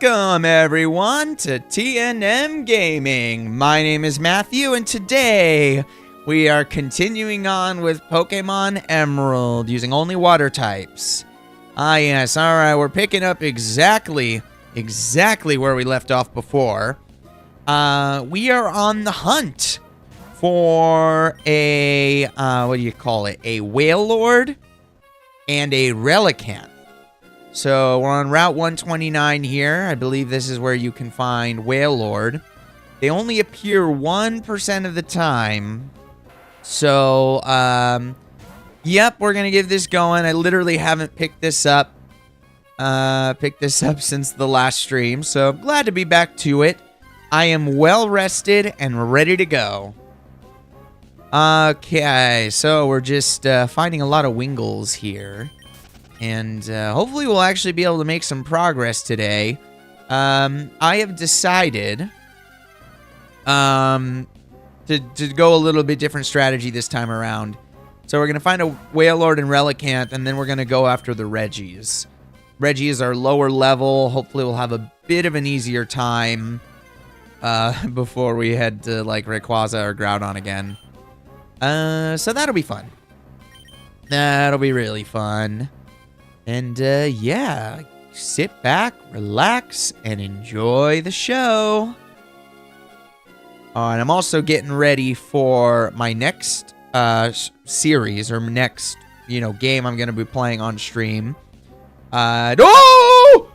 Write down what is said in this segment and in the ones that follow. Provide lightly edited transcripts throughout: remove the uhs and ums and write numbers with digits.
Welcome everyone to TNM Gaming. My name is Matthew and today we are continuing on with Pokemon Emerald using only water types. Yes, alright, we're picking up exactly where we left off before. We are on the hunt for a, what do you call it? A Wailord and a Relicanth. So we're on Route 129 here. I believe this is where you can find Wailord. They only appear 1% of the time. So, yep, we're going to give this going. I literally haven't picked this up since the last stream. So I'm glad to be back to it. I am well rested and ready to go. Okay, so we're just finding a lot of Wingles here. And hopefully we'll actually be able to make some progress today. I have decided to go a little bit different strategy this time around. So we're going to find a Wailord and Relicanth, and then we're going to go after the Regis. Regis are lower level. Hopefully we'll have a bit of an easier time before we head to like Rayquaza or Groudon again. So that'll be fun. That'll be really fun. And, yeah, sit back, relax, and enjoy the show. And I'm also getting ready for my next series, or next, game I'm going to be playing on stream. Oh!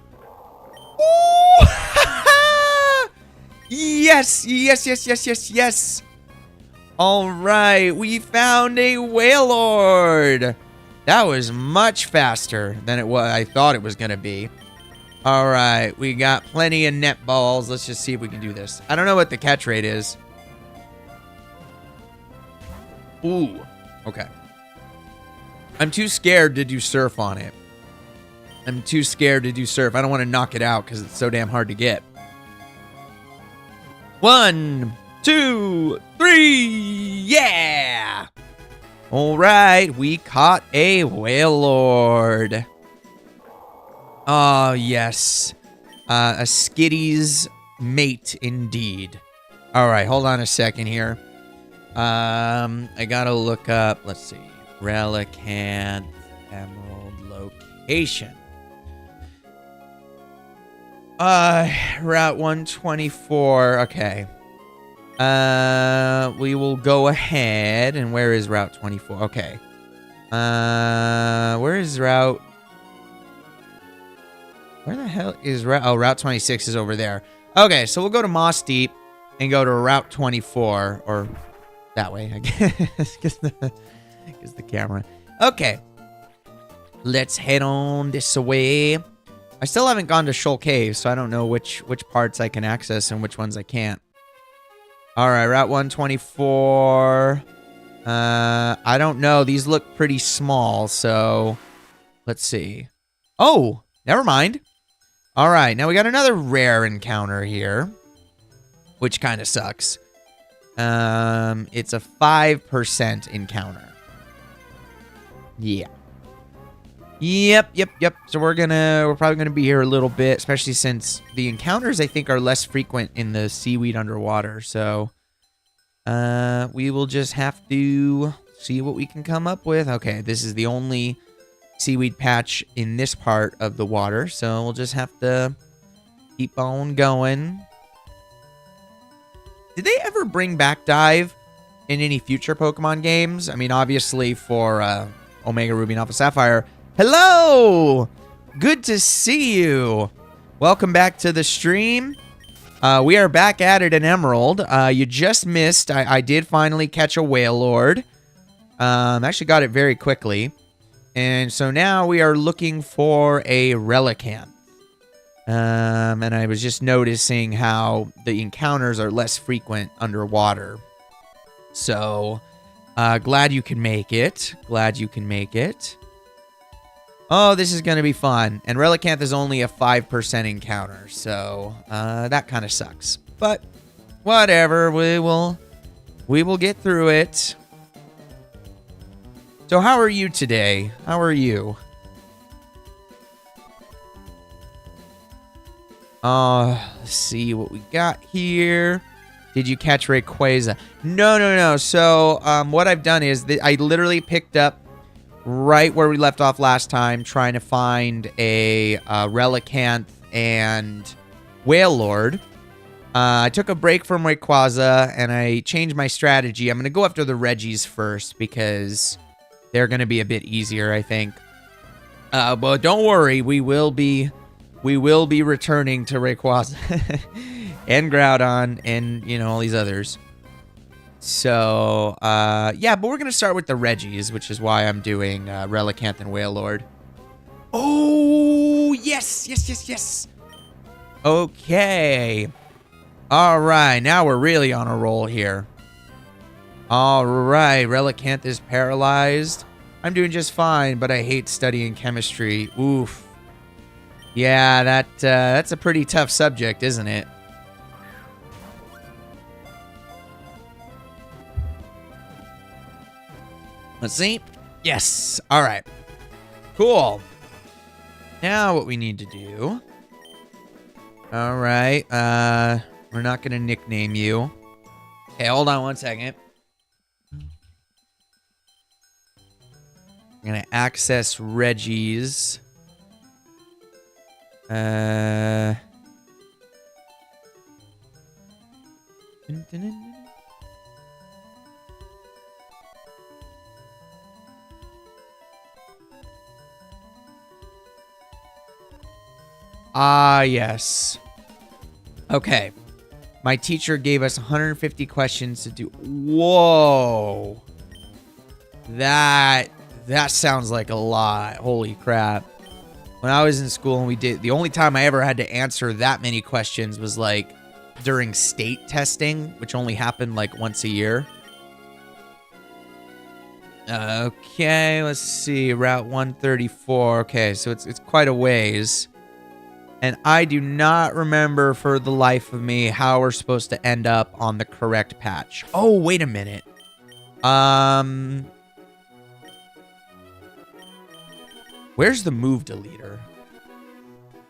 Yes! All right, we found a Wailord. That was much faster than I thought it was going to be. All right, we got plenty of net balls. Let's just see if we can do this. I don't know what the catch rate is. Ooh, okay. I'm too scared to do surf on it. I don't want to knock it out because it's so damn hard to get. 1, 2, 3, yeah! All right, we caught a Wailord. Oh, yes. A Skitty's mate, indeed. All right, hold on a second here. I gotta look up, let's see, Relicanth Emerald location. Route 124, okay. We will go ahead. And where is Route 24? Okay. Where is Route... Where the hell is Route... Oh, Route 26 is over there. Okay, so we'll go to Moss Deep and go to Route 24. Or that way, I guess. Because the camera. Okay. Let's head on this way. I still haven't gone to Shoal Cave, so I don't know which parts I can access and which ones I can't. All right, Route 124. I don't know. These look pretty small, so let's see. Oh, never mind. All right, now we got another rare encounter here, which kind of sucks. It's a 5% encounter. Yeah. Yep. So we're probably gonna be here a little bit, especially since the encounters I think are less frequent in the seaweed underwater. So, we will just have to see what we can come up with. Okay, this is the only seaweed patch in this part of the water, so we'll just have to keep on going. Did they ever bring back dive in any future Pokemon games? I mean, obviously for Omega Ruby and Alpha Sapphire. Hello! Good to see you. Welcome back to the stream. We are back at it in Emerald. You just missed. I did finally catch a Wailord. Actually got it very quickly. And so now we are looking for a Relicanth. And I was just noticing how the encounters are less frequent underwater. So, glad you can make it. Glad you can make it. Oh, this is going to be fun. And Relicanth is only a 5% encounter, so that kind of sucks. But whatever, we will get through it. So how are you today? How are you? Let's see what we got here. Did you catch Rayquaza? No. So, what I've done is I literally picked up right where we left off last time, trying to find a Relicanth and Wailord. I took a break from Rayquaza, and I changed my strategy. I'm going to go after the Reggies first, because they're going to be a bit easier, I think. But don't worry, we will be returning to Rayquaza and Groudon and, you know, all these others. So, yeah, but we're going to start with the Reggies, which is why I'm doing Relicanth and Wailord. Oh, yes. Okay. All right, now we're really on a roll here. All right, Relicanth is paralyzed. I'm doing just fine, but I hate studying chemistry. Oof. Yeah, that's a pretty tough subject, isn't it? Let's see. Yes. All right. Cool. Now what we need to do. All right. We're not going to nickname you. Okay, hold on one second. I'm going to access Reggie's. Ah, yes. Okay. My teacher gave us 150 questions to do. Whoa. That sounds like a lot. Holy crap. When I was in school and the only time I ever had to answer that many questions was like during state testing, which only happened like once a year. Okay, let's see. Route 134. Okay, so it's quite a ways. And I do not remember for the life of me how we're supposed to end up on the correct patch. Oh, wait a minute. Where's the move deleter?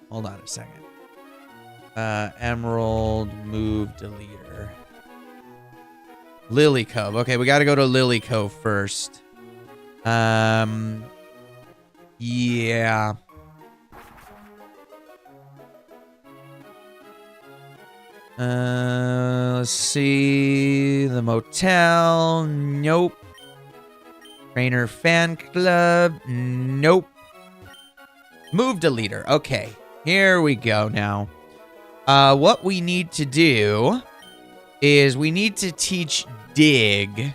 Hold on a second. Emerald move deleter. Lily Cove. Okay, we got to go to Lily Cove first. Yeah. Let's see. The motel. Nope. Trainer fan club. Nope. Move deleter. Okay. Here we go now. What we need to do is we need to teach Dig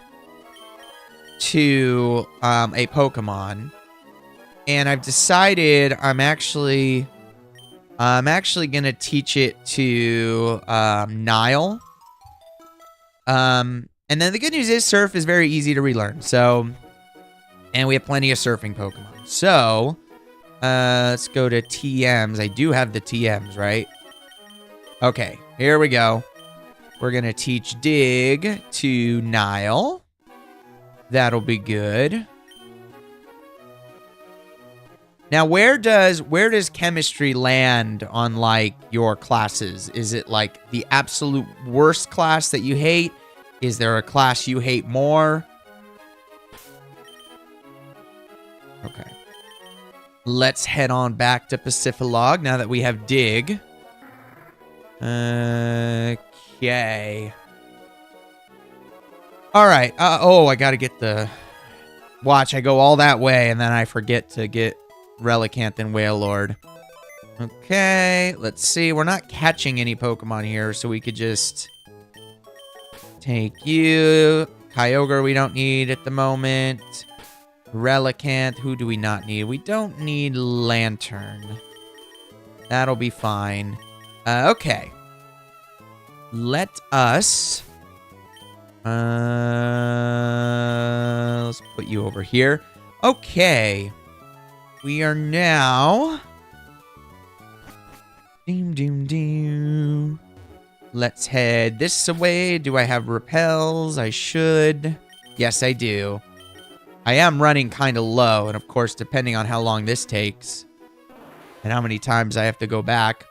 to a Pokemon. And I've decided I'm actually going to teach it to Nile. And And then the good news is surf is very easy to relearn. So, and we have plenty of surfing Pokemon. So, let's go to TMs. I do have the TMs, right? Okay, here we go. We're going to teach Dig to Nile. That'll be good. Now, where does chemistry land on, like, your classes? Is it, like, the absolute worst class that you hate? Is there a class you hate more? Okay. Let's head on back to Pacifilog now that we have Dig. Okay. All right. Oh, I got to get the... Watch, I go all that way, and then I forget to get Relicanth and Wailord. Okay, let's see. We're not catching any Pokemon here, so we could just... take you. Kyogre we don't need at the moment. Relicanth, who do we not need? We don't need Lantern. That'll be fine. Okay. Let us... let's put you over here. Okay. We are now... Doom, doom, doom. Let's head this way. Do I have repels? I should. Yes, I do. I am running kind of low, and of course, depending on how long this takes and how many times I have to go back,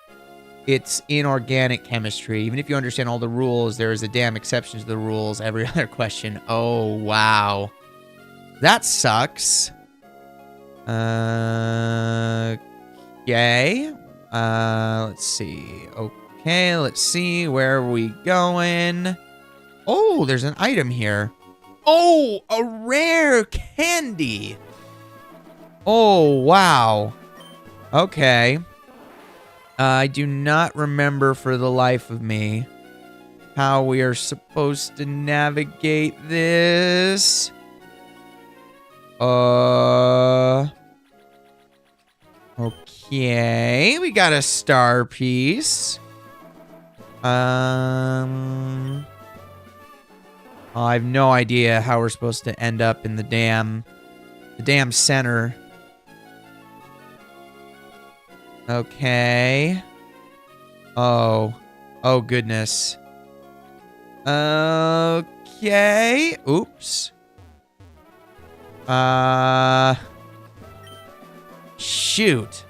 it's inorganic chemistry. Even if you understand all the rules, there is a damn exception to the rules. Every other question. Oh, wow. That sucks. Okay. Let's see. Okay, let's see. Where are we going? Oh, there's an item here. Oh, a rare candy. Oh, wow. Okay. I do not remember for the life of me how we are supposed to navigate this. Okay, we got a star piece. I have no idea how we're supposed to end up in the damn center. Okay. Oh goodness. Okay. Oops. Shoot.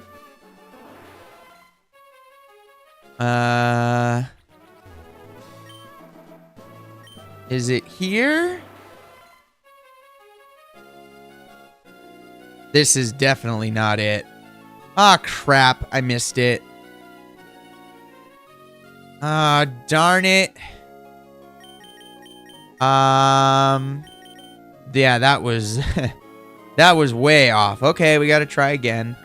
Is it here? This is definitely not it. Ah, crap. I missed it. Ah, darn it. Yeah, that was... that was way off. Okay, we gotta try again.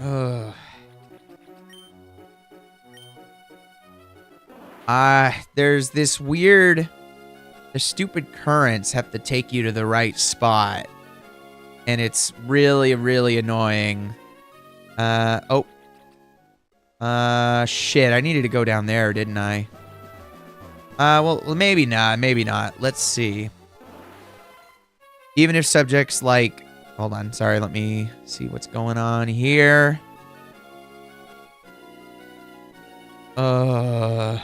Ugh. There's this weird... The stupid currents have to take you to the right spot. And it's really, really annoying. Oh. Shit, I needed to go down there, didn't I? Well, maybe not, maybe not. Let's see. Even if subjects like... Hold on, sorry, let me see what's going on here. Am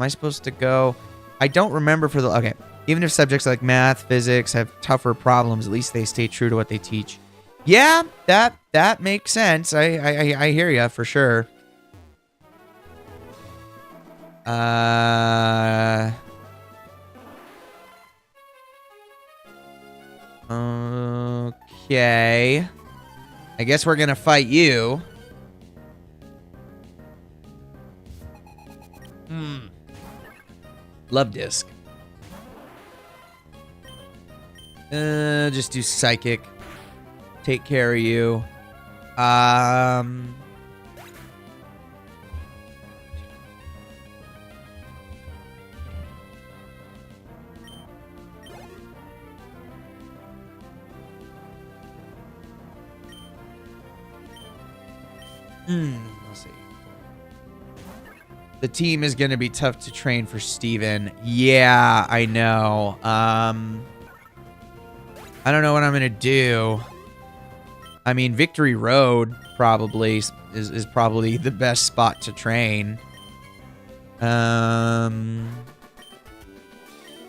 I supposed to go? I don't remember for the... Okay. Even if subjects like math, physics have tougher problems, at least they stay true to what they teach. Yeah, that makes sense. I hear ya for sure. Okay. I guess we're gonna fight you. Love disc. Just do psychic. Take care of you. The team is going to be tough to train for Steven. Yeah, I know. I don't know what I'm going to do. I mean, Victory Road probably is probably the best spot to train. But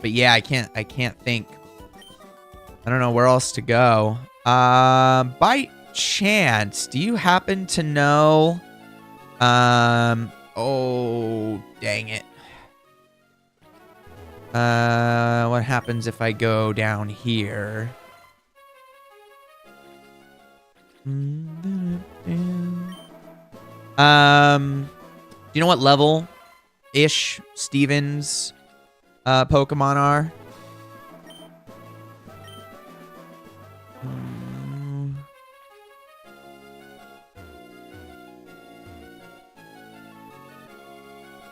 yeah, I can't think. I don't know where else to go. By chance, do you happen to know? Oh, dang it. What happens if I go down here? Do you know what level-ish Steven's Pokemon are?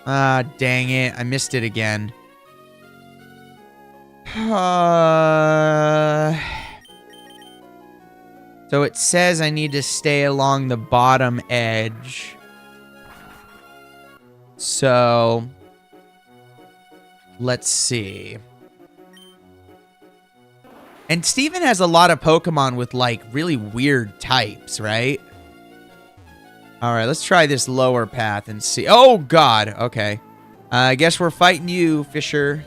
Ah, dang it. I missed it again. So it says I need to stay along the bottom edge. So let's see. And Steven has a lot of Pokemon with like really weird types, right? All right, let's try this lower path and see. Oh, God. Okay. I guess we're fighting you, Fisher.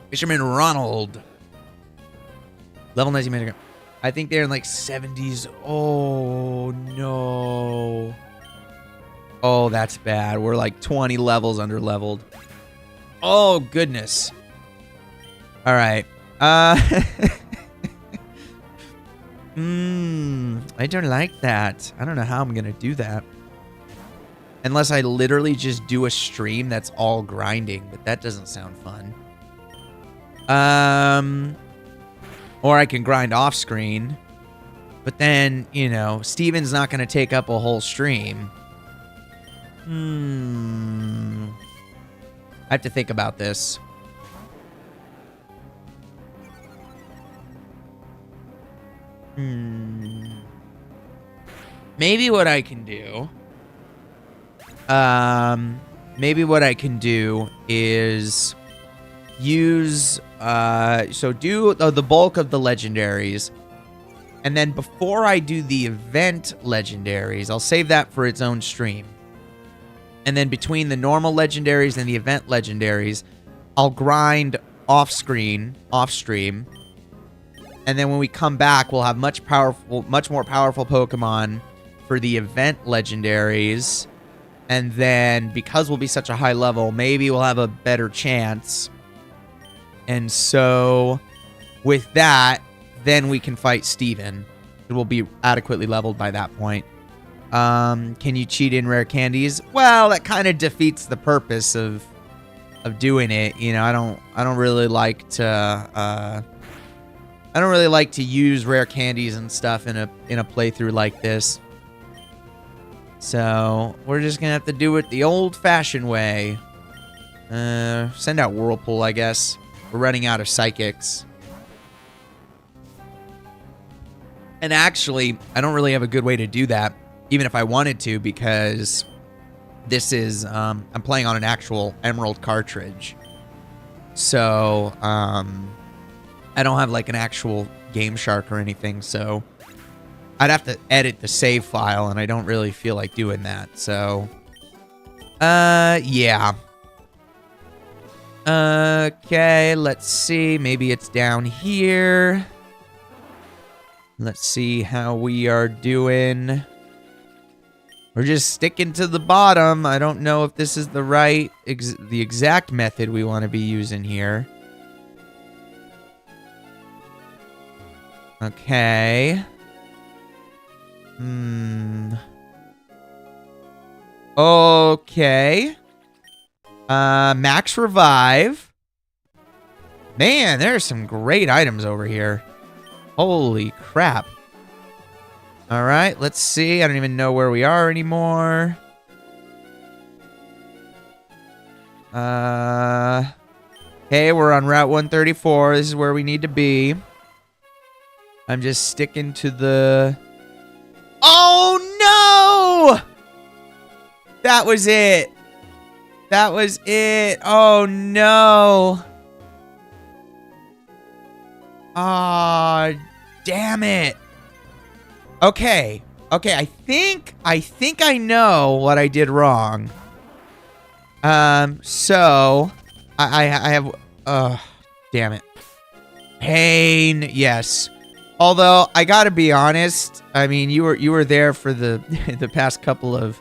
Fisherman Ronald. Level 19 milligram. I think they're in like 70s. Oh, no. Oh, that's bad. We're like 20 levels under leveled. Oh, goodness. All right. I don't like that. I don't know how I'm going to do that. Unless I literally just do a stream that's all grinding, but that doesn't sound fun. Or I can grind off screen. But then, you know, Steven's not going to take up a whole stream. I have to think about this. Maybe what I can do. Maybe what I can do is use so do the bulk of the legendaries, and then before I do the event legendaries, I'll save that for its own stream. And then between the normal legendaries and the event legendaries, I'll grind off stream. And then when we come back, we'll have much more powerful Pokemon for the event legendaries. And then because we'll be such a high level, maybe we'll have a better chance. And so with that, then we can fight Steven. It will be adequately leveled by that point. Can you cheat in rare candies? Well, that kind of defeats the purpose of doing it. You know, I don't really like to use rare candies and stuff in a playthrough like this. So we're just gonna have to do it the old-fashioned way. Send out Whirlpool, I guess. We're running out of psychics. And actually, I don't really have a good way to do that, even if I wanted to, because this is, I'm playing on an actual Emerald cartridge. So, I don't have like an actual Game Shark or anything, so I'd have to edit the save file, and I don't really feel like doing that, so yeah. Okay, let's see. Maybe it's down here. Let's see how we are doing. We're just sticking to the bottom. I don't know if this is the right, the exact method we want to be using here. Okay. Okay. Max Revive. Man, there are some great items over here. Holy crap. Alright, let's see. I don't even know where we are anymore. Okay, we're on Route 134. This is where we need to be. I'm just sticking to the... Oh, no! That was it. That was it. Oh, no. Ah, damn it. Okay. Okay, I think I know what I did wrong. So I have damn it. Pain, yes. Although I gotta be honest, I mean you were there for the the past couple of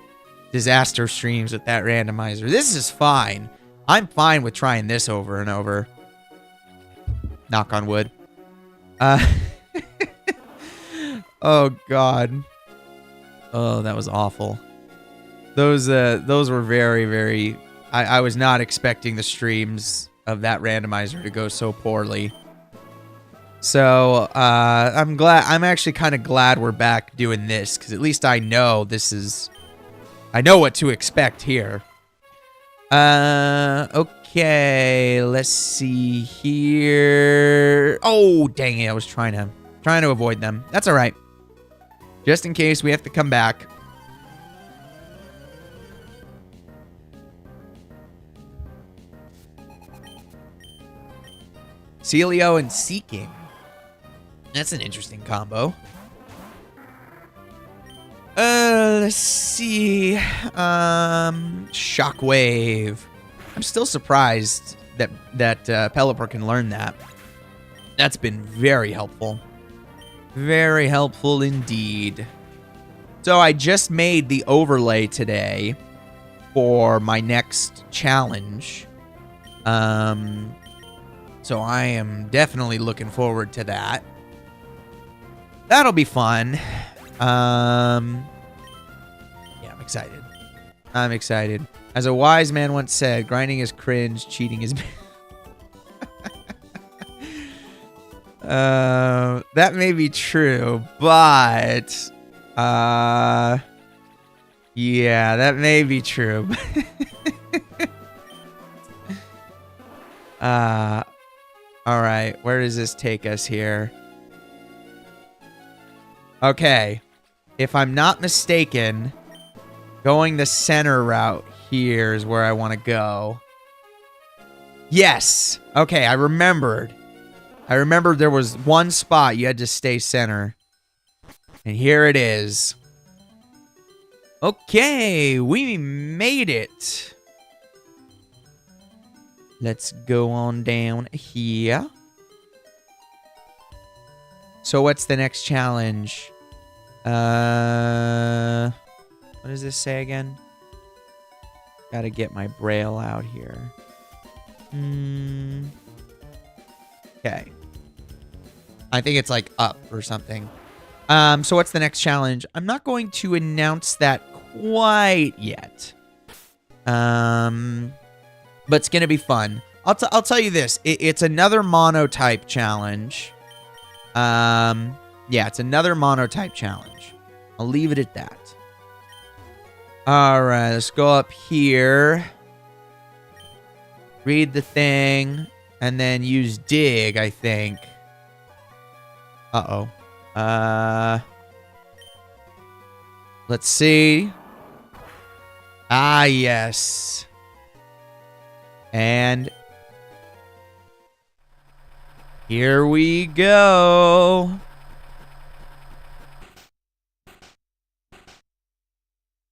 disaster streams with that randomizer. This is fine. I'm fine with trying this over and over. Knock on wood. Oh God. Oh, that was awful. Those were very, very... I was not expecting the streams of that randomizer to go so poorly. So, I'm actually kind of glad we're back doing this, because at least I know I know what to expect here. Okay, let's see here. Oh, dang it, I was trying to avoid them. That's all right. Just in case we have to come back. Celio and Seeking. That's an interesting combo. Let's see. Shockwave. I'm still surprised that Pelipper can learn that. That's been very helpful. Very helpful indeed. So I just made the overlay today for my next challenge. So I am definitely looking forward to that. That'll be fun. Yeah, I'm excited. I'm excited. As a wise man once said, grinding is cringe, cheating is... that may be true, but... yeah, that may be true. Alright, where does this take us here? Okay. If I'm not mistaken, going the center route here is where I want to go. Yes! Okay, I remembered. I remembered there was one spot you had to stay center. And here it is. Okay, we made it. Let's go on down here. So what's the next challenge? What does this say again? Gotta get my braille out here. Okay. I think it's like up or something. So what's the next challenge? I'm not going to announce that quite yet. But it's gonna be fun. I'll tell you this. It's another monotype challenge. Yeah, it's another monotype challenge. I'll leave it at that. All right, let's go up here. Read the thing, and then use dig, I think. Uh-oh. Let's see. Ah, yes. And here we go.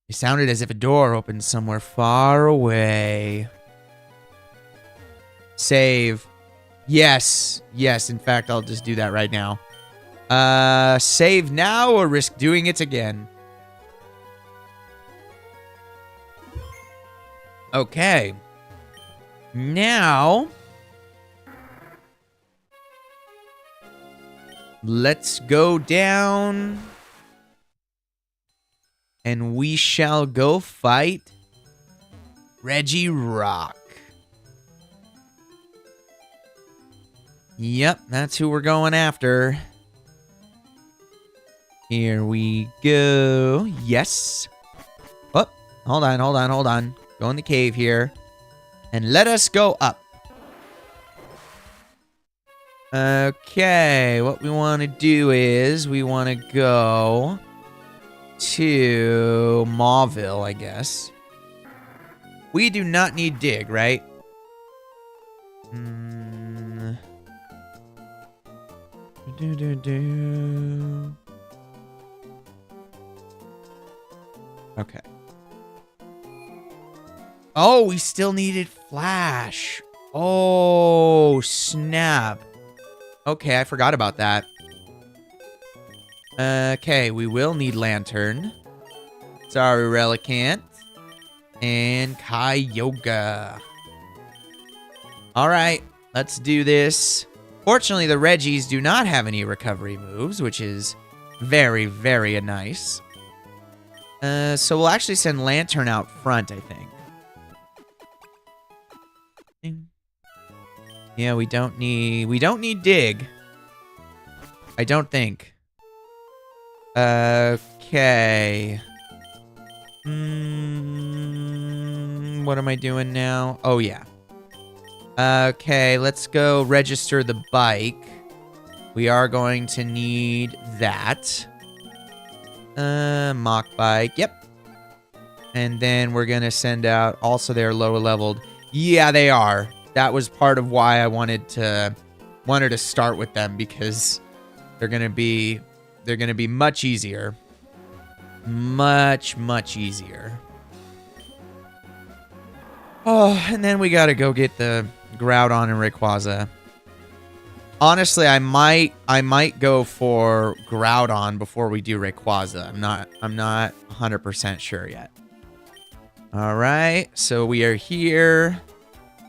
It sounded as if a door opened somewhere far away. Save. Yes. Yes, in fact, I'll just do that right now. Save now or risk doing it again? Okay. Now, let's go down, and we shall go fight Regirock. Yep, that's who we're going after. Here we go. Yes. Oh, hold on. Go in the cave here. And let us go up. Okay, what we want to do is we want to go to Mauville, I guess. We do not need dig, right? Okay. Oh, we still needed flash. Oh, snap. Okay, I forgot about that. Okay, we will need lantern. Sorry, Relicanth. And Kyogre. Alright, let's do this. Fortunately, the Regis do not have any recovery moves, which is very, very nice. So we'll actually send Lantern out front, I think. Yeah, we don't need dig. I don't think. Okay. What am I doing now? Oh, yeah. Okay, let's go register the bike. We are going to need that. Mock bike. Yep. And then we're going to send out also they're lower leveled. Yeah, they are. That was part of why I wanted to start with them, because they're going to be much easier. Much easier. Oh, and then we got to go get the Groudon and Rayquaza. Honestly, I might go for Groudon before we do Rayquaza. I'm not 100% sure yet. All right, so we are here.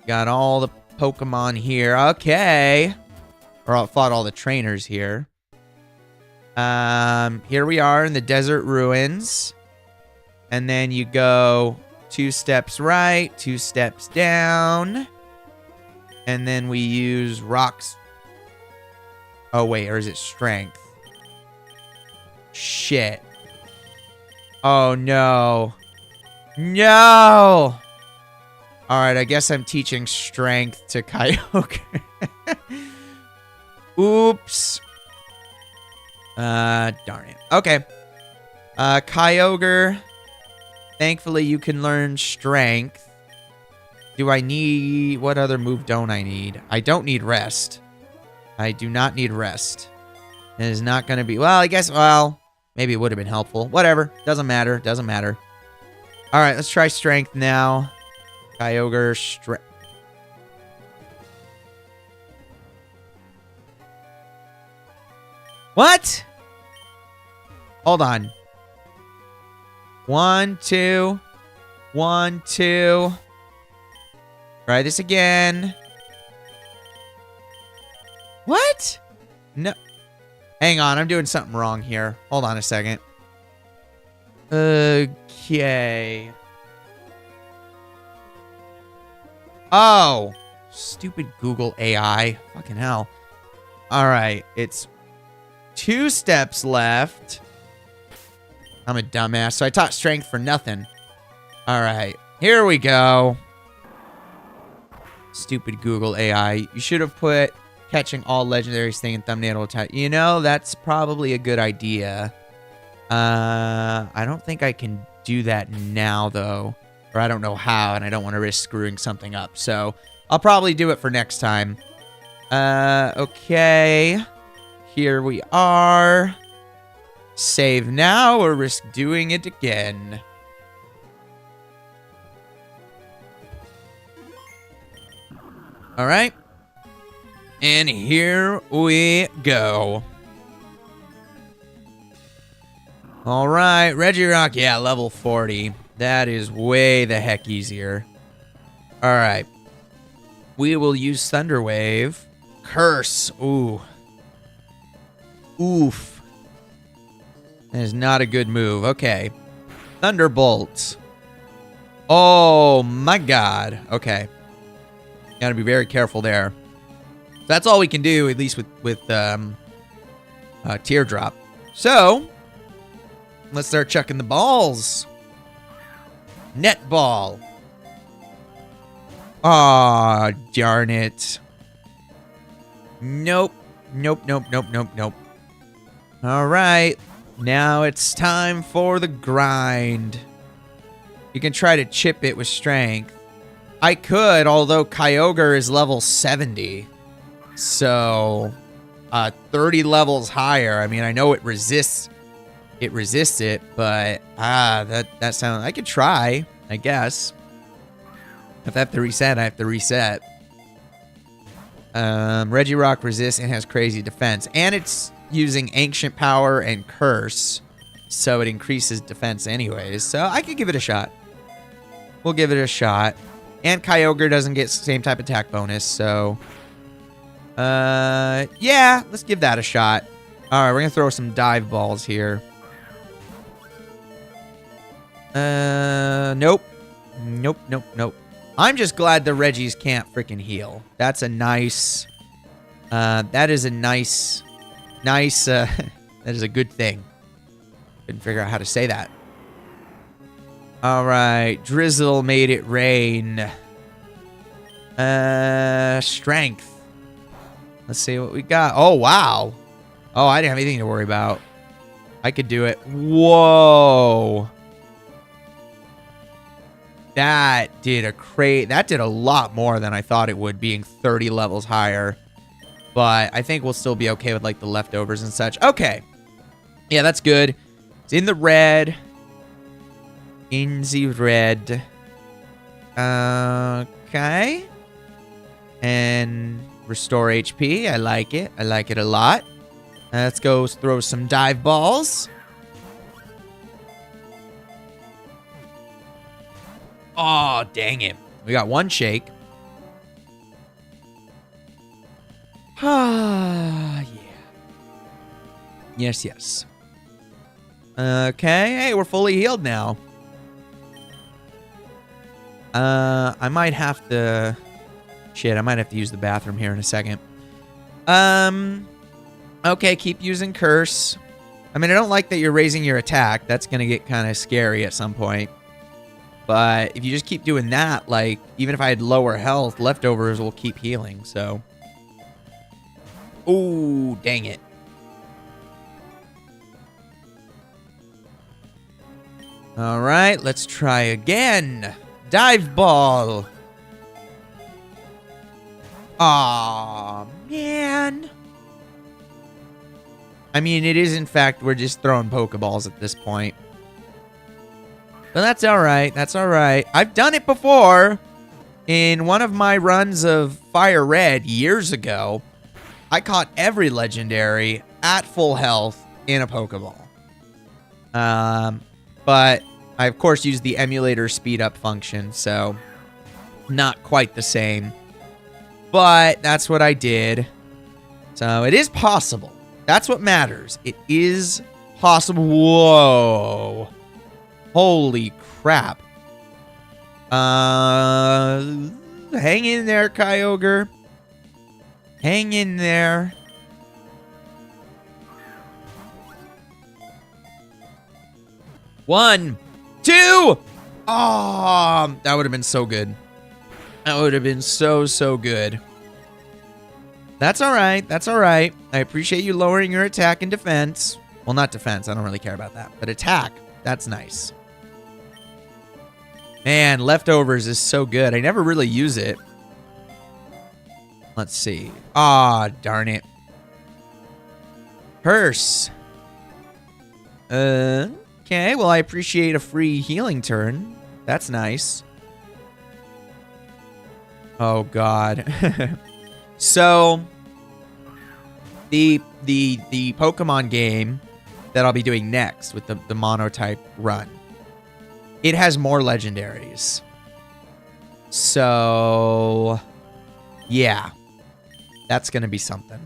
Got all the Pokemon here. Okay. Or I fought all the trainers here. Here we are in the Desert Ruins. And then you go 2 steps right, 2 steps down. And then we use rocks. Oh, wait, or is it strength? Shit. Oh, no. No! Alright, I guess I'm teaching strength to Kyogre. Oops. Darn it. Okay. Kyogre. Thankfully, you can learn strength. Do I need... What other move don't I need? I don't need rest. I do not need rest. It is not going to be... Well, I guess... Well, maybe it would have been helpful. Whatever. Doesn't matter. Doesn't matter. Alright, let's try strength now. Kyogre strength. What? Hold on. 1, 2. 1, 2. Try this again. What? No. Hang on, I'm doing something wrong here. Hold on a second. Okay. Oh. Stupid Google AI. Fucking hell. Alright, it's 2 steps left. I'm a dumbass, so I taught strength for nothing. Alright, here we go. Stupid Google AI. You should have put catching all legendaries thing in thumbnail attack. You know, that's probably a good idea. I don't think I can do that now, though. Or I don't know how, and I don't want to risk screwing something up. So, I'll probably do it for next time. Okay. Here we are. Save now or risk doing it again. Alright. And here we go. Alright, Regirock, yeah, level 40. That is way the heck easier. Alright. We will use Thunder Wave. Curse. Ooh. Oof. That is not a good move. Okay. Thunderbolt. Oh my god. Okay. Gotta be very careful there. That's all we can do, at least with Teardrop. So, let's start chucking the balls. Netball. Aw, darn it. Nope. Nope, nope, nope, nope, nope. All right. Now it's time for the grind. You can try to chip it with strength. I could, although Kyogre is level 70. So, 30 levels higher. I mean, I know it resists it, but that sounds, I could try, I guess. If I have to reset, I have to reset. Regirock resists and has crazy defense, and it's using ancient power and curse, so it increases defense anyways. So I could give it a shot. We'll give it a shot. And Kyogre doesn't get the same type of attack bonus, so yeah, let's give that a shot. All right, we're gonna throw some dive balls here. Nope. I'm just glad the Reggies can't freaking heal. That's a nice, that is a nice, that is a good thing. Couldn't figure out how to say that. All right, Drizzle made it rain. Strength. Let's see what we got. Oh, wow. Oh, I didn't have anything to worry about. I could do it. Whoa. That did a lot more than I thought it would, being 30 levels higher. But I think we'll still be okay with like the leftovers and such. Okay. Yeah, that's good. It's in the red. In the red. Okay. And restore HP. I like it. I like it a lot. Let's go throw some dive balls. Oh, dang it. We got one shake. Ah, yeah. Yes. Okay. Hey, we're fully healed now. I might have to... Shit, I might have to use the bathroom here in a second. Okay, keep using Curse. I mean, I don't like that you're raising your attack. That's going to get kind of scary at some point. But if you just keep doing that, like, even if I had lower health, leftovers will keep healing, so... Ooh, dang it. All right, let's try again. Dive ball. Aw, man. I mean, it is, in fact, we're just throwing Pokeballs at this point. But that's all right. That's all right. I've done it before. In one of my runs of Fire Red years ago, I caught every legendary at full health in a Pokeball. But I, of course, used the emulator speed up function, so not quite the same. But that's what I did. So it is possible. That's what matters. It is possible. Whoa. Holy crap. Hang in there, Kyogre. Hang in there. One, two. Oh, that would have been so good. That would have been so good. That's all right. That's all right. I appreciate you lowering your attack and defense. Well, not defense. I don't really care about that. But attack. That's nice. Man, leftovers is so good. I never really use it. Let's see. Ah, darn it. Curse. Okay, well, I appreciate a free healing turn. That's nice. Oh, God. So, the Pokemon game that I'll be doing next with the monotype run, it has more legendaries. So, yeah. That's going to be something.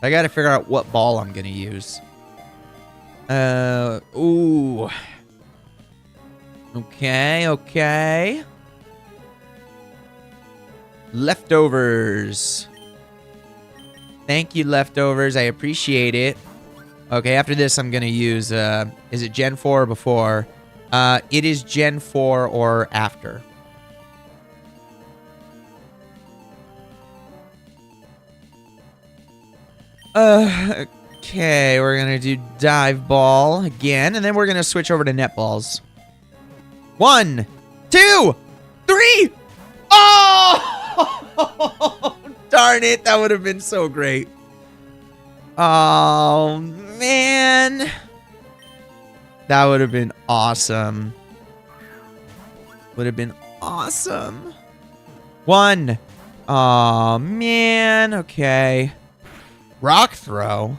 I got to figure out what ball I'm going to use. Ooh. Okay. Leftovers. Thank you, leftovers. I appreciate it. Okay, after this, I'm going to use, is it Gen 4 or before? It is Gen 4 or after. Okay, we're going to do dive ball again, and then we're going to switch over to net balls. 1, 2, 3. Oh! Darn it, that would have been so great. Oh, man. That would have been awesome. Would have been awesome. 1. Oh, man. Okay. Rock throw.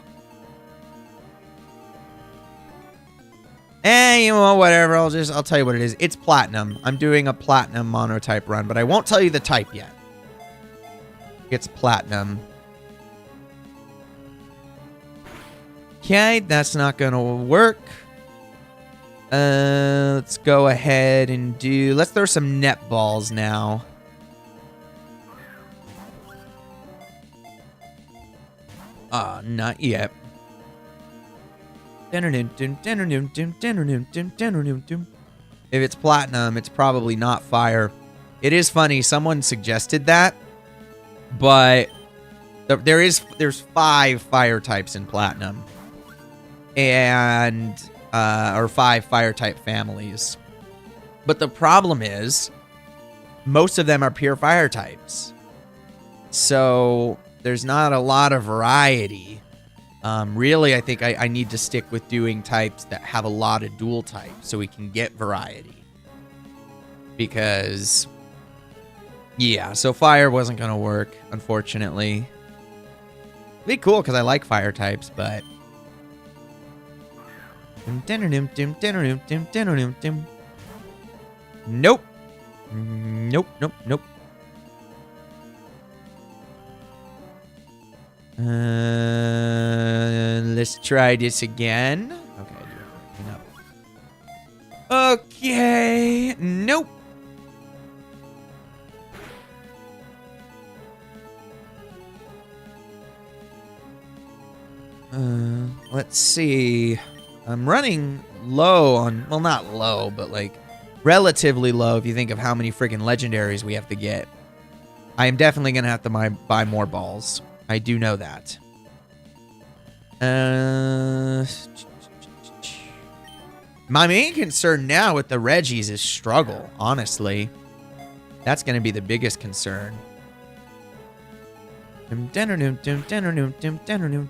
You know, whatever. I'll tell you what it is. It's platinum. I'm doing a platinum monotype run, but I won't tell you the type yet. It's platinum. Okay, that's not gonna work. Let's go ahead and let's throw some net balls now. Not yet. If it's platinum, it's probably not fire. It is funny, someone suggested that, but there's 5 fire types in platinum. And or 5 fire type families. But the problem is most of them are pure fire types. So there's not a lot of variety. Really, I think I need to stick with doing types that have a lot of dual types so we can get variety. Because, yeah, so fire wasn't going to work, unfortunately. It'd be cool because I like fire types, but... Nope. Nope. Let's try this again. Okay. Nope. Let's see. I'm running low on, well, not low, but like relatively low if you think of how many freaking legendaries we have to get. I am definitely going to have to buy more balls. I do know that. My main concern now with the Reggies is struggle, honestly. That's going to be the biggest concern.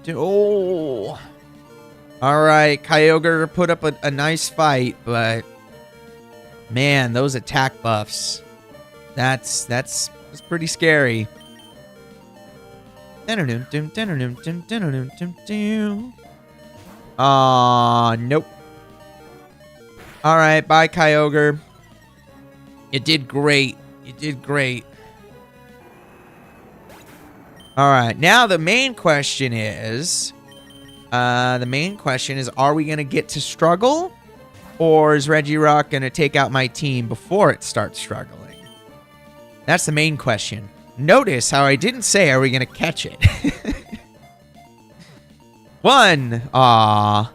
Oh. All right, Kyogre put up a nice fight, but man, those attack buffs. That's pretty scary. Nope. All right, bye, Kyogre. You did great. All right, now the main question is, are we going to get to struggle? Or is Regirock going to take out my team before it starts struggling? That's the main question. Notice how I didn't say, are we going to catch it? 1. Aw.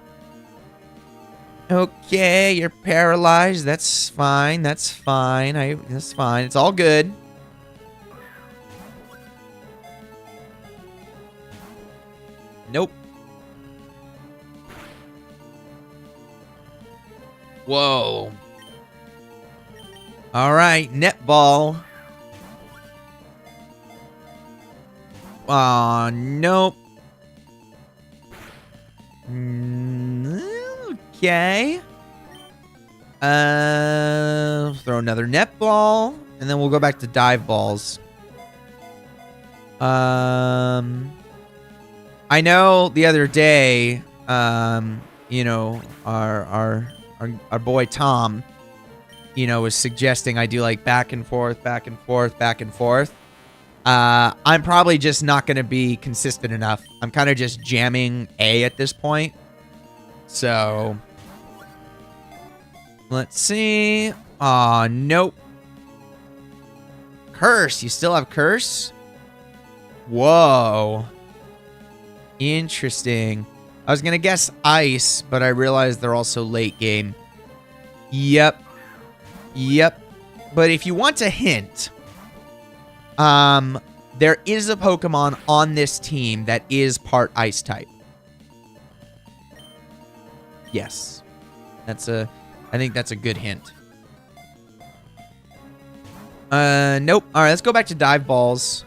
Okay, you're paralyzed. That's fine. That's fine. It's all good. Nope. Whoa. All right, netball. Aw, nope. Okay. Throw another netball, and then we'll go back to dive balls. I know the other day, you know, our boy Tom, you know, was suggesting I do like back and forth. I'm probably just not going to be consistent enough. I'm kind of just jamming A at this point. So, let's see. Aw, nope. Curse. You still have Curse? Whoa. Interesting. I was going to guess Ice, but I realized they're also late game. Yep. But if you want a hint, there is a Pokemon on this team that is part Ice type. Yes. I think that's a good hint. Nope. All right, let's go back to dive balls.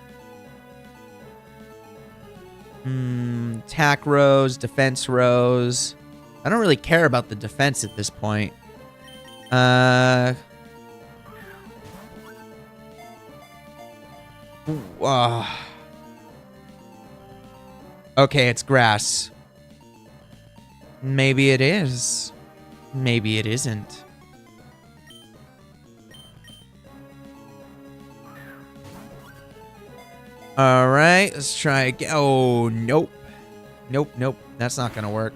Attack rows, defense rows. I don't really care about the defense at this point. Okay, it's grass. Maybe it is. Maybe it isn't. All right, let's try again. Oh, nope. Nope. That's not going to work.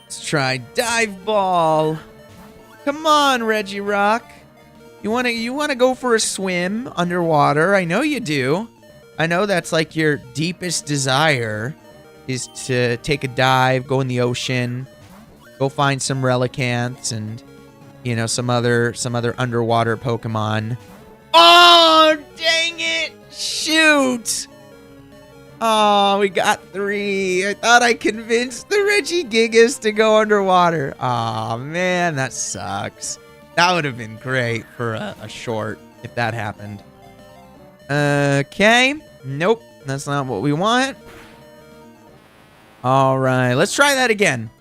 Let's try dive ball. Come on, Regirock. You want to go for a swim underwater? I know you do. I know that's like your deepest desire is to take a dive, go in the ocean, go find some Relicanths and some other underwater Pokemon. Oh, dang it! Shoot! Oh, we got 3. I thought I convinced the Regigigas to go underwater. Oh, man, that sucks. That would have been great for a short if that happened. Okay. Nope, that's not what we want. All right, let's try that again.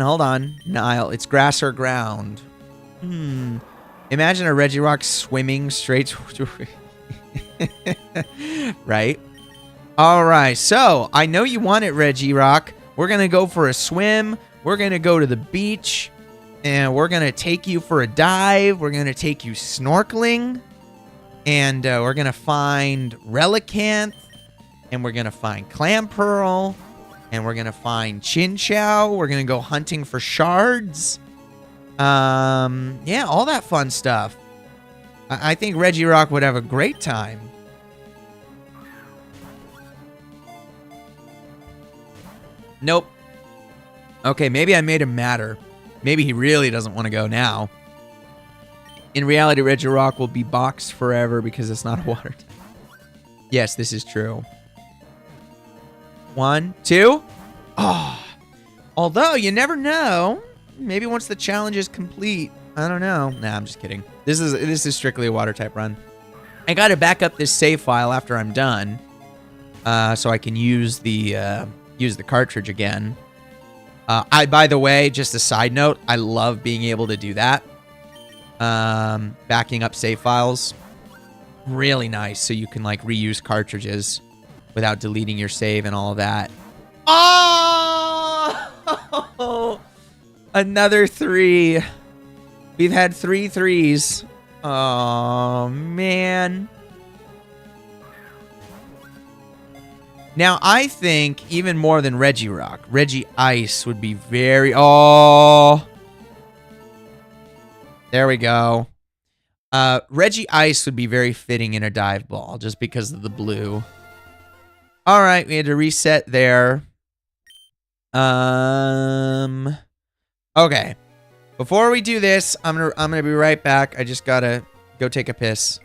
Hold on. Nile, it's grass or ground. Imagine a Regirock swimming straight through. Right? All right, so I know you want it, Regirock. We're going to go for a swim. We're going to go to the beach. And we're going to take you for a dive. We're going to take you snorkeling. And we're going to find Relicanth. And we're going to find Clamperl. And we're going to find Chinchou. We're going to go hunting for shards. Yeah, all that fun stuff. I think Regirock would have a great time. Nope. Okay, maybe I made him madder. Maybe he really doesn't want to go now. In reality, Regirock will be boxed forever because it's not a water type. Yes, this is true. 1, 2. Oh. Although, you never know. Maybe once the challenge is complete. I don't know. Nah, I'm just kidding. This is strictly a water type run. I got to back up this save file after I'm done. So I can use the cartridge again. By the way, just a side note, I love being able to do that. Backing up save files. Really nice. So you can like reuse cartridges without deleting your save and all of that. Oh! Another 3. We've had 3 3s. Oh, man. Now, I think even more than Regirock, Regice would be very... Oh! There we go. Regice would be very fitting in a dive ball just because of the blue. All right, we had to reset there. Okay. Before we do this, I'm gonna be right back. I just gotta go take a piss.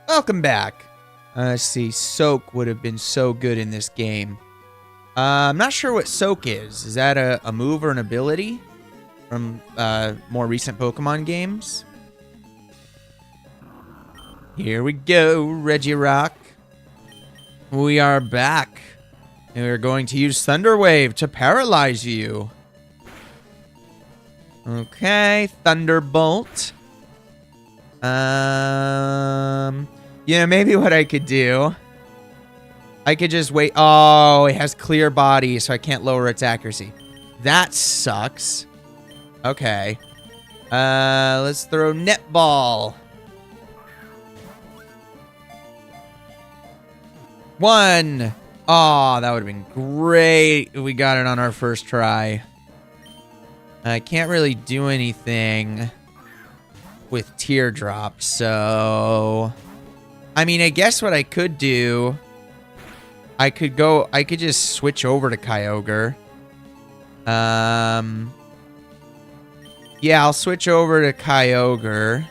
Welcome back. Let's see. Soak would have been so good in this game. I'm not sure what Soak is. Is that a move or an ability from more recent Pokemon games? Here we go, Regirock. We are back. And we're going to use Thunder Wave to paralyze you. Okay, Thunderbolt. Yeah, maybe what I could do, I could just wait. Oh, it has clear body, so I can't lower its accuracy. That sucks. Okay. Let's throw Netball. 1. Oh, that would have been great if we got it on our first try. I can't really do anything with Teardrop, so I mean, I guess what I could do, I could just switch over to Kyogre. Yeah, I'll switch over to Kyogre.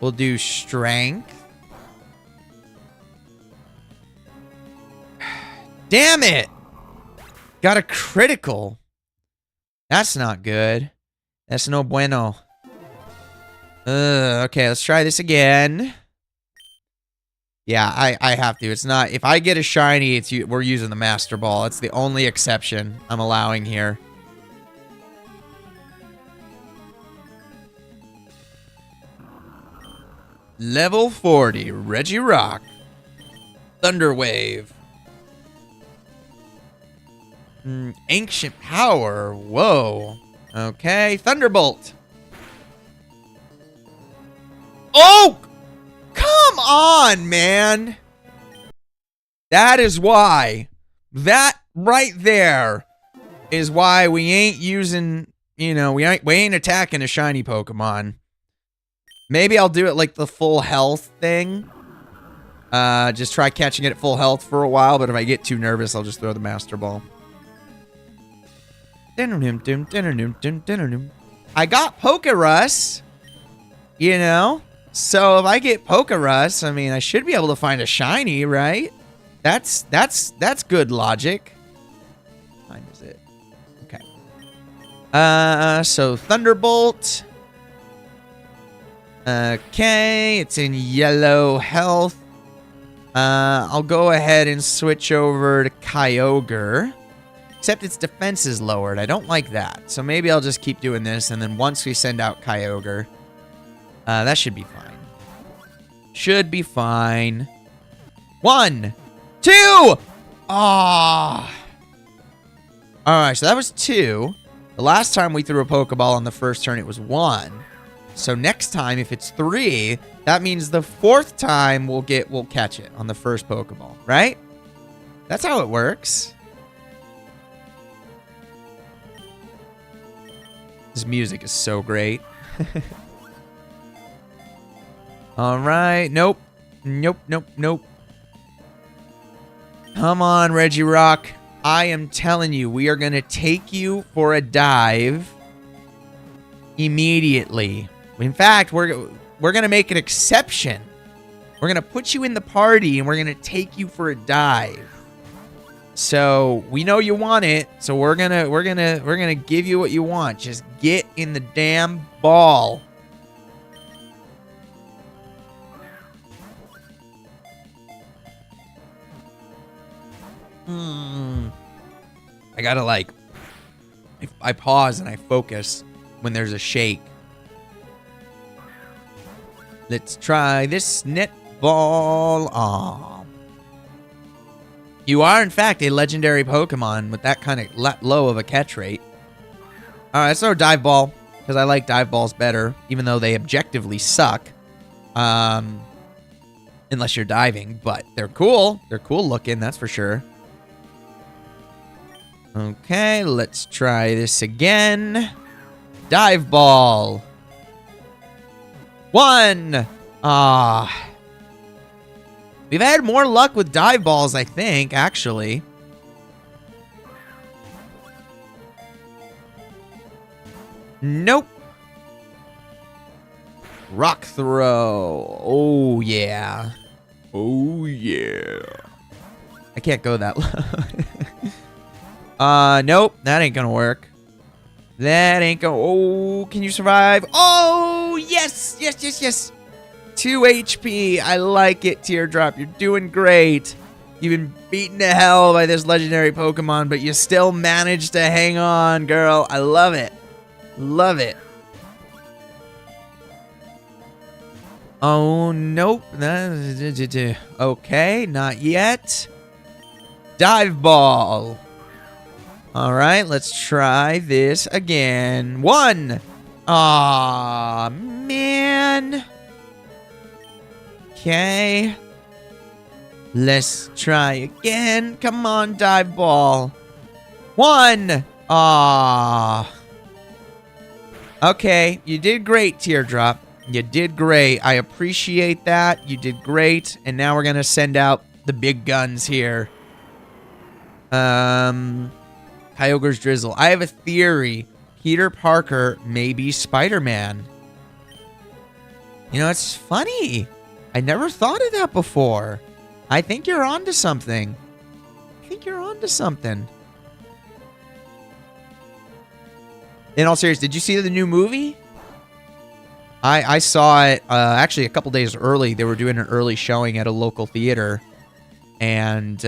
We'll do Strength. Damn it! Got a critical. That's not good. That's no bueno. Okay, let's try this again. Yeah, I have to. It's not... If I get a shiny, we're using the Master Ball. It's the only exception I'm allowing here. Level 40, Regirock. Thunder Wave. Ancient Power. Whoa. Okay. Thunderbolt. Oh! Come on, man. That is why. That right there is why we ain't using, you know, we ain't attacking a shiny Pokemon. Maybe I'll do it like the full health thing. Just try catching it at full health for a while, but if I get too nervous, I'll just throw the Master Ball. I got Pokerus, you know? So if I get Pokerus, I mean, I should be able to find a shiny, right? That's good logic. What time is it? Okay. So Thunderbolt. Okay, it's in yellow health. I'll go ahead and switch over to Kyogre. Except its defense is lowered. I don't like that. So maybe I'll just keep doing this, and then once we send out Kyogre, that should be fine. Should be fine. 1, 2! Ah! Alright, so that was 2. The last time we threw a Pokeball on the first turn, it was 1. So next time, if it's 3, that means the 4th time we'll catch it on the first Pokeball, right? That's how it works. This music is so great. All right. Nope. Nope, nope, nope. Come on, Regirock. I am telling you, we are going to take you for a dive immediately. In fact, we're going to make an exception. We're going to put you in the party, and we're going to take you for a dive. So we know you want it, so we're gonna give you what you want. Just get in the damn ball. I gotta I pause and I focus when there's a shake. Let's try this netball. Aw. You are, in fact, a legendary Pokemon with that kind of low of a catch rate. All right, let's throw Dive Ball, because I like Dive Balls better, even though they objectively suck. Unless you're diving, but they're cool. They're cool looking, that's for sure. Okay, let's try this again. Dive Ball. 1. Ah. We've had more luck with dive balls, I think, actually. Nope. Rock throw. Oh, yeah. Oh, yeah. I can't go that low. Nope. That ain't gonna work. That ain't gonna... Oh, can you survive? Oh, yes. Yes, yes, yes. 2 HP. I like it, Teardrop. You're doing great. You've been beaten to hell by this legendary Pokemon, but you still managed to hang on, girl. I love it. Love it. Oh, nope. Okay, not yet. Dive Ball. All right, let's try this again. 1. Aw, man. Okay. Let's try again. Come on, Dive Ball. 1. Ah. Okay, you did great, Teardrop. You did great. I appreciate that. You did great. And now we're going to send out the big guns here. Kyogre's Drizzle. I have a theory. Peter Parker may be Spider-Man. You know, it's funny. I never thought of that before. I think you're onto something. In all seriousness, did you see the new movie? I saw it actually a couple days early. They were doing an early showing at a local theater. And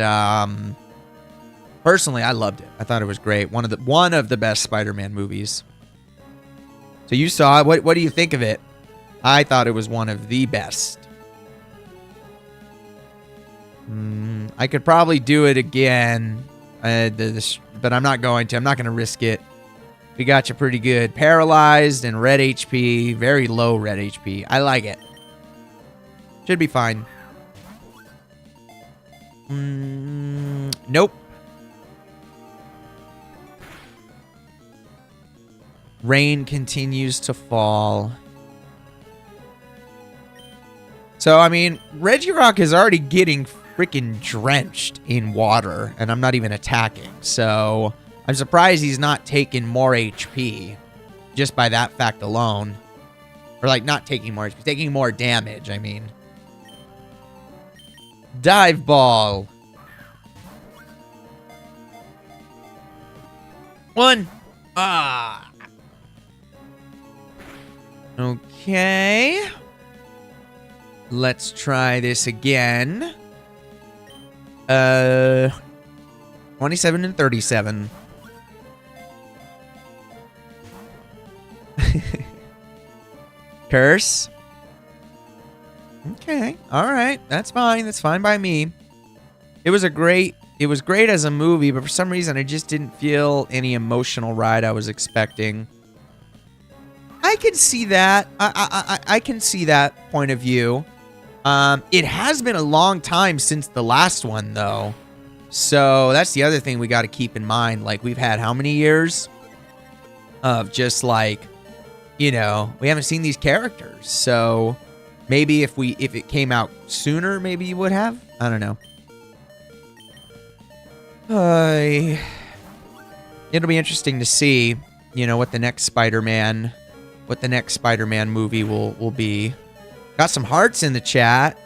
personally, I loved it. I thought it was great. One of the best Spider-Man movies. So you saw it. What do you think of it? I thought it was one of the best. I could probably do it again, but I'm not going to. I'm not going to risk it. We got you pretty good. Paralyzed and red HP. Very low red HP. I like it. Should be fine. Nope. Rain continues to fall. So, I mean, Regirock is already getting freaking drenched in water, and I'm not even attacking. So, I'm surprised he's not taking more HP just by that fact alone. Or, like, not taking more HP, taking more damage, I mean. Dive Ball. 1. Ah. Okay. Let's try this again. 27 and 37. Curse. Okay. All right. That's fine. That's fine by me. It was great as a movie, but for some reason I just didn't feel any emotional ride I was expecting. I can see that. I can see that point of view. It has been a long time since the last one, though. So that's the other thing we got to keep in mind. Like, we've had how many years of just like, you know, we haven't seen these characters. So maybe if it came out sooner, maybe you would have. I don't know. It'll be interesting to see, you know, what the next Spider-Man movie will be. Got some hearts in the chat.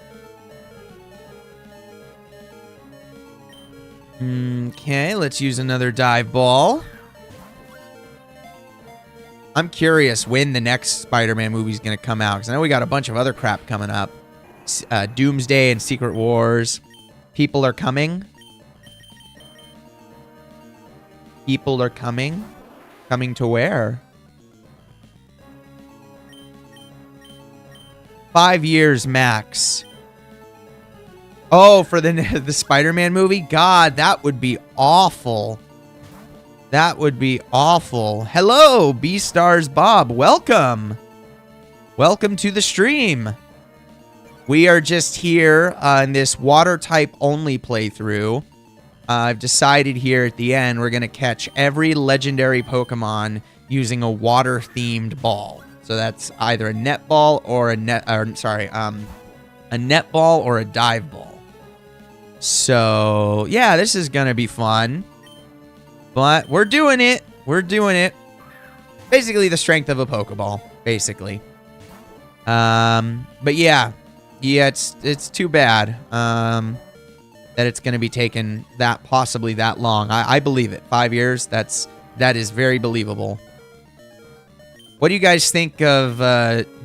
Okay, let's use another Dive Ball. I'm curious when the next Spider-Man movie is going to come out, because I know we got a bunch of other crap coming up. Doomsday and Secret Wars. People are coming. People are coming. Coming to where? 5 years max. Oh, for the Spider-Man movie? God, that would be awful. That would be awful. Hello, B-Stars Bob. Welcome. Welcome to the stream. We are just here on this water type only playthrough. I've decided here at the end we're going to catch every legendary Pokemon using a water-themed ball. So that's either a net ball or a net ball or a dive ball. So, yeah, this is going to be fun. But we're doing it. We're doing it. Basically the strength of a Pokeball, basically. But yeah, it's too bad that it's going to be taken possibly that long. I believe it. 5 years, that is very believable. What do you guys think of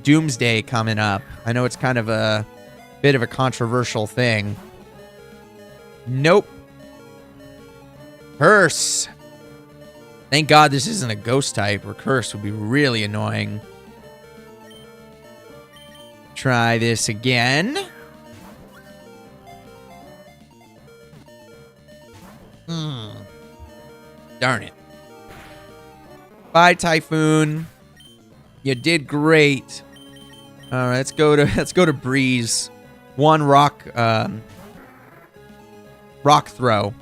Doomsday coming up? I know it's kind of a bit of a controversial thing. Nope. Curse. Thank God this isn't a ghost type, or Curse would be really annoying. Try this again. Darn it. Bye, Typhoon. You did great. All right, let's go to Breeze. One rock throw.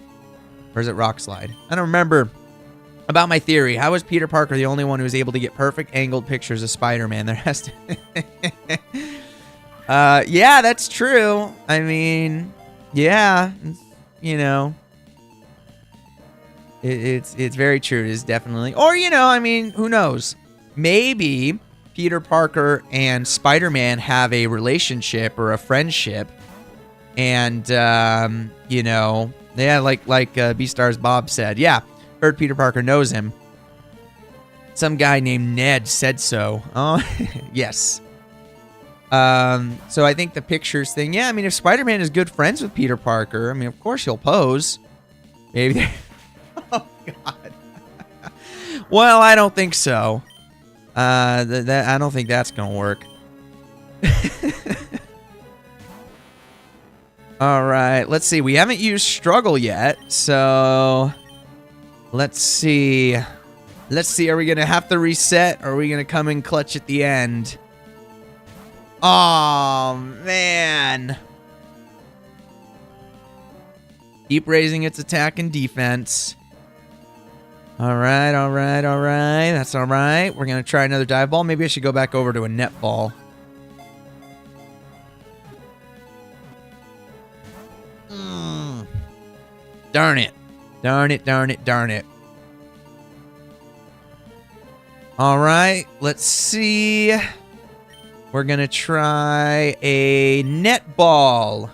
Or is it rock slide? I don't remember. About my theory, how is Peter Parker the only one who was able to get perfect angled pictures of Spider-Man? There has to... yeah, that's true. I mean, yeah, you know, it's very true. It is definitely, or, you know, I mean, who knows? Maybe Peter Parker and Spider-Man have a relationship or a friendship, and you know, yeah, like B-Stars Bob said, yeah, heard Peter Parker knows him. Some guy named Ned said so. Oh, yes. So I think the pictures thing, yeah, I mean, if Spider-Man is good friends with Peter Parker, I mean, of course he'll pose. Maybe. Oh, God. Well, I don't think so. I don't think that's going to work. All right, let's see. We haven't used Struggle yet, so let's see. Let's see. Are we going to have to reset, or are we going to come in clutch at the end? Oh, man. Keep raising its attack and defense. All right, all right, all right. That's all right. We're going to try another dive ball. Maybe I should go back over to a net ball. Darn it. Darn it, darn it, darn it. All right, let's see. We're going to try a net ball.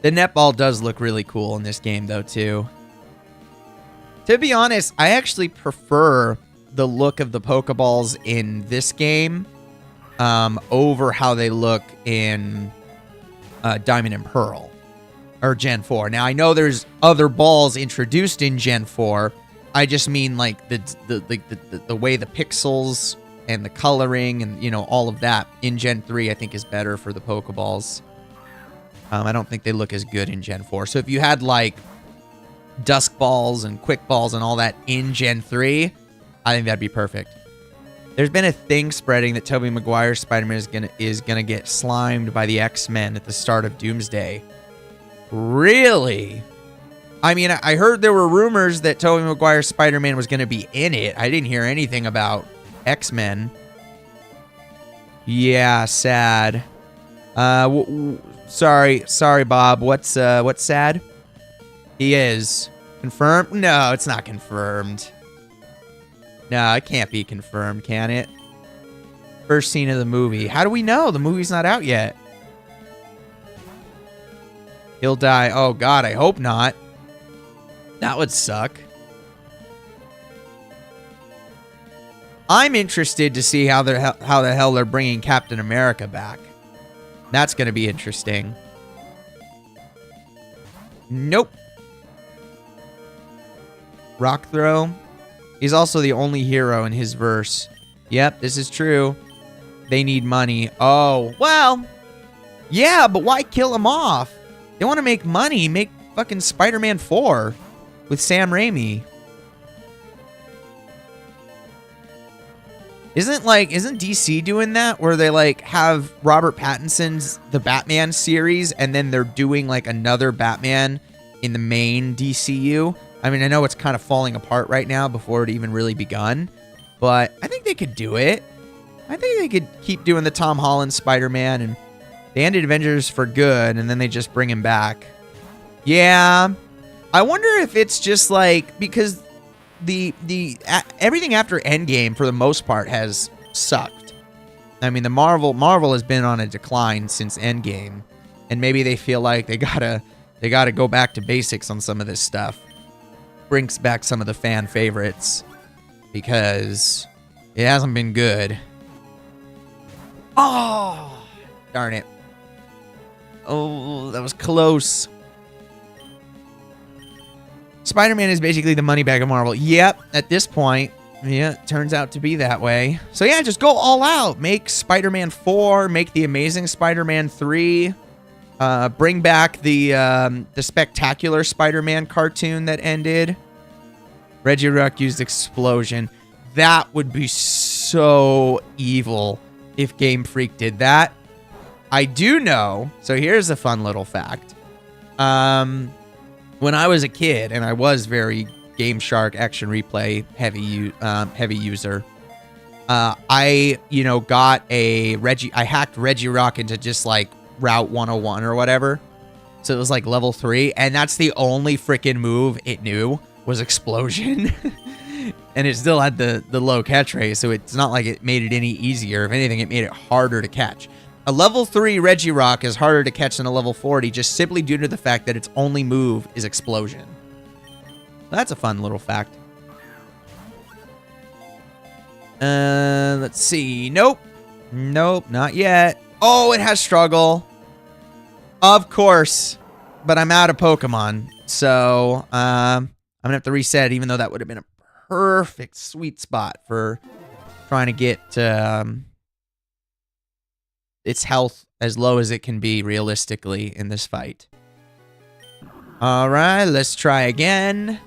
The netball does look really cool in this game, though, too. To be honest, I actually prefer the look of the Pokeballs in this game over how they look in Diamond and Pearl, or Gen 4. Now, I know there's other balls introduced in Gen 4. I just mean, like, the way the pixels and the coloring and, you know, all of that in Gen 3, I think, is better for the Pokeballs. I don't think they look as good in Gen 4. So if you had, like, Dusk Balls and Quick Balls and all that in Gen 3, I think that'd be perfect. There's been a thing spreading that Tobey Maguire's Spider-Man is gonna get slimed by the X-Men at the start of Doomsday. Really? I mean, I heard there were rumors that Tobey Maguire's Spider-Man was gonna be in it. I didn't hear anything about X-Men. Yeah, sad. Sorry, Bob. What's sad? He is confirmed. No, it's not confirmed. No, it can't be confirmed, can it? First scene of the movie. How do we know? The movie's not out yet. He'll die. Oh, God, I hope not. That would suck. I'm interested to see how the hell they're bringing Captain America back. That's going to be interesting. Nope. rock throw. He's also the only hero in his verse. Yep, this is true. They need money. Oh, well, yeah, but why kill him off? They want to make money. Make fucking Spider-Man 4 with Sam Raimi. Isn't DC doing that where they like have Robert Pattinson's The Batman series and then they're doing like another Batman in the main DCU? I mean, I know it's kind of falling apart right now before it even really begun, but I think they could do it. I think they could keep doing the Tom Holland Spider-Man, and they ended Avengers for good and then they just bring him back. Yeah. I wonder if it's just like because everything after Endgame for the most part has sucked. I mean, the Marvel has been on a decline since Endgame, and maybe they feel like they gotta go back to basics on some of this stuff. Brings back some of the fan favorites because it hasn't been good. Oh, darn it. Oh, that was close. Spider-Man is basically the money bag of Marvel. Yep, at this point, yeah, it turns out to be that way. So yeah, just go all out. Make Spider-Man 4, make the Amazing Spider-Man 3, bring back the Spectacular Spider-Man cartoon that ended. Reggie Rock used Explosion. That would be so evil if Game Freak did that. I do know, so here's a fun little fact. When I was a kid, and I was very Game Shark Action Replay heavy user, I got I hacked Reggie Rock into just like Route 101 or whatever. So it was like level 3, and that's the only freaking move it knew was Explosion. And it still had the low catch rate, so it's not like it made it any easier. If anything, it made it harder to catch. A level 3 Regirock is harder to catch than a level 40 just simply due to the fact that its only move is Explosion. That's a fun little fact. Let's see. Nope, not yet. Oh, it has Struggle. Of course. But I'm out of Pokemon. So, I'm going to have to reset, even though that would have been a perfect sweet spot for trying to get its health as low as it can be realistically in this fight. All right, let's try again.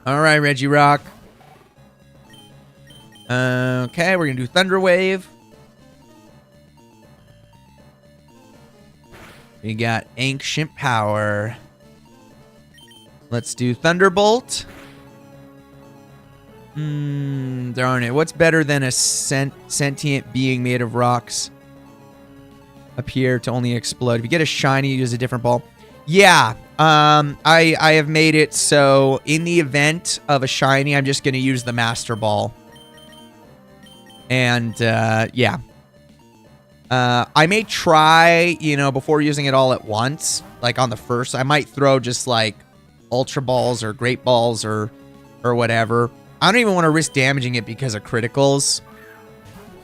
All right, Regirock. Okay, we're going to do Thunder Wave. We got Ancient Power. Let's do Thunderbolt. Darn it. What's better than a sentient being made of rocks appear to only explode? If you get a shiny, you use a different ball. Yeah. I have made it so in the event of a shiny, I'm just going to use the Master Ball. And, yeah. I may try, before using it all at once, like on the first, I might throw just like Ultra Balls or Great Balls or whatever. I don't even want to risk damaging it because of criticals.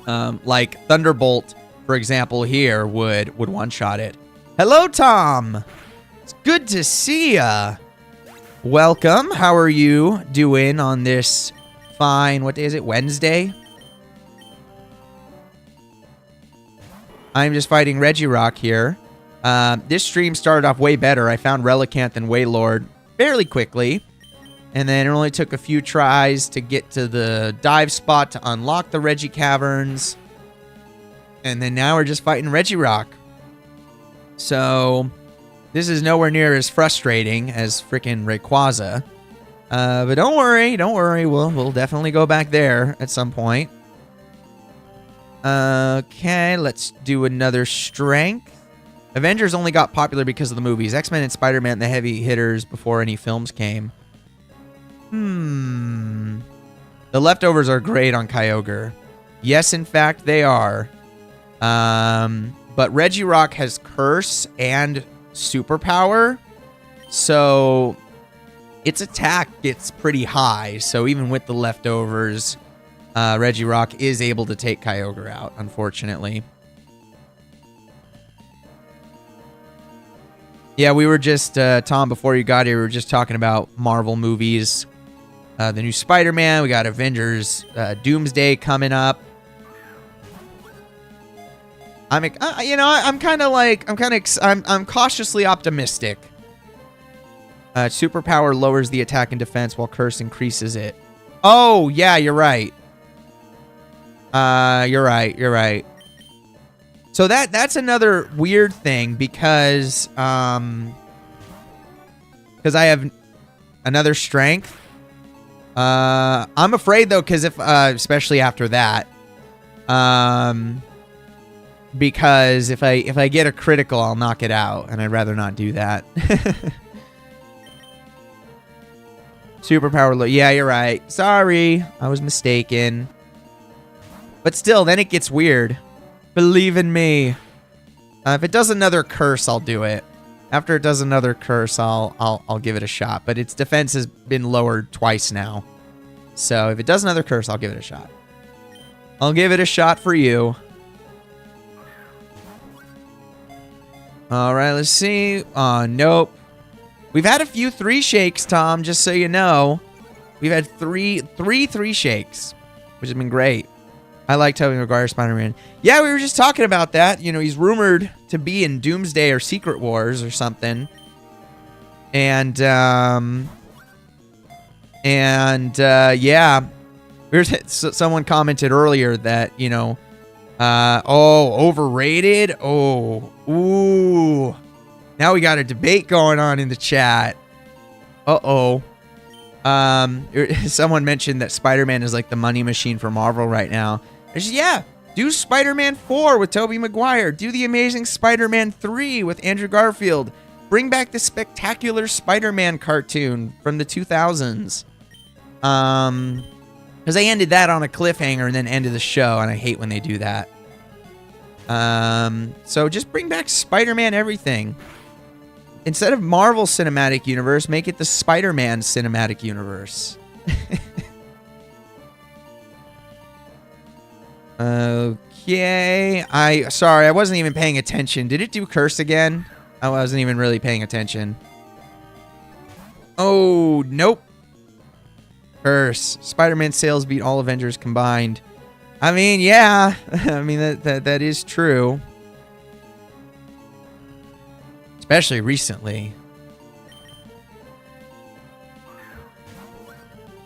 Like Thunderbolt, for example, here would one-shot it. Hello, Tom. It's good to see ya. Welcome. How are you doing on this fine, what day is it, Wednesday? I'm just fighting Regirock here. This stream started off way better. I found Relicanth and Wailord fairly quickly. And then it only took a few tries to get to the dive spot to unlock the Regi Caverns. And then now we're just fighting Regirock. So this is nowhere near as frustrating as freaking Rayquaza. But don't worry. We'll definitely go back there at some point. Okay, let's do another Strength. Avengers only got popular because of the movies. X-Men and Spider-Man, the heavy hitters before any films came. The leftovers are great on Kyogre. Yes, in fact, they are. But Regirock has Curse and Superpower. So its attack gets pretty high. So even with the leftovers, Regirock is able to take Kyogre out, unfortunately. Yeah, we were just, Tom, before you got here, we were just talking about Marvel movies. The new Spider-Man, we got Avengers, Doomsday coming up. I'm cautiously optimistic. Superpower lowers the attack and defense while curse increases it. Oh, yeah, you're right. You're right. So that's another weird thing because I have another strength. I'm afraid though, because if especially after that, because if I get a critical, I'll knock it out, and I'd rather not do that. Superpower low. Yeah, you're right. Sorry, I was mistaken. But still, then it gets weird. Believe in me. If it does another curse, I'll do it. After it does another curse, I'll give it a shot. But its defense has been lowered twice now. So if it does another curse, I'll give it a shot. I'll give it a shot for you. All right, let's see. Nope. We've had a few 3 shakes, Tom, just so you know. We've had three shakes, which has been great. I like Tobey Maguire Spider-Man. Yeah, we were just talking about that. You know, he's rumored to be in Doomsday or Secret Wars or something. And yeah. Someone commented earlier that, you know, overrated? Oh, ooh. Now we got a debate going on in the chat. Uh-oh. Someone mentioned that Spider-Man is like the money machine for Marvel right now. Yeah, do Spider-Man 4 with Tobey Maguire. Do the Amazing Spider-Man 3 with Andrew Garfield. Bring back the Spectacular Spider-Man cartoon from the 2000s. Because they ended that on a cliffhanger and then ended the show, and I hate when they do that. So just bring back Spider-Man everything. Instead of Marvel Cinematic Universe, make it the Spider-Man Cinematic Universe. Okay. Sorry, I wasn't even paying attention. Did it do curse again? I wasn't even really paying attention. Oh, nope. Curse. Spider-Man sales beat all Avengers combined. I mean, yeah. I mean, that is true. Especially recently.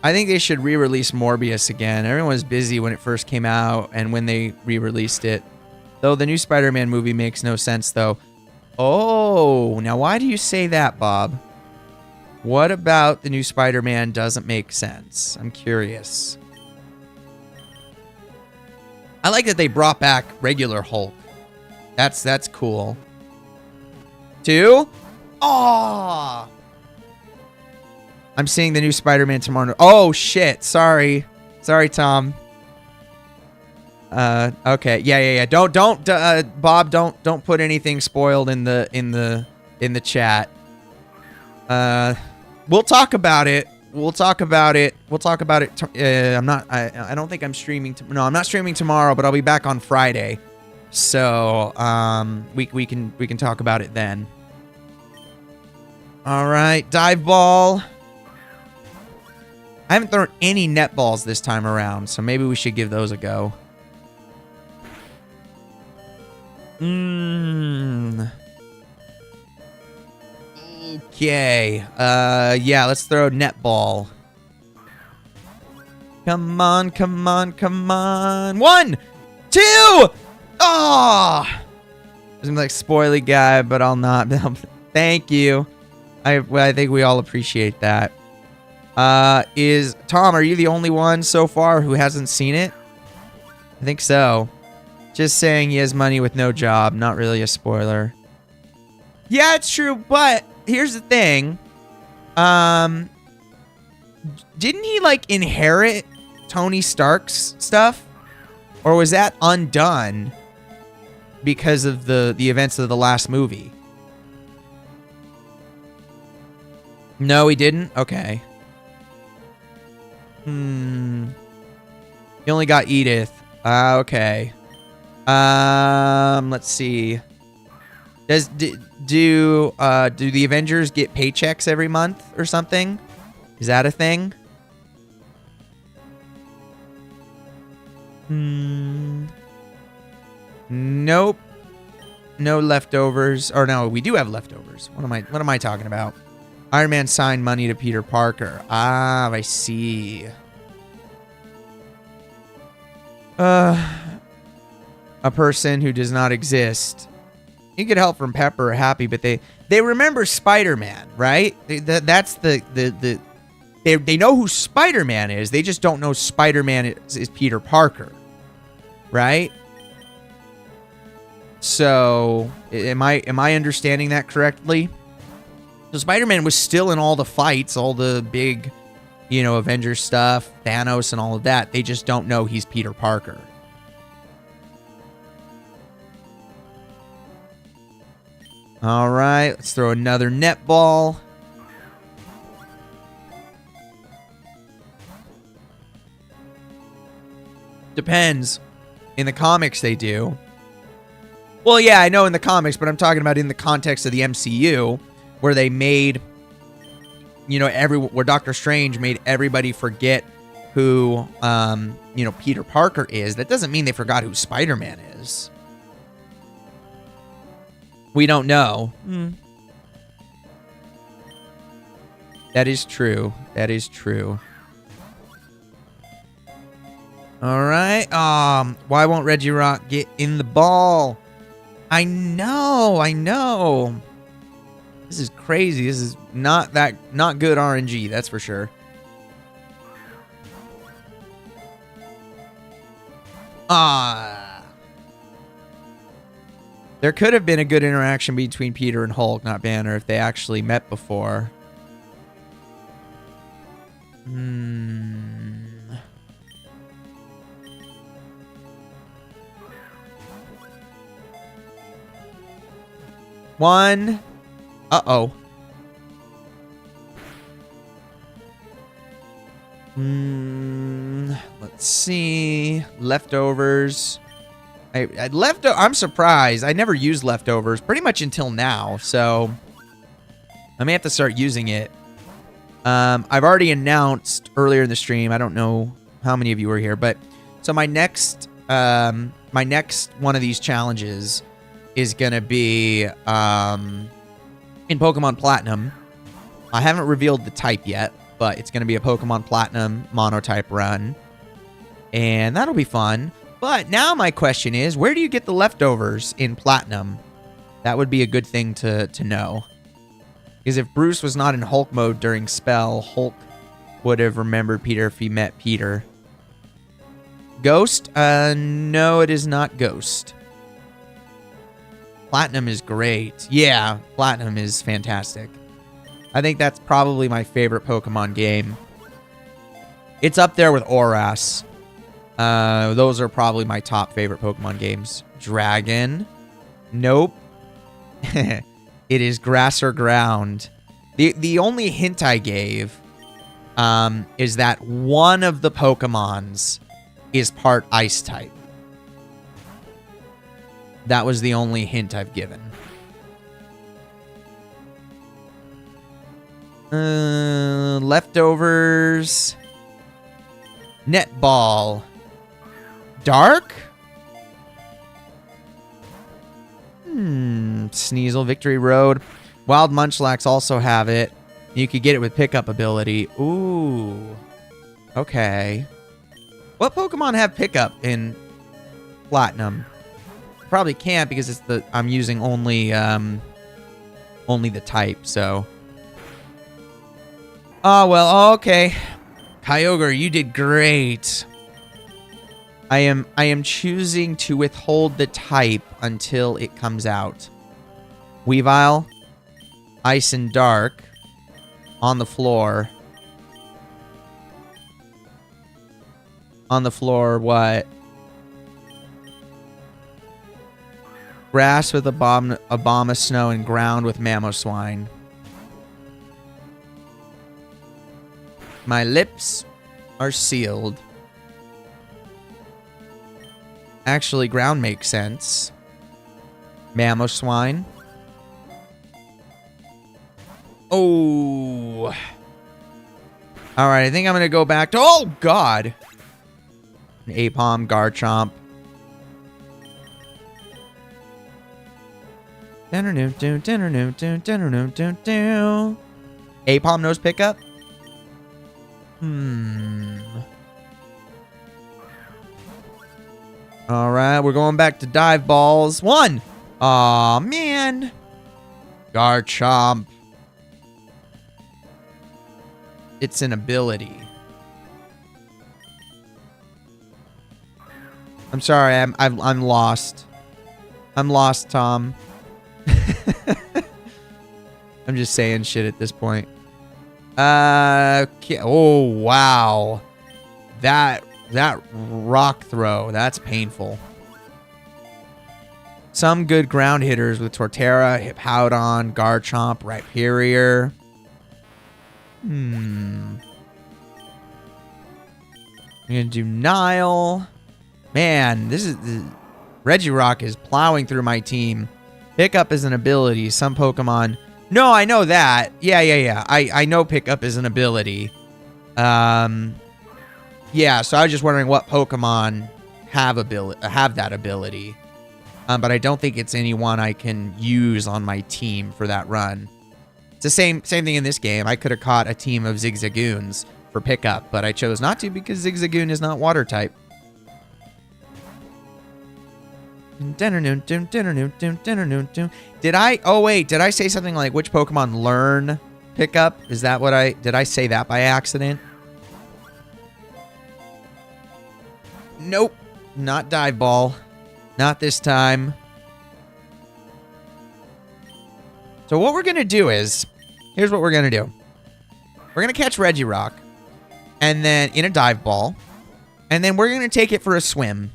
I think they should re-release Morbius again. Everyone was busy when it first came out and when they re-released it. Though the new Spider-Man movie makes no sense, though. Oh, now why do you say that, Bob? What about the new Spider-Man doesn't make sense? I'm curious. I like that they brought back regular Hulk. That's cool. 2? Aww. I'm seeing the new Spider-Man tomorrow. Oh shit! Sorry, Tom. Okay, yeah. Don't, Bob. Don't put anything spoiled in the chat. We'll talk about it. I don't think I'm streaming. No, I'm not streaming tomorrow, but I'll be back on Friday. So we can talk about it then. All right, dive ball. I haven't thrown any net balls this time around, so maybe we should give those a go. Okay. Yeah, let's throw net ball. Come on. 1, 2. Oh! I'm like spoily guy, but I'll not. Thank you. I think we all appreciate that. Is Tom, are you the only one so far who hasn't seen it? I think so. Just saying he has money with no job. Not really a spoiler. Yeah, it's true, but here's the thing. Didn't he like inherit Tony Stark's stuff? Or was that undone because of the events of the last movie? No, he didn't? Okay. He only got Edith. Okay. Let's see. Do the Avengers get paychecks every month or something? Is that a thing? Nope. No leftovers. Or no, we do have leftovers. What am I talking about? Iron Man signed money to Peter Parker. Ah, I see. A person who does not exist. You get help from Pepper or Happy, but they remember Spider-Man, right? That's they know who Spider-Man is. They just don't know Spider-Man is Peter Parker, right? So, am I understanding that correctly? So Spider-Man was still in all the fights, all the big, Avengers stuff, Thanos and all of that. They just don't know he's Peter Parker. All right, let's throw another netball. Depends. In the comics, they do. Well, yeah, I know in the comics, but I'm talking about in the context of the MCU, where they made, where Doctor Strange made everybody forget who, Peter Parker is. That doesn't mean they forgot who Spider-Man is. We don't know. That is true. That is true. All right. Why won't Reggie Rock get in the ball? I know. This is crazy. This is not good RNG, that's for sure. There could have been a good interaction between Peter and Hulk, not Banner, if they actually met before. One. Uh-oh. Let's see. Leftovers. I'm surprised. I never used leftovers pretty much until now, so I may have to start using it. I've already announced earlier in the stream. I don't know how many of you were here, but so my next one of these challenges is gonna be in Pokemon Platinum. I haven't revealed the type yet, but it's gonna be a Pokemon Platinum monotype run, and that'll be fun. But now my question is, where do you get the leftovers in Platinum? That would be a good thing to know. Because if Bruce was not in Hulk mode during Spell, Hulk would have remembered Peter if he met Peter. Ghost? No, it is not Ghost. Platinum is great. Yeah, Platinum is fantastic. I think that's probably my favorite Pokemon game. It's up there with Oras. Those are probably my top favorite Pokemon games. Dragon. Nope. It is Grass or Ground. The only hint I gave is that one of the Pokemons is part Ice type. That was the only hint I've given. Leftovers. Netball. Dark? Sneasel, Victory Road. Wild Munchlax also have it. You could get it with pickup ability. Ooh. Okay. What Pokemon have pickup in Platinum? Probably can't because it's I'm using only the type, so. Oh, well, okay. Kyogre, you did great. I am choosing to withhold the type until it comes out. Weavile, Ice and Dark, on the floor. On the floor, what? Grass with a bomb of snow and ground with Mamoswine. My lips are sealed. Actually, ground makes sense. Mamoswine. Oh. All right, I think I'm going to go back to... Oh, God. An Aipom, Garchomp. Aipom knows pickup? All right, we're going back to dive balls. 1. Aw, man. Garchomp. It's an ability. I'm sorry, I'm lost. I'm lost, Tom. I'm just saying shit at this point. Okay. Oh, wow. That rock throw, that's painful. Some good ground hitters with Torterra, Hippowdon, Garchomp, Rhyperior. I'm gonna do Nile. Man, Regirock is plowing through my team. Pickup is an ability. Some Pokemon. No, I know that. Yeah. I know pickup is an ability. Yeah, so I was just wondering what Pokemon have that ability. But I don't think it's anyone I can use on my team for that run. It's the same thing in this game. I could have caught a team of Zigzagoons for pickup, but I chose not to because Zigzagoon is not water type. Did I say something like which Pokemon learn pickup? Is that what did I say that by accident? Nope, not Dive Ball. Not this time. So what we're going to do is, here's what we're going to do. We're going to catch Regirock, and then in a Dive Ball, and then we're going to take it for a swim.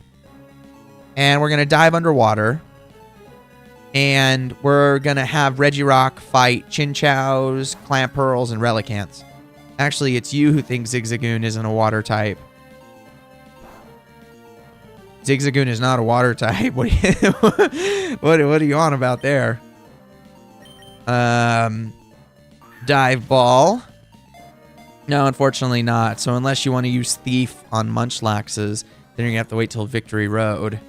And we're going to dive underwater. And we're going to have Regirock fight Chinchous, Clamperls, and Relicanths. Actually, it's you who thinks Zigzagoon isn't a water type. Zigzagoon is not a water type. What are you on about there? Dive Ball. No, unfortunately not. So unless you want to use Thief on Munchlaxes, then you're going to have to wait till Victory Road.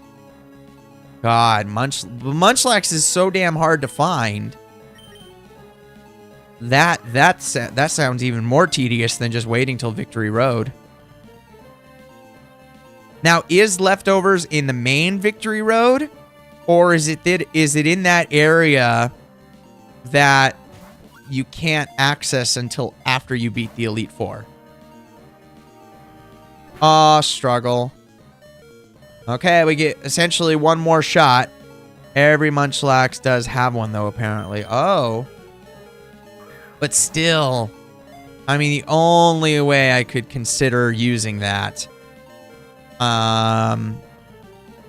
God, Munchlax is so damn hard to find. That sounds even more tedious than just waiting till Victory Road. Now, is Leftovers in the main Victory Road? Or is it in that area that you can't access until after you beat the Elite Four? Aw, struggle. Okay, we get essentially one more shot. Every Munchlax does have one, though, apparently. Oh. But still, I mean, the only way I could consider using that...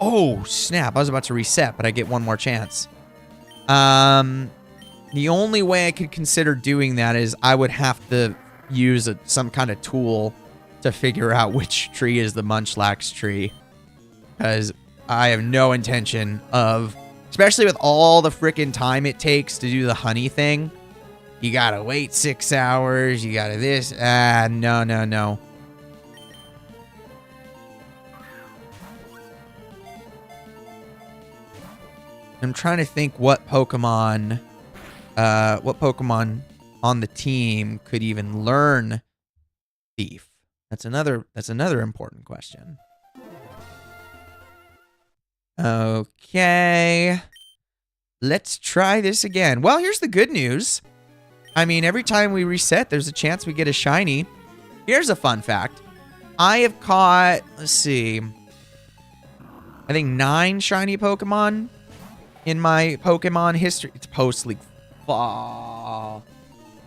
Oh, snap. I was about to reset, but I get one more chance. The only way I could consider doing that is I would have to use some kind of tool to figure out which tree is the Munchlax tree. Because I have no intention of... Especially with all the freaking time it takes to do the honey thing. You gotta wait 6 hours. You gotta this. No. I'm trying to think what Pokemon on the team could even learn Thief. That's another important question. Okay. Let's try this again. Well, here's the good news. I mean, every time we reset, there's a chance we get a shiny. Here's a fun fact. I have caught, let's see, I think 9 shiny Pokemon in my Pokemon history. It's post-league. Oh,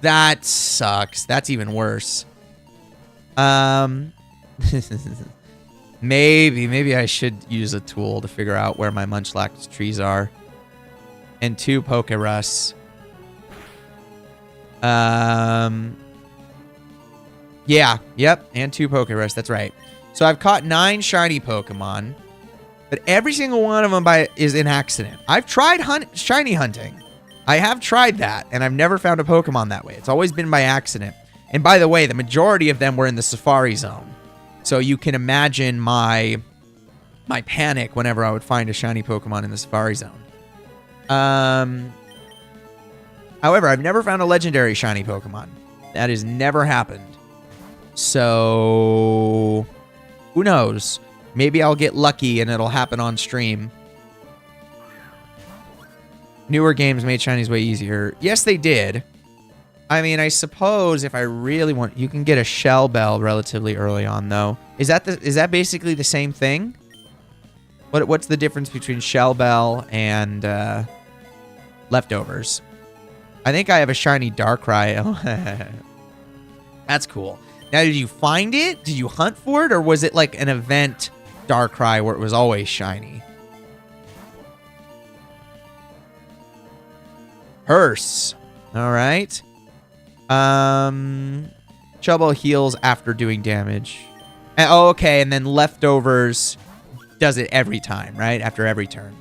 that sucks. That's even worse. Maybe I should use a tool to figure out where my Munchlax trees are. And 2 Pokerus. Yeah, yep, and 2 Pokerus, that's right. So I've caught 9 shiny Pokemon, but every single one of them is an accident. I've tried shiny hunting, I have tried that, and I've never found a Pokemon that way. It's always been by accident. And by the way, the majority of them were in the Safari Zone. So you can imagine my panic whenever I would find a shiny Pokemon in the Safari Zone. However, I've never found a legendary shiny Pokemon. That has never happened. So, who knows? Maybe I'll get lucky and it'll happen on stream. Newer games made shinies way easier. Yes, they did. I mean, I suppose if I really want, you can get a Shell Bell relatively early on, though. Is that basically the same thing? What's the difference between Shell Bell and Leftovers? I think I have a shiny Darkrai. Oh, that's cool. Now, did you find it? Did you hunt for it? Or was it like an event Darkrai where it was always shiny? Hearse. All right. Chubbo heals after doing damage. Oh, okay. And then Leftovers does it every time, right? After every turn.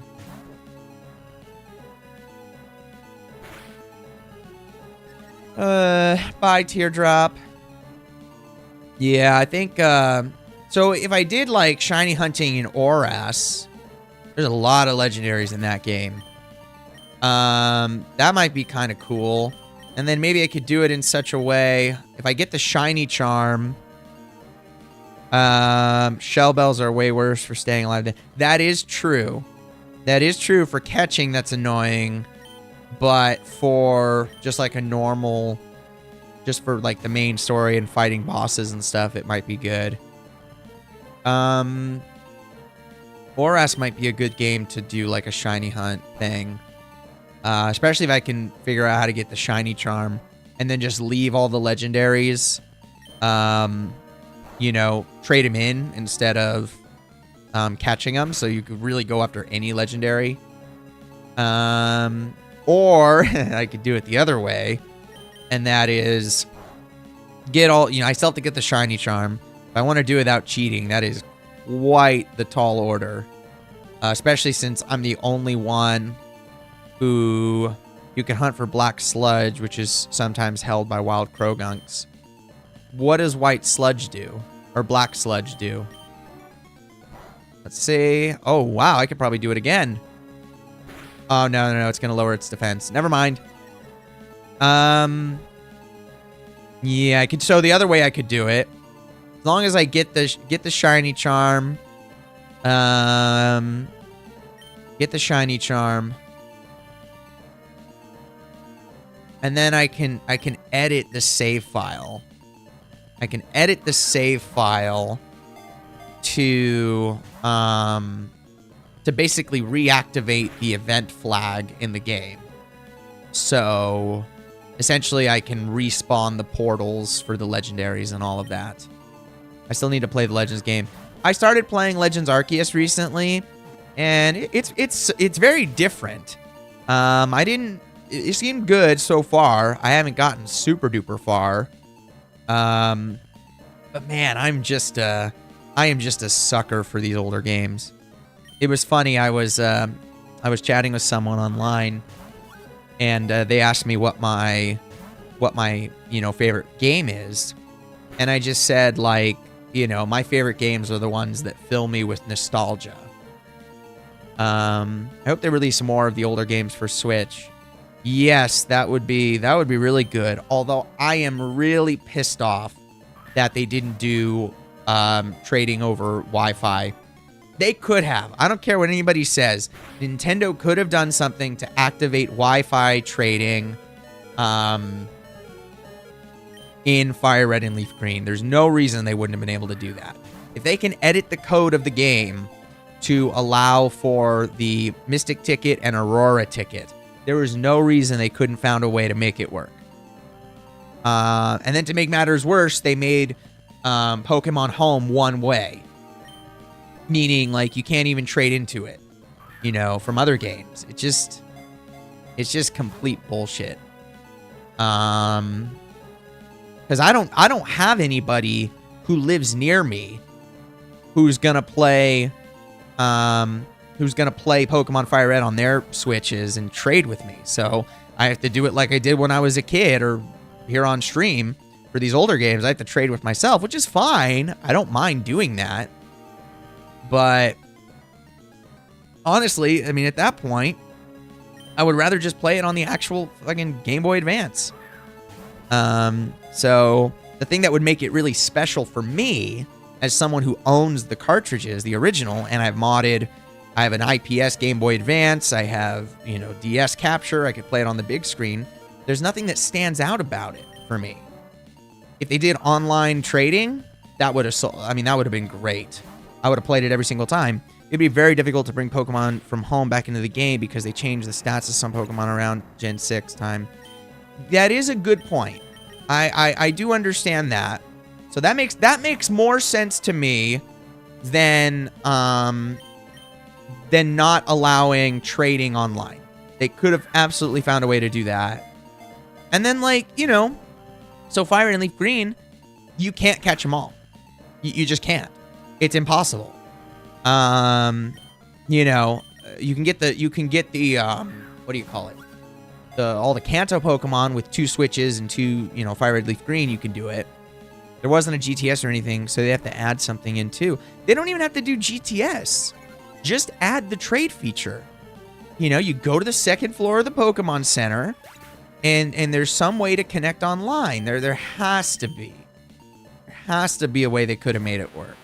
Bye, Teardrop. Yeah, I think, so if I did, like, shiny hunting in Oras, there's a lot of legendaries in that game. That might be kind of cool. And then maybe I could do it in such a way, if I get the shiny charm, Shell Bells are way worse for staying alive. That is true. That is true for catching, that's annoying. But for just like a normal, just for like the main story and fighting bosses and stuff, it might be good. Oras might be a good game to do like a shiny hunt thing. Especially if I can figure out how to get the shiny charm and then just leave all the legendaries, you know, trade them in instead of catching them. So you could really go after any legendary. Or I could do it the other way. And that is get all, you know, I still have to get the shiny charm. If I want to do it without cheating, that is quite the tall order. Especially since I'm the only one who you can hunt for Black Sludge, which is sometimes held by wild Crogunks. What does White Sludge do? Or Black Sludge do? Let's see. Oh, wow. I could probably do it again. Oh, no. It's going to lower its defense. Never mind. Yeah, I could. So the other way I could do it, as long as I get the shiny charm, get the shiny charm, and then I can edit the save file. I can edit the save file to basically reactivate the event flag in the game. So essentially I can respawn the portals for the legendaries and all of that. I still need to play the Legends game. I started playing Legends Arceus recently, and it's very different. It seemed good so far. I haven't gotten super duper far. But man, I am just a sucker for these older games. It was funny. I was chatting with someone online, and they asked me what my favorite game is, and I just said, like, my favorite games are the ones that fill me with nostalgia. I hope they release more of the older games for Switch. Yes, that would be really good. Although I am really pissed off that they didn't do trading over Wi-Fi. They could have. I don't care what anybody says. Nintendo could have done something to activate Wi-Fi trading in Fire Red and Leaf Green. There's no reason they wouldn't have been able to do that. If they can edit the code of the game to allow for the Mystic ticket and Aurora ticket, there was no reason they couldn't found a way to make it work. And then to make matters worse, they made Pokemon Home one way. Meaning, like, you can't even trade into it, from other games. It's just complete bullshit. Because I don't have anybody who lives near me who's gonna play who's going to play Pokemon Fire Red on their Switches and trade with me. So I have to do it like I did when I was a kid or here on stream for these older games. I have to trade with myself, which is fine. I don't mind doing that. But honestly, I mean, at that point, I would rather just play it on the actual fucking Game Boy Advance. So the thing that would make it really special for me as someone who owns the cartridges, the original, and I've modded, I have an IPS Game Boy Advance, I have, you know, DS capture, I could play it on the big screen. There's nothing that stands out about it for me. If they did online trading, that would have been great. I would have played it every single time. It'd be very difficult to bring Pokemon from home back into the game because they changed the stats of some Pokemon around Gen 6 time. That is a good point. I do understand that. So that makes more sense to me than not allowing trading online. They could have absolutely found a way to do that. And then, like, you know, so Fire and Leaf Green, you can't catch them all. You just can't. It's impossible. You know, you can get the what do you call it? All the Kanto Pokemon with 2 switches and 2, you know, Fire Red Leaf Green, you can do it. There wasn't a GTS or anything, so they have to add something in too. They don't even have to do GTS. Just add the trade feature. You know, you go to the 2nd floor of the Pokemon Center, and there's some way to connect online. There has to be. There has to be a way they could have made it work.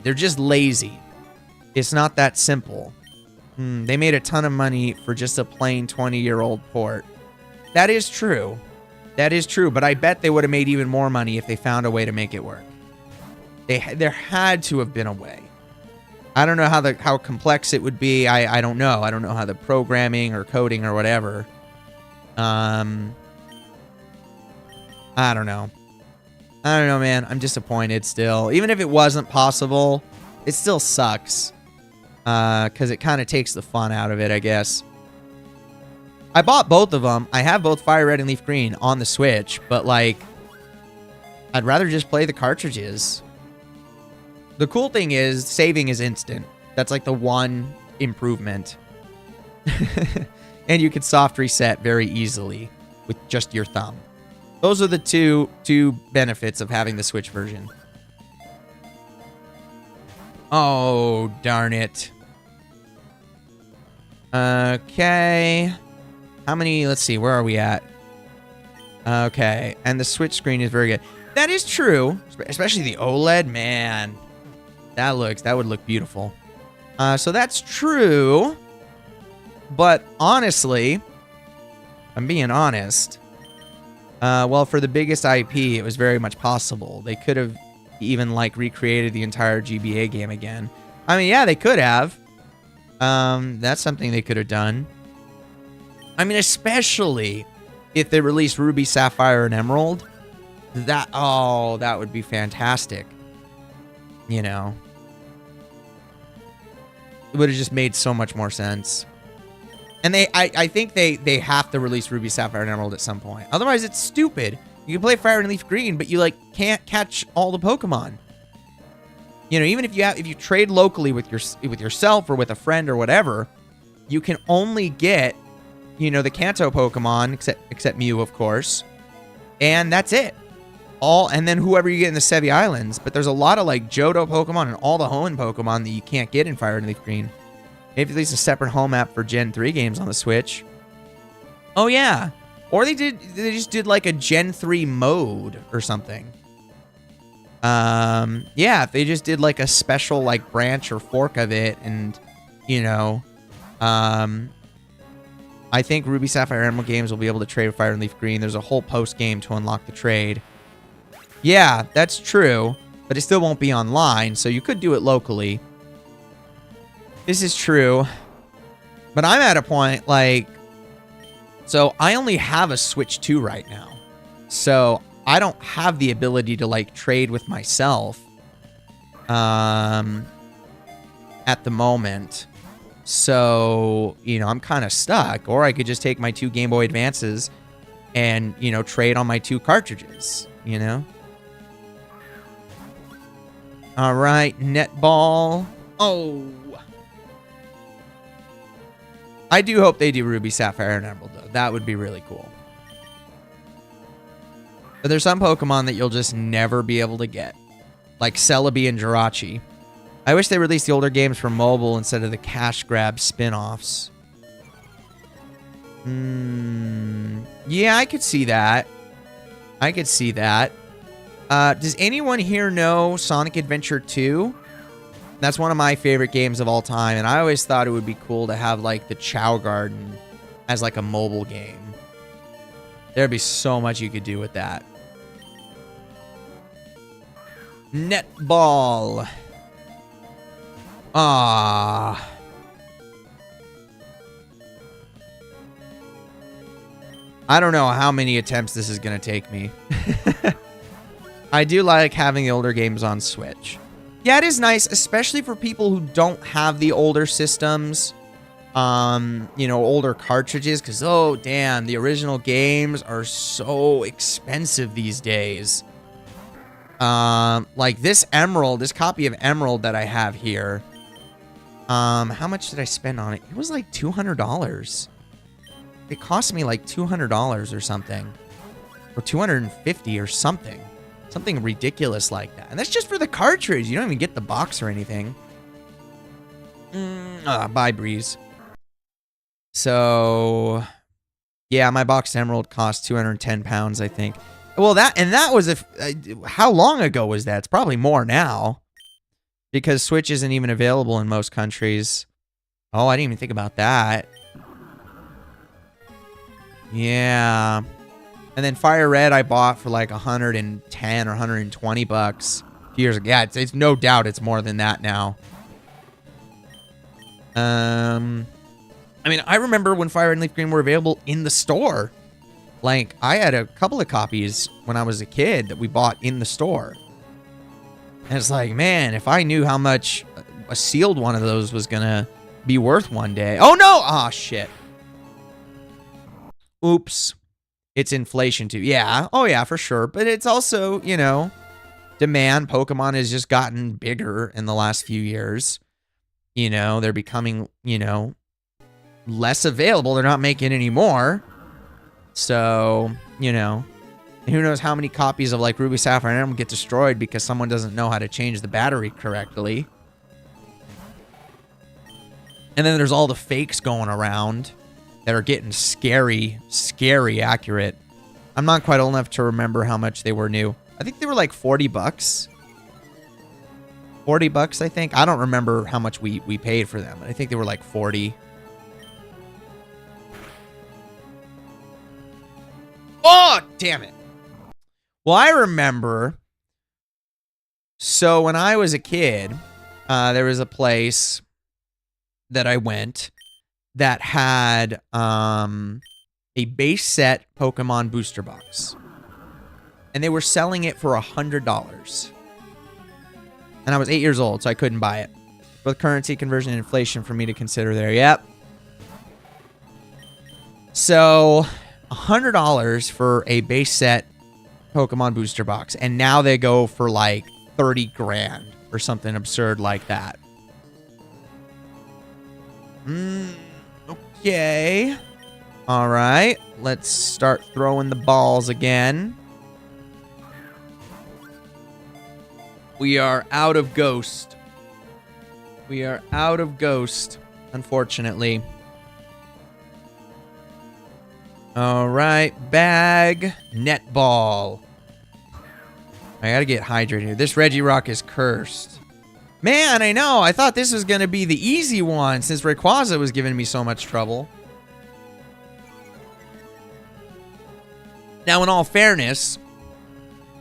They're just lazy. It's not that simple. They made a ton of money for just a plain 20-year-old port. That is true. That is true, but I bet they would have made even more money if they found a way to make it work. There had to have been a way. I don't know how complex it would be. I don't know. I don't know how the programming or coding or whatever. I don't know. I don't know, man. I'm disappointed still. Even if it wasn't possible, it still sucks. Because it kind of takes the fun out of it, I guess. I bought both of them. I have both Fire Red and Leaf Green on the Switch, but, like, I'd rather just play the cartridges. The cool thing is, saving is instant. That's, like, the one improvement. And you can soft reset very easily with just your thumb. Those are the two benefits of having the Switch version. Oh, darn it. Okay. How many? Let's see. Where are we at? Okay. And the Switch screen is very good. That is true. Especially the OLED. Man. That would look beautiful. So that's true. But honestly, I'm being honest. Well, for the biggest IP, it was very much possible. They could have even, like, recreated the entire GBA game again. I mean, yeah, they could have. That's something they could have done. I mean, especially if they released Ruby, Sapphire, and Emerald. That would be fantastic. You know. It would have just made so much more sense. And I think they have to release Ruby, Sapphire, and Emerald at some point. Otherwise, it's stupid. You can play Fire and Leaf Green, but you, like, can't catch all the Pokemon. You know, even if you trade locally with yourself or with a friend or whatever, you can only get, you know, the Kanto Pokemon, except Mew, of course. And that's it. And then whoever you get in the Sevi Islands. But there's a lot of, like, Johto Pokemon and all the Hoenn Pokemon that you can't get in Fire and Leaf Green. Maybe at least a separate home app for Gen 3 games on the Switch. Oh, yeah. Or they just did, like, a Gen 3 mode or something. Yeah, if they just did, like, a special, like, branch or fork of it and, you know, I think Ruby, Sapphire, Emerald games will be able to trade with Fire and Leaf Green. There's a whole post-game to unlock the trade. Yeah, that's true, but it still won't be online, so you could do it locally. This is true, but I'm at a point, like, so I only have a Switch 2 right now, so I don't have the ability to, like, trade with myself at the moment. So, you know, I'm kind of stuck. Or I could just take my 2 Game Boy Advances and, you know, trade on my 2 cartridges, you know? All right, netball. Oh, I do hope they do Ruby, Sapphire, and Emerald, though. That would be really cool. But there's some Pokemon that you'll just never be able to get. Like Celebi and Jirachi. I wish they released the older games for mobile instead of the cash grab spin-offs. Yeah, I could see that. I could see that. Does anyone here know Sonic Adventure 2? That's one of my favorite games of all time, and I always thought it would be cool to have, like, the Chow Garden as, like, a mobile game. There'd be so much you could do with that. Netball. Ah. I don't know how many attempts this is going to take me. I do like having the older games on Switch. Yeah, it is nice, especially for people who don't have the older systems. You know, older cartridges, because, oh, damn, the original games are so expensive these days. Like this Emerald, this copy of Emerald that I have here. How much did I spend on it? It was like $200. It cost me like $200 or something. Or $250 or something. Something ridiculous like that. And that's just for the cartridge. You don't even get the box or anything. Bye, Breeze. So, yeah, my boxed Emerald cost 210 pounds, I think. Well, that was how long ago was that? It's probably more now. Because Switch isn't even available in most countries. Oh, I didn't even think about that. Yeah. And then Fire Red I bought for like 110 or 120 bucks a few years ago. Yeah, it's no doubt it's more than that now. I mean, I remember when Fire Red and Leaf Green were available in the store. Like, I had a couple of copies when I was a kid that we bought in the store. And it's like, man, if I knew how much a sealed one of those was going to be worth one day. Oh, no! Ah, shit. Oops. It's inflation, too. Yeah. Oh, yeah, for sure. But it's also, you know, demand. Pokemon has just gotten bigger in the last few years. You know, they're becoming, you know, less available. They're not making any more. So, you know, who knows how many copies of like Ruby, Sapphire, and Emerald get destroyed because someone doesn't know how to change the battery correctly. And then there's all the fakes going around that are getting scary accurate. I'm not quite old enough to remember how much they were new. I think they were like 40 bucks. 40 bucks, I think. I don't remember how much we paid for them. I think they were like 40. Oh, damn it. Well, I remember. So when I was a kid, there was a place that I went that had a base set Pokemon booster box. And they were selling it for $100. And I was 8 years old, so I couldn't buy it. Both currency conversion and inflation for me to consider there. Yep. So, $100 for a base set Pokemon booster box. And now they go for like 30 grand or something absurd like that. Okay. All right. Let's start throwing the balls again. We are out of Ghost. We are out of Ghost, unfortunately. All right. Bag. Netball. I gotta get hydrated here. This Regirock is cursed. Man, I know. I thought this was going to be the easy one since Rayquaza was giving me so much trouble. Now, in all fairness,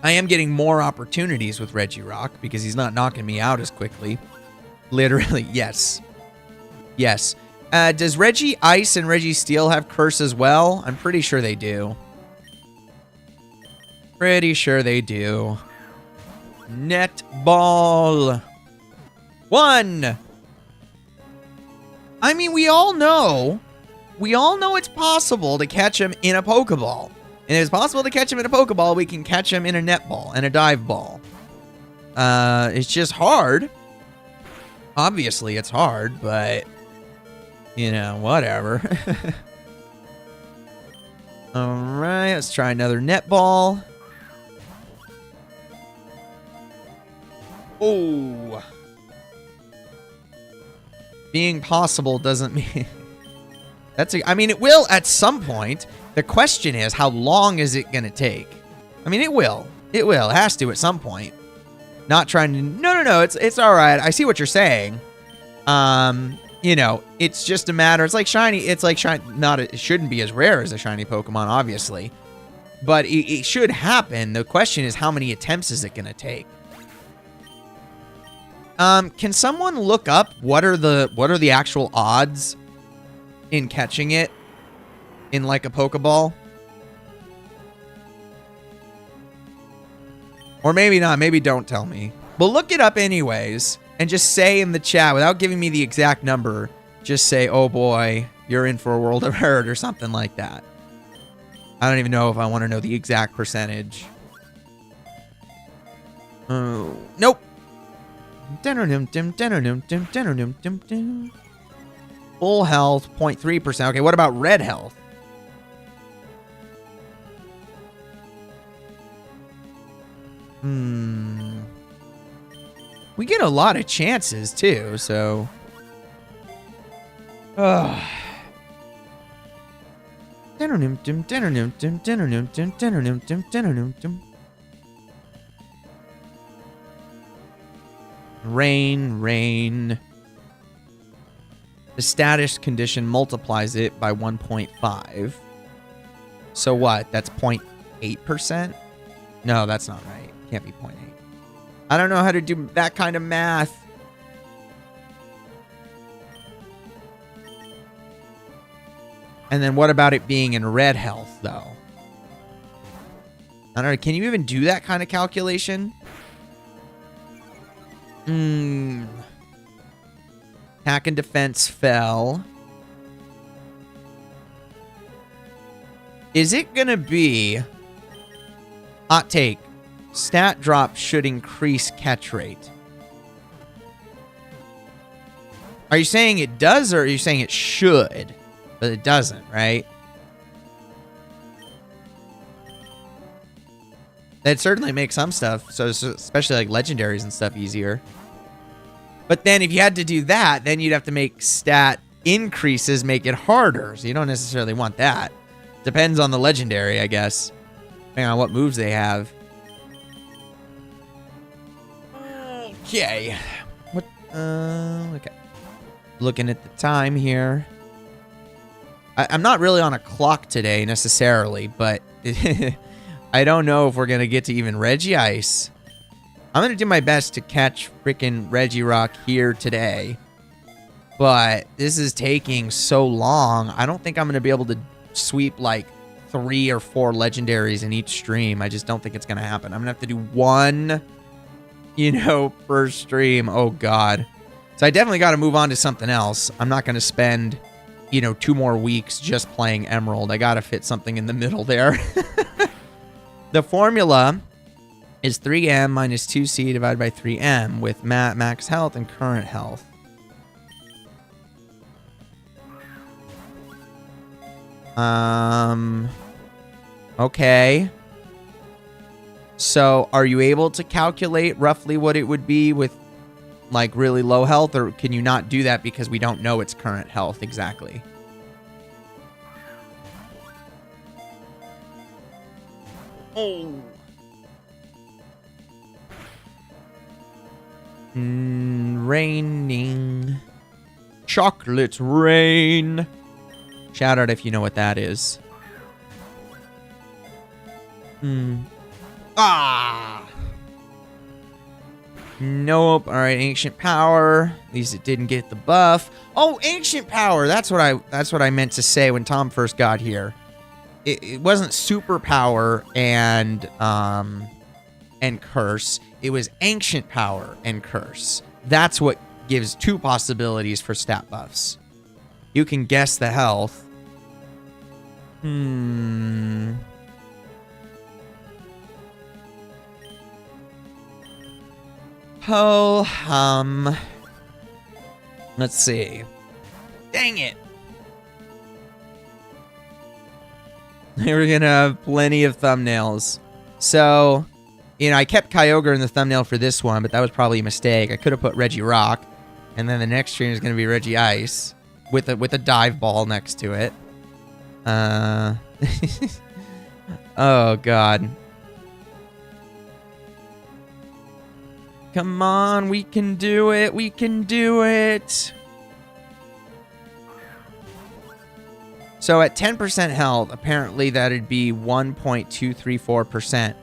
I am getting more opportunities with Regirock because he's not knocking me out as quickly. Literally, yes. Yes. Does Reggie Ice and Reggie Steel have Curse as well? I'm pretty sure they do. Pretty sure they do. Netball. 1. I mean, we all know it's possible to catch him in a Pokeball. And if it's possible to catch him in a Pokeball, we can catch him in a netball and a dive ball. It's just hard. Obviously, it's hard, but You know, whatever. All right, let's try another netball. Oh. Being possible doesn't mean... I mean, it will at some point. The question is, how long is it going to take? I mean, it will. It will. It has to at some point. Not trying to... No. It's all right. I see what you're saying. You know, it's just a matter... It's like shiny... It's like shiny... It shouldn't be as rare as a shiny Pokemon, obviously. But it should happen. The question is, how many attempts is it going to take? Can someone look up what are the actual odds in catching it in like a Pokeball? Or maybe not. Maybe don't tell me. But look it up anyways and just say in the chat without giving me the exact number. Just say, oh boy, you're in for a world of hurt or something like that. I don't even know if I want to know the exact percentage. Oh, nope. Full health, 0.3%. Okay, what about red health? We get a lot of chances, too, so... Rain. The status condition multiplies it by 1.5. So what? That's 0.8%? No, that's not right. Can't be 0.8. I don't know how to do that kind of math. And then what about it being in red health, though? I don't know. Can you even do that kind of calculation? Attack and defense fell. Is it gonna be... Hot take. Stat drop should increase catch rate. Are you saying it does, or are you saying it should? But it doesn't, right? That certainly makes some stuff, so especially like legendaries and stuff, easier. But then if you had to do that, then you'd have to make stat increases make it harder. So you don't necessarily want that. Depends on the legendary, I guess. Depending on what moves they have. Okay. What? Okay. Looking at the time here. I'm not really on a clock today necessarily, but I don't know if we're going to get to even Regice. I'm going to do my best to catch freaking Regirock here today. But this is taking so long. I don't think I'm going to be able to sweep like 3 or 4 legendaries in each stream. I just don't think it's going to happen. I'm going to have to do one, per stream. Oh, God. So I definitely got to move on to something else. I'm not going to spend, 2 more weeks just playing Emerald. I got to fit something in the middle there. The formula is 3M minus 2C divided by 3M with max health and current health. Okay. So, are you able to calculate roughly what it would be with, like, really low health? Or can you not do that because we don't know its current health exactly? Oh. Raining. Chocolates rain. Shout out if you know what that is. Ah. Nope. All right, ancient power. At least it didn't get the buff. Oh, ancient power. That's what I meant to say when Tom first got here. It wasn't super power and curse. It was ancient power and curse. That's what gives 2 possibilities for stat buffs. You can guess the health. Oh, let's see. Dang it. We're gonna have plenty of thumbnails. So, you know, I kept Kyogre in the thumbnail for this one, but that was probably a mistake. I could have put Regirock, and then the next stream is gonna be Regice with a dive ball next to it. Oh God. Come on, we can do it. We can do it. So at 10% health, apparently that'd be 1.234%.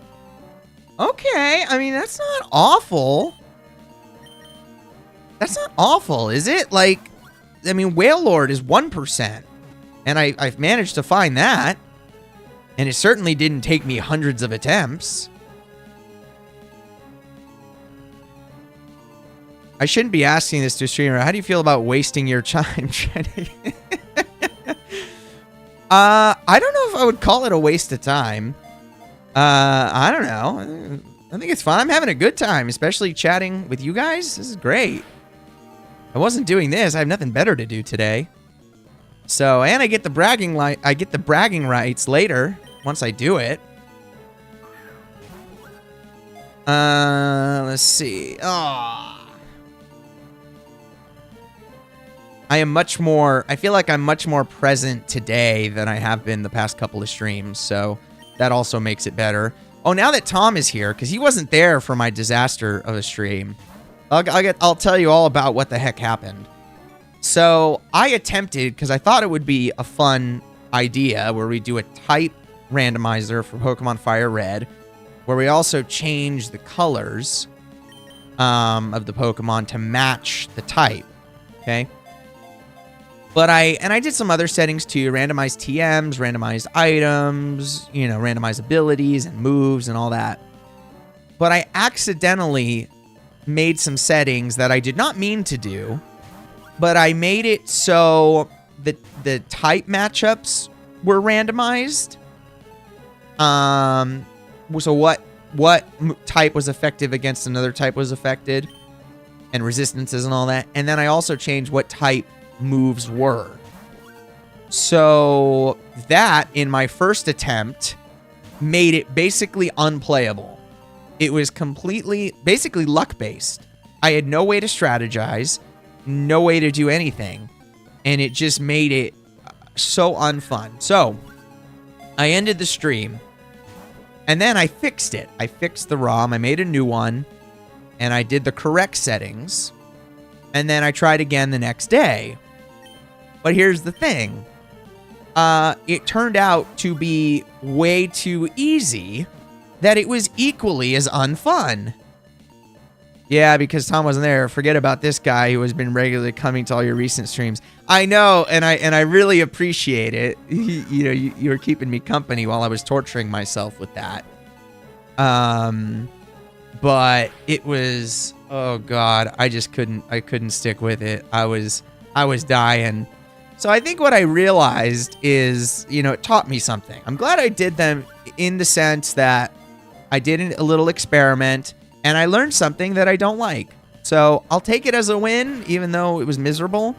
Okay, I mean, that's not awful. That's not awful, is it? Like, I mean, Wailord is 1%. And I've managed to find that. And it certainly didn't take me hundreds of attempts. I shouldn't be asking this to a streamer. How do you feel about wasting your time trying to... I don't know if I would call it a waste of time. I don't know. I think it's fun. I'm having a good time, especially chatting with you guys. This is great. I wasn't doing this. I have nothing better to do today. So, and I get the bragging rights later once I do it. Let's see. I feel like I'm much more present today than I have been the past couple of streams, so that also makes it better. Oh, now that Tom is here, because he wasn't there for my disaster of a stream, I'll tell you all about what the heck happened. So I attempted, because I thought it would be a fun idea, where we do a type randomizer for Pokemon Fire Red, where we also change the colors of the Pokemon to match the type, okay? But I did some other settings too, randomized TMs, randomized items, you know, randomized abilities and moves and all that. But I accidentally made some settings that I did not mean to do, but I made it so that the type matchups were randomized. So what type was effective against another type was affected, and resistances and all that. And then I also changed what type moves were. So that, in my first attempt, made it basically unplayable. It was basically luck-based. I had no way to strategize, no way to do anything, and it just made it so unfun. So I ended the stream, and then I fixed it. I fixed the ROM, I made a new one, and I did the correct settings, and then I tried again the next day. But here's the thing. It turned out to be way too easy, that it was equally as unfun. Yeah, because Tom wasn't there. Forget about this guy who has been regularly coming to all your recent streams. I know, and I really appreciate it. You were keeping me company while I was torturing myself with that. But it was, oh God, I couldn't stick with it. I was dying. So I think what I realized is, it taught me something. I'm glad I did them in the sense that I did a little experiment and I learned something that I don't like. So I'll take it as a win, even though it was miserable.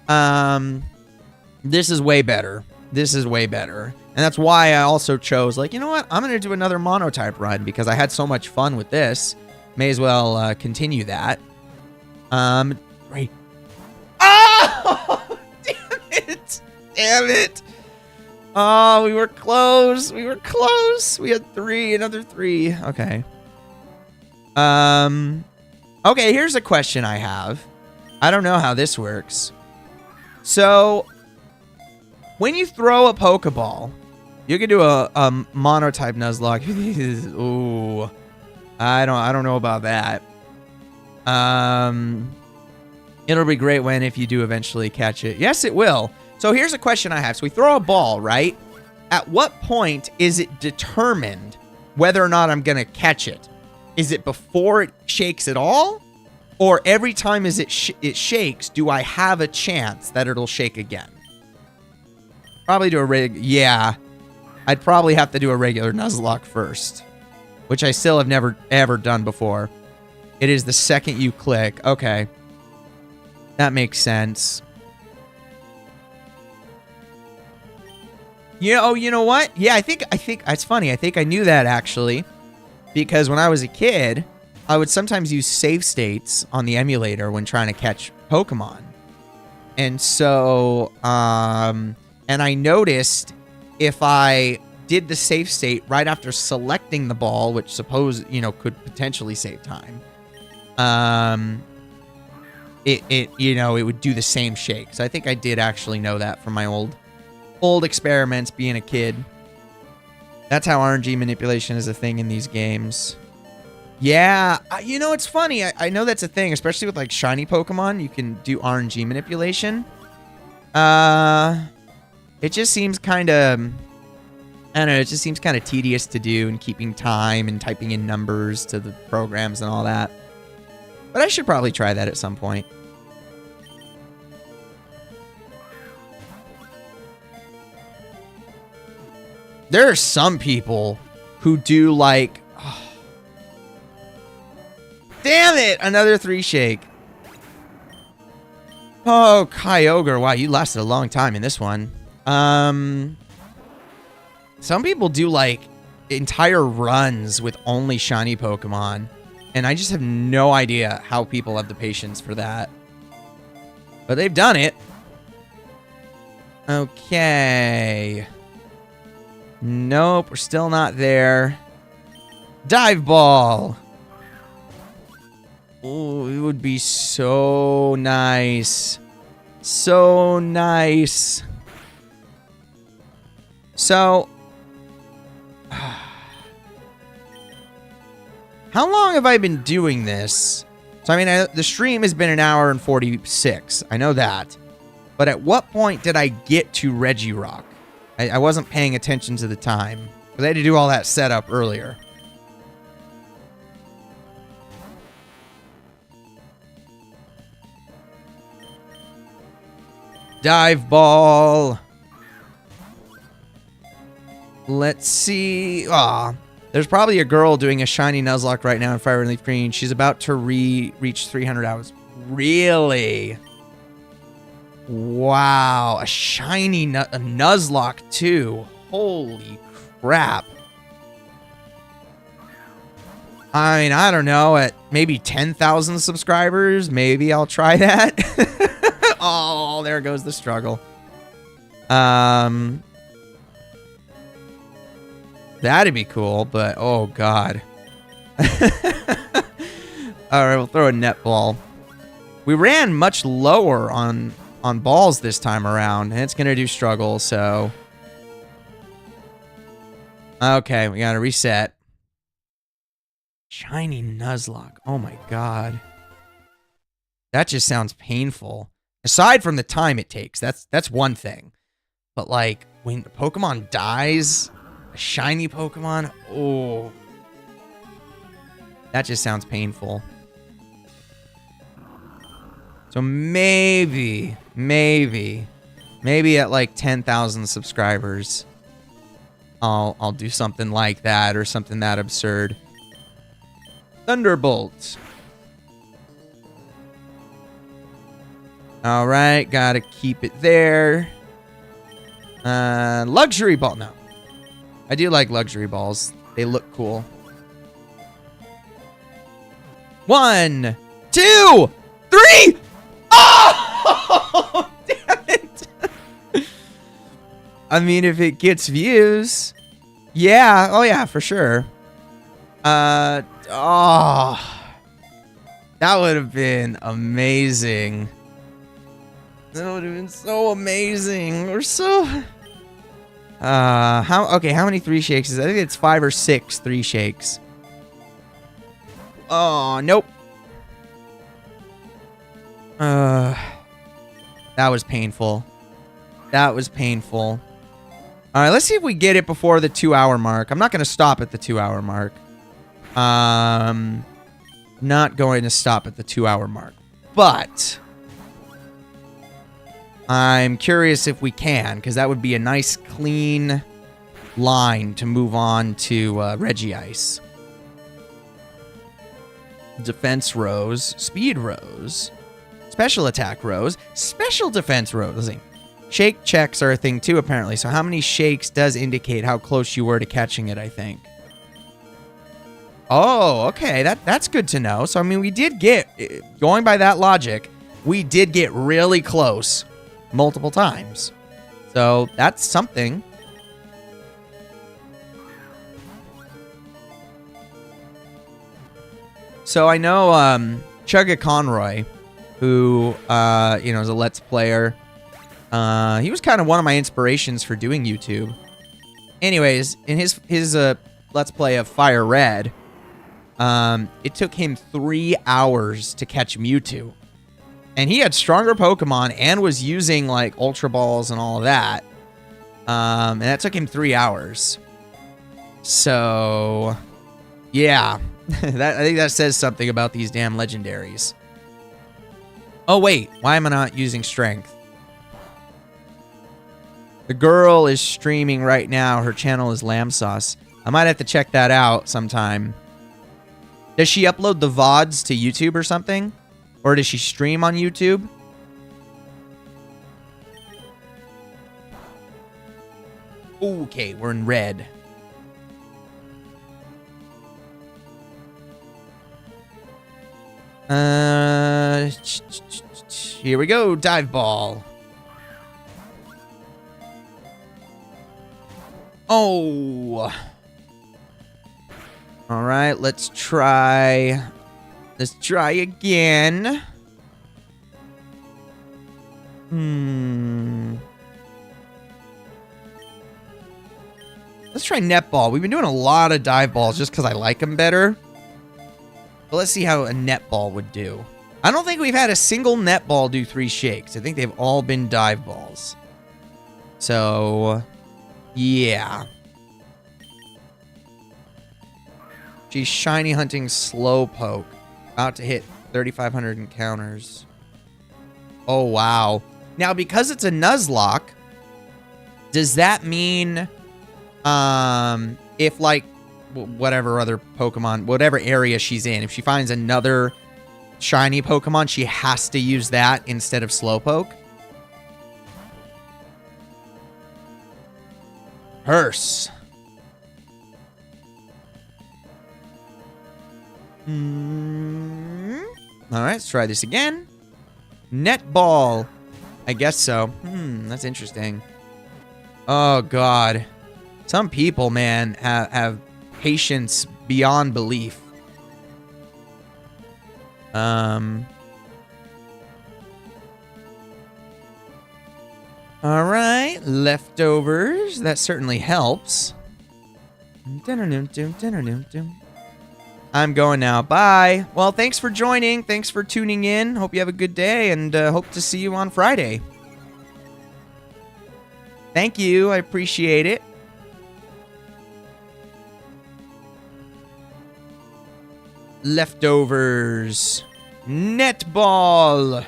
This is way better. This is way better. And that's why I also chose, you know what? I'm going to do another monotype run because I had so much fun with this. May as well continue that. Right. Oh! Damn it. Oh, we were close. We were close. We had another three. Okay. Okay, here's a question I have. I don't know how this works. So, when you throw a Pokeball, you can do a monotype Nuzlocke. Ooh. I don't know about that. It'll be great if you do eventually catch it. Yes, it will. So here's a question I have. So we throw a ball, right? At what point is it determined whether or not I'm going to catch it? Is it before it shakes at all? Or every time as it shakes, do I have a chance that it'll shake again? Probably do yeah. I'd probably have to do a regular Nuzlocke first, which I still have never, ever done before. It is the second you click. Okay. That makes sense. You know what? Yeah, I think it's funny. I think I knew that actually, because when I was a kid, I would sometimes use save states on the emulator when trying to catch Pokemon. And so, and I noticed if I did the save state right after selecting the ball, which could potentially save time, it would do the same shake. So I think I did actually know that from my old experiments being a kid. That's how RNG manipulation is a thing in these games. Yeah, it's funny. I know that's a thing, especially with like shiny Pokemon. You can do RNG manipulation. It just seems kind of, I don't know, it just seems kind of tedious to do, and keeping time and typing in numbers to the programs and all that. But I should probably try that at some point. There are some people who do like... Oh, damn it! Another 3 shake. Oh, Kyogre. Wow, you lasted a long time in this one. Some people do like entire runs with only shiny Pokemon. And I just have no idea how people have the patience for that. But they've done it. Okay. Nope, we're still not there. Dive ball. Oh, it would be so nice. So nice. So, how long have I been doing this? So, I mean, the stream has been 1 hour and 46. I know that. But at what point did I get to Regirock? I wasn't paying attention to the time, because I had to do all that setup earlier. Dive ball. Let's see. Aw. There's probably a girl doing a shiny Nuzlocke right now in Fire and Leaf Green. She's about to reach 300 hours. Really? Wow, a shiny a Nuzlocke too. Holy crap. I mean, I don't know, at maybe 10,000 subscribers, maybe I'll try that. Oh, there goes the struggle. That'd be cool, but oh god. Alright, we'll throw a netball. We ran much lower on balls this time around, and it's gonna do struggle, so... Okay, we gotta reset. Shiny Nuzlocke. Oh my god. That just sounds painful. Aside from the time it takes, that's one thing. But like, when the Pokemon dies, a shiny Pokemon, oh. That just sounds painful. So maybe at like 10,000 subscribers, I'll do something like that, or something that absurd. Thunderbolt. All right, gotta keep it there. Luxury ball. No, I do like luxury balls. They look cool. 1, 2, 3. Oh, damn it. I mean, if it gets views, yeah. Oh, yeah, for sure. Oh, that would have been amazing. That would have been so amazing. We're so... how many 3 shakes is that? I think it's 5 or 6 3 shakes. Oh, nope. That was painful. That was painful. All right, let's see if we get it before the 2-hour mark. I'm not going to stop at the 2-hour mark. Not going to stop at the 2-hour mark. But I'm curious if we can, because that would be a nice, clean line to move on to Regice. Defense Rose, Speed Rose, Special Attack Rose, Special Defense Rose. Let's see. Shake checks are a thing too, apparently. So how many shakes does indicate how close you were to catching it, I think. Oh, okay. That's good to know. So, I mean, we did get, going by that logic, we did get really close multiple times. So, that's something. So, I know Chugga Conroy, who, is a Let's Player. He was kind of one of my inspirations for doing YouTube. Anyways, in his Let's Play of Fire Red, it took him 3 hours to catch Mewtwo. And he had stronger Pokemon and was using, like, Ultra Balls and all of that. And that took him 3 hours. So, yeah. I think that says something about these damn legendaries. Oh, wait. Why am I not using Strength? The girl is streaming right now. Her channel is Lamb Sauce. I might have to check that out sometime. Does she upload the VODs to YouTube or something? Or does she stream on YouTube? Okay, we're in red. Here we go, Dive Ball. Oh. All right, let's try. Let's try again. Let's try Netball. We've been doing a lot of Dive Balls just because I like them better. But let's see how a Netball would do. I don't think we've had a single Netball do 3 shakes. I think they've all been Dive Balls. So, yeah. She's shiny hunting Slowpoke. About to hit 3,500 encounters. Oh, wow. Now, because it's a Nuzlocke, does that mean if, like, whatever other Pokemon, whatever area she's in, if she finds another shiny Pokemon, she has to use that instead of Slowpoke? Hearse. All right, let's try this again. Netball. I guess so. That's interesting. Oh, God. Some people, man, have patience beyond belief. All right, leftovers. That certainly helps. I'm going now. Bye. Well, thanks for joining. Thanks for tuning in. Hope you have a good day, and hope to see you on Friday. Thank you. I appreciate it. Leftovers. Netball.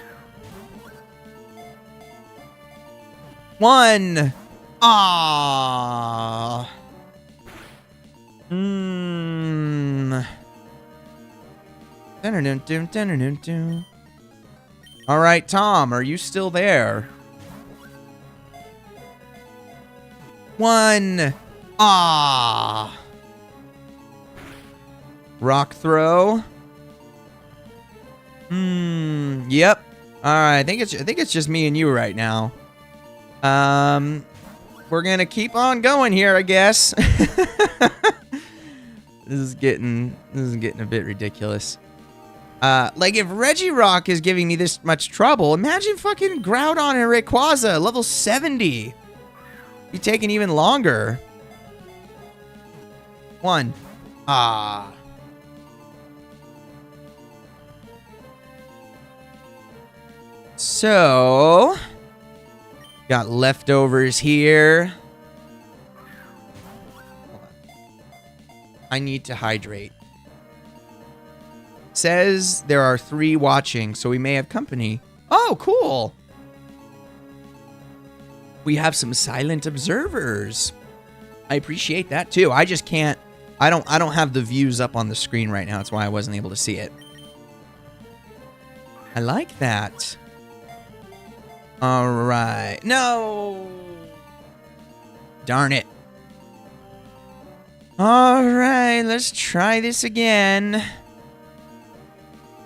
1. Ah. All right, Tom, are you still there? 1. Ah. Rock throw. Yep. All right, I think it's just me and you right now. We're gonna keep on going here, I guess. This is getting a bit ridiculous. Like, if Regirock is giving me this much trouble, imagine fucking Groudon and Rayquaza, level 70. Be taking even longer. 1. Ah. So, got leftovers here. Hold on. I need to hydrate. Says there are 3 watching, so we may have company. Oh, cool. We have some silent observers. I appreciate that too. I just can't. I don't have the views up on the screen right now. That's why I wasn't able to see it. I like that. All right. No. Darn it. All right, let's try this again.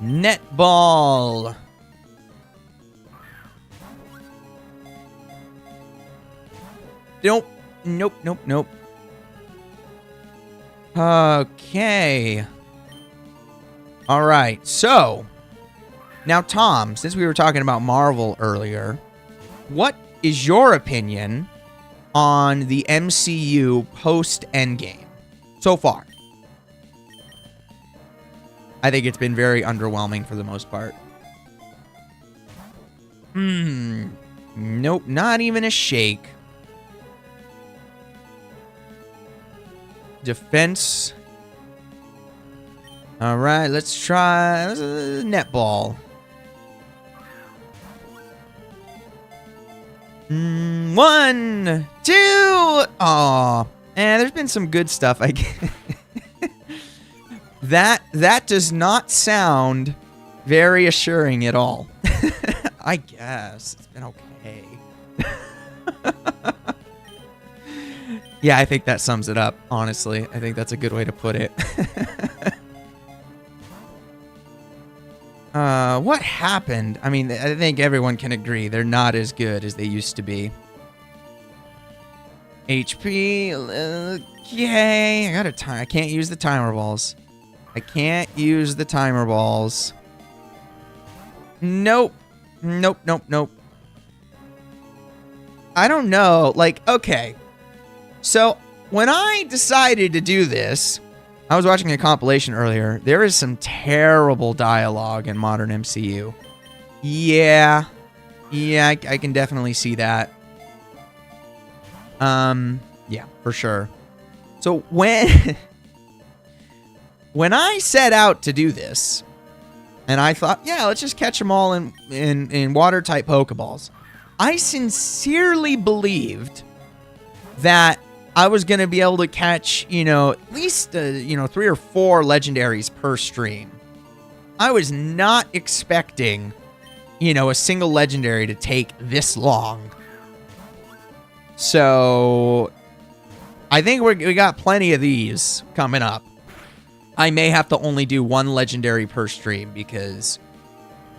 Netball. Nope. Nope, nope, nope. Okay. All right, so now, Tom, since we were talking about Marvel earlier, what is your opinion on the MCU post-Endgame so far? I think it's been very underwhelming for the most part. Nope, not even a shake. Defense. All right, let's try netball. 1, 2. Aw. There's been some good stuff. I guess. That does not sound very assuring at all. I guess it's been okay. Yeah, I think that sums it up, honestly. I think that's a good way to put it. What happened? I mean, I think everyone can agree they're not as good as they used to be. HP, okay. I got a time. I can't use the timer balls. I can't use the timer balls. Nope. Nope, nope, nope. I don't know. Like, okay. So, when I decided to do this, I was watching a compilation earlier. There is some terrible dialogue in modern MCU. Yeah. Yeah, I can definitely see that. Yeah, for sure. So, when I set out to do this, and I thought, yeah, let's just catch them all in water-type Pokeballs, I sincerely believed that I was going to be able to catch, at least, 3 or 4 legendaries per stream. I was not expecting, a single legendary to take this long. So, I think we got plenty of these coming up. I may have to only do 1 legendary per stream because,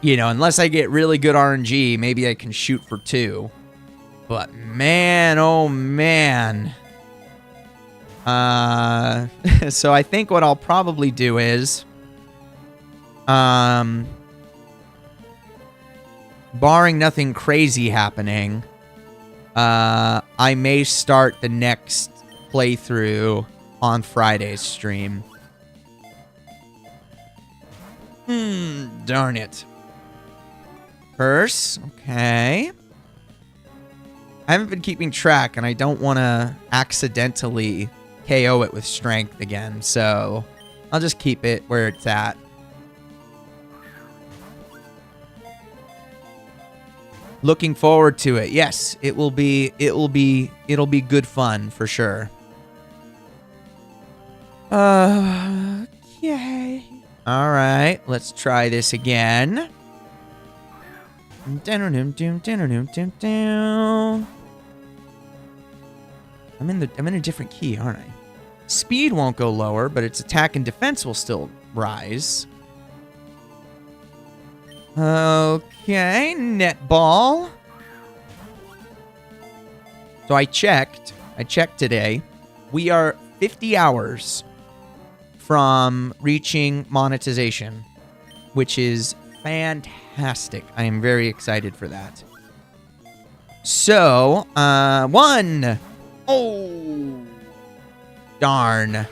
unless I get really good RNG, maybe I can shoot for 2. But man, oh man. So I think what I'll probably do is, barring nothing crazy happening, I may start the next playthrough on Friday's stream. Darn it. Curse, okay. I haven't been keeping track, and I don't want to accidentally KO it with strength again, so I'll just keep it where it's at. Looking forward to it. Yes, it'll be good fun for sure. Okay. All right, let's try this again. I'm in a different key, aren't I? Speed won't go lower, but its attack and defense will still rise. Okay, netball. So I checked today. We are 50 hours from reaching monetization, which is fantastic. I am very excited for that. So, 1. Oh, darn.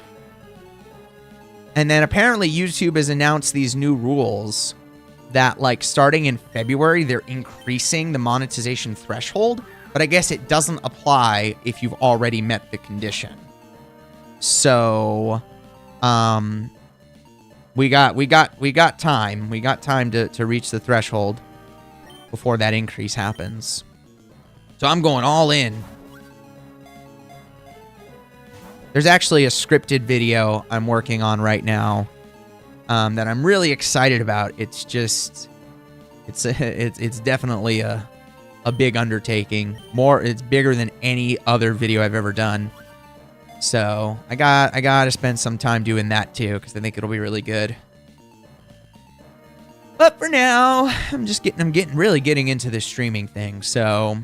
And then apparently YouTube has announced these new rules that, like, starting in February, they're increasing the monetization threshold, but I guess it doesn't apply if you've already met the condition. So, we got time. We got time to reach the threshold before that increase happens. So I'm going all in. There's actually a scripted video I'm working on right now that I'm really excited about. It's just, it's definitely a a big undertaking. It's bigger than any other video I've ever done. So I got to spend some time doing that too, because I think it'll be really good. But for now, I'm really getting into this streaming thing. So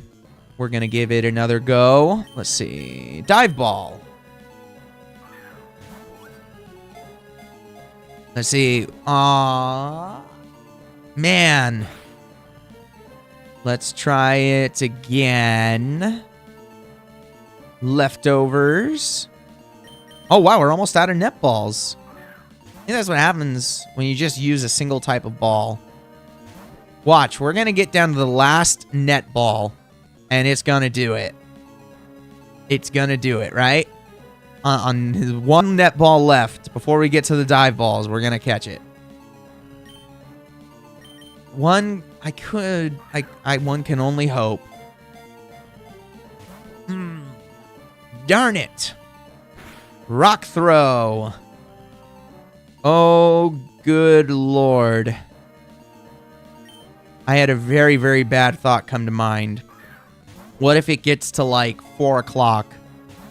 we're gonna give it another go. Let's see, dive ball. Let's see. Aww, man. Let's try it again. Leftovers. Oh, wow, we're almost out of net balls. I think that's what happens when you just use a single type of ball. Watch, we're going to get down to the last net ball, and it's going to do it. It's going to do it, right? On his one net ball left, before we get to the dive balls, we're going to catch it. One can only hope. Darn it. Rock throw. Oh, good Lord. I had a very, very bad thought come to mind. What if it gets to like 4 o'clock?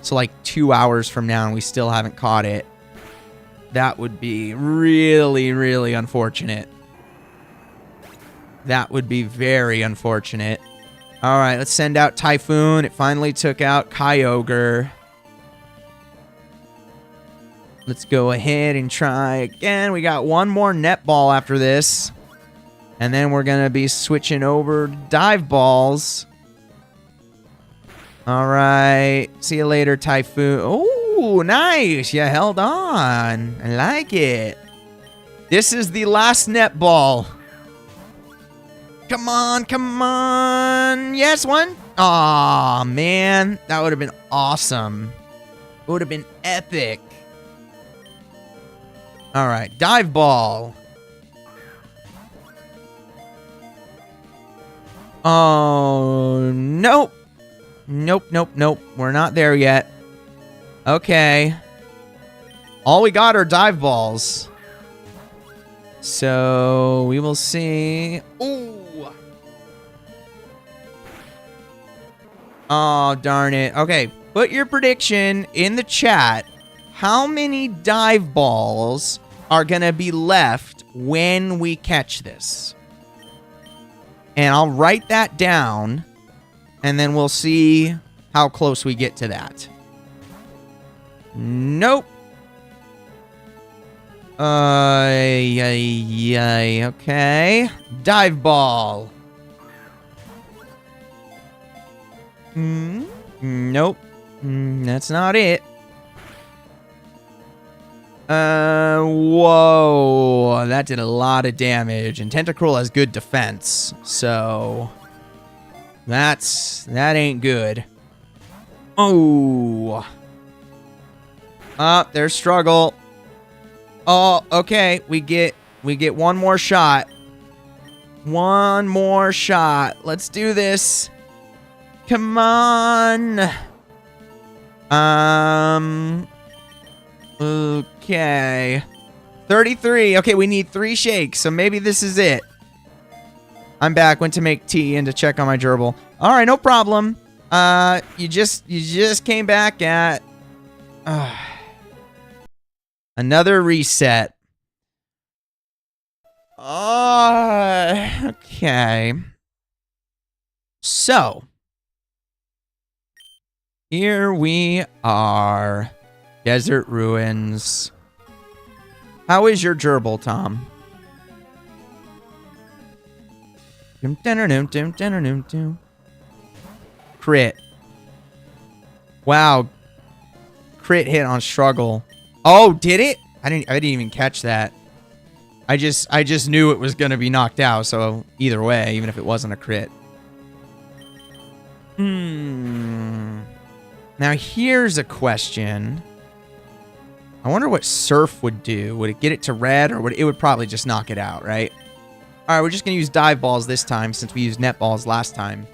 So like 2 hours from now and we still haven't caught it. That would be really, really unfortunate. That would be very unfortunate. All right, let's send out Typhoon. It finally took out Kyogre. Let's go ahead and try again. We got one more net ball after this. And then we're going to be switching over to dive balls. All right. See you later, Typhoon. Oh, nice. You held on. I like it. This is the last net ball. Come on, come on. Yes, one. Aw, man. That would have been awesome. It would have been epic. All right, dive ball. Oh, nope. Nope, nope, nope. We're not there yet. Okay. All we got are dive balls. So we will see. Ooh. Oh, darn it. Okay, put your prediction in the chat. How many dive balls are going to be left when we catch this? And I'll write that down, and then we'll see how close we get to that. Nope. Okay. Dive ball. Nope. That's not it. Whoa. That did a lot of damage. And Tentacruel has good defense. So that ain't good. Oh. There's struggle. Oh, okay. We get one more shot. One more shot. Let's do this. Come on. Okay. 33. Okay, we need 3 shakes, so maybe this is it. I'm back. Went to make tea and to check on my gerbil. All right, no problem. You just came back at another reset. Okay. So, here we are. Desert Ruins. How is your gerbil, Tom? Crit. Wow. Crit hit on struggle. Oh, did it? I didn't even catch that. I just knew it was going to be knocked out, so either way, even if it wasn't a crit. Now here's a question. I wonder what Surf would do. Would it get it to red, or it would probably just knock it out, right? All right, we're just going to use dive balls this time since we used net balls last time.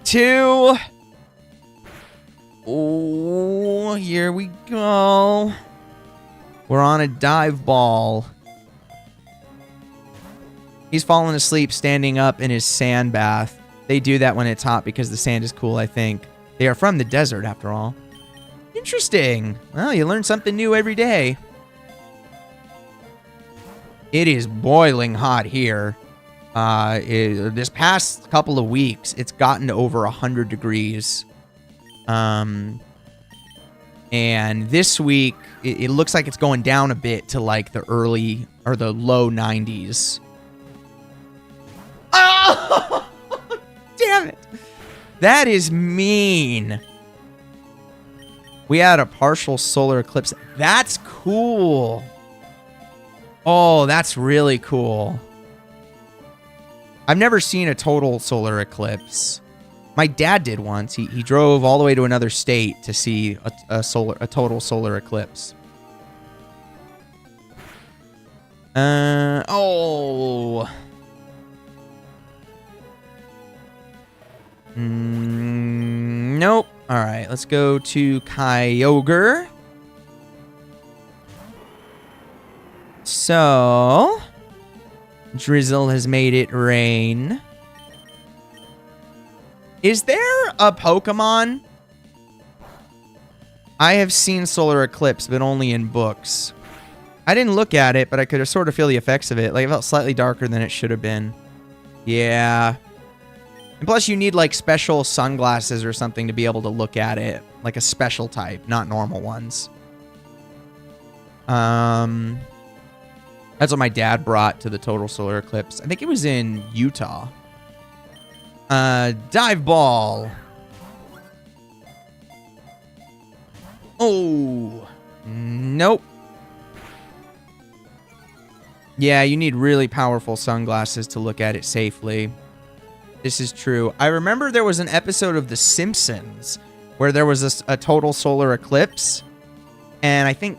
2. Oh, here we go. We're on a dive ball. He's fallen asleep standing up in his sand bath. They do that when it's hot because the sand is cool, I think. They are from the desert, after all. Interesting. Well, you learn something new every day. It is boiling hot here. This past couple of weeks, it's gotten to over 100 degrees. And this week, it looks like it's going down a bit to like the early or the low 90s. Oh! Damn it. That is mean. We had a partial solar eclipse. That's cool. Oh, that's really cool. I've never seen a total solar eclipse. My dad did once. He drove all the way to another state to see a total solar eclipse. Oh. Nope. All right, let's go to Kyogre. So, Drizzle has made it rain. Is there a Pokemon? I have seen Solar Eclipse, but only in books. I didn't look at it, but I could sort of feel the effects of it. Like, it felt slightly darker than it should have been. Yeah. And plus, you need, like, special sunglasses or something to be able to look at it. Like a special type, not normal ones. That's what my dad brought to the total solar eclipse. I think it was in Utah. Dive ball. Oh. Nope. Yeah, you need really powerful sunglasses to look at it safely. This is true. I remember there was an episode of The Simpsons where there was a total solar eclipse. And I think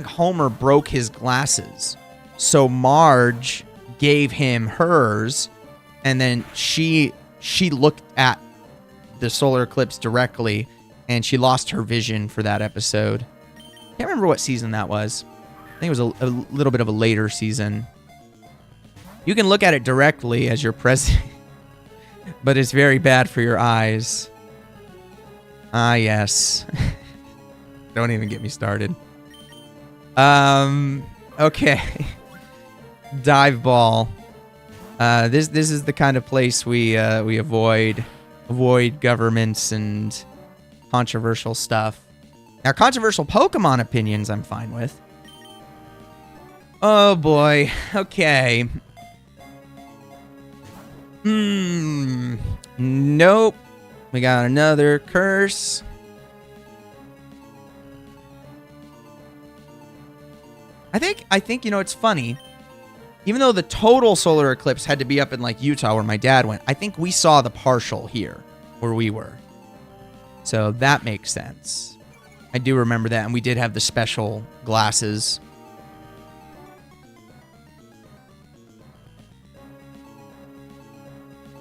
Homer broke his glasses. So Marge gave him hers, and then she looked at the solar eclipse directly, and she lost her vision for that episode. Can't remember what season that was. I think it was a little bit of a later season. You can look at it directly as you're present, but it's very bad for your eyes. Ah, yes. Don't even get me started. Okay. Dive ball. This is the kind of place we avoid governments and controversial stuff. Now, controversial Pokemon opinions I'm fine with. Oh boy. Okay. Nope. We got another curse. I think you know, it's funny. Even though the total solar eclipse had to be up in like Utah where my dad went, I think we saw the partial here where we were. So that makes sense. I do remember that, and we did have the special glasses.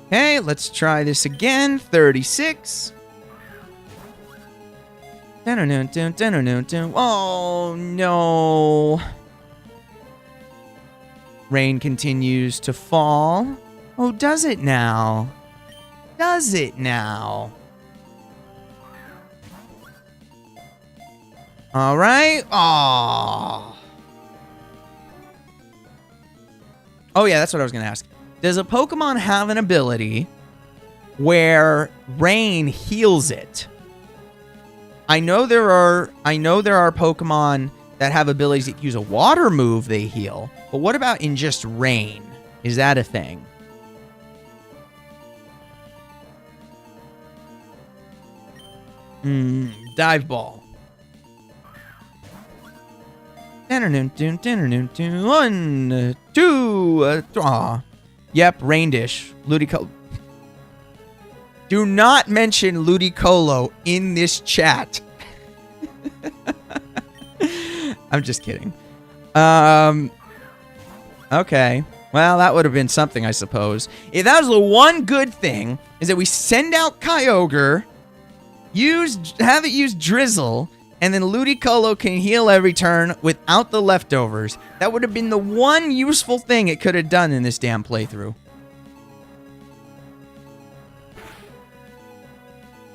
Okay, let's try this again. 36. Oh, no. Rain continues to fall. Oh, does it now? Does it now? All right. Oh. Oh, yeah, that's what I was going to ask. Does a Pokemon have an ability where rain heals it? I know there are Pokemon that have abilities that use a water move they heal, but what about in just rain? Is that a thing? Dive ball. 1, 2, 3. Yep, rain dish. Ludicolo. Do not mention Ludicolo in this chat. I'm just kidding. Okay. Well, that would have been something, I suppose. If that was the one good thing, is that we send out Kyogre, have it use Drizzle, And then Ludicolo can heal every turn without the leftovers. That would have been the one useful thing it could have done in this damn playthrough.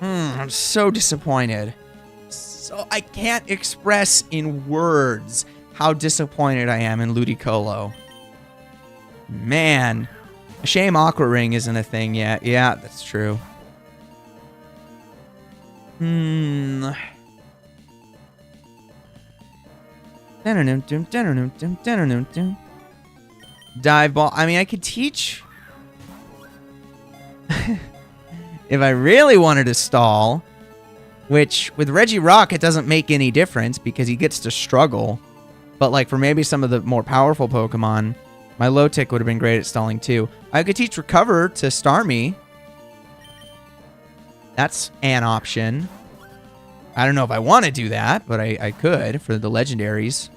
I'm so disappointed. So I can't express in words how disappointed I am in Ludicolo. Man. A shame Aqua Ring isn't a thing yet. Yeah, that's true. Dive ball. I mean, I could teach... if I really wanted to stall, which with Regirock it doesn't make any difference because he gets to struggle. But like for maybe some of the more powerful Pokemon, my Lotic would have been great at stalling too. I could teach Recover to Starmie. That's an option. I don't know if I want to do that, but I could for the legendaries.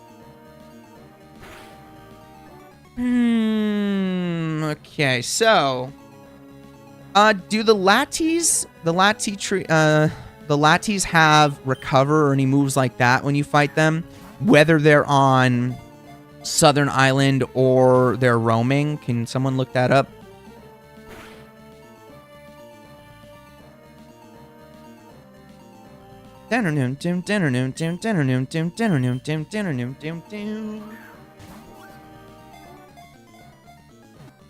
Okay, so do the Latis, the Latis have Recover or any moves like that when you fight them, whether they're on Southern Island or they're roaming? Can someone look that up?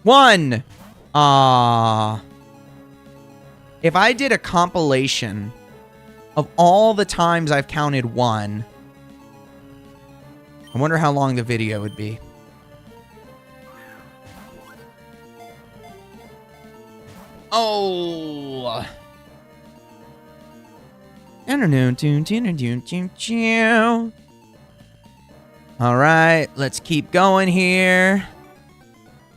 One. If I did a compilation of all the times I've counted one, I wonder how long the video would be. Oh. All right, let's keep going here.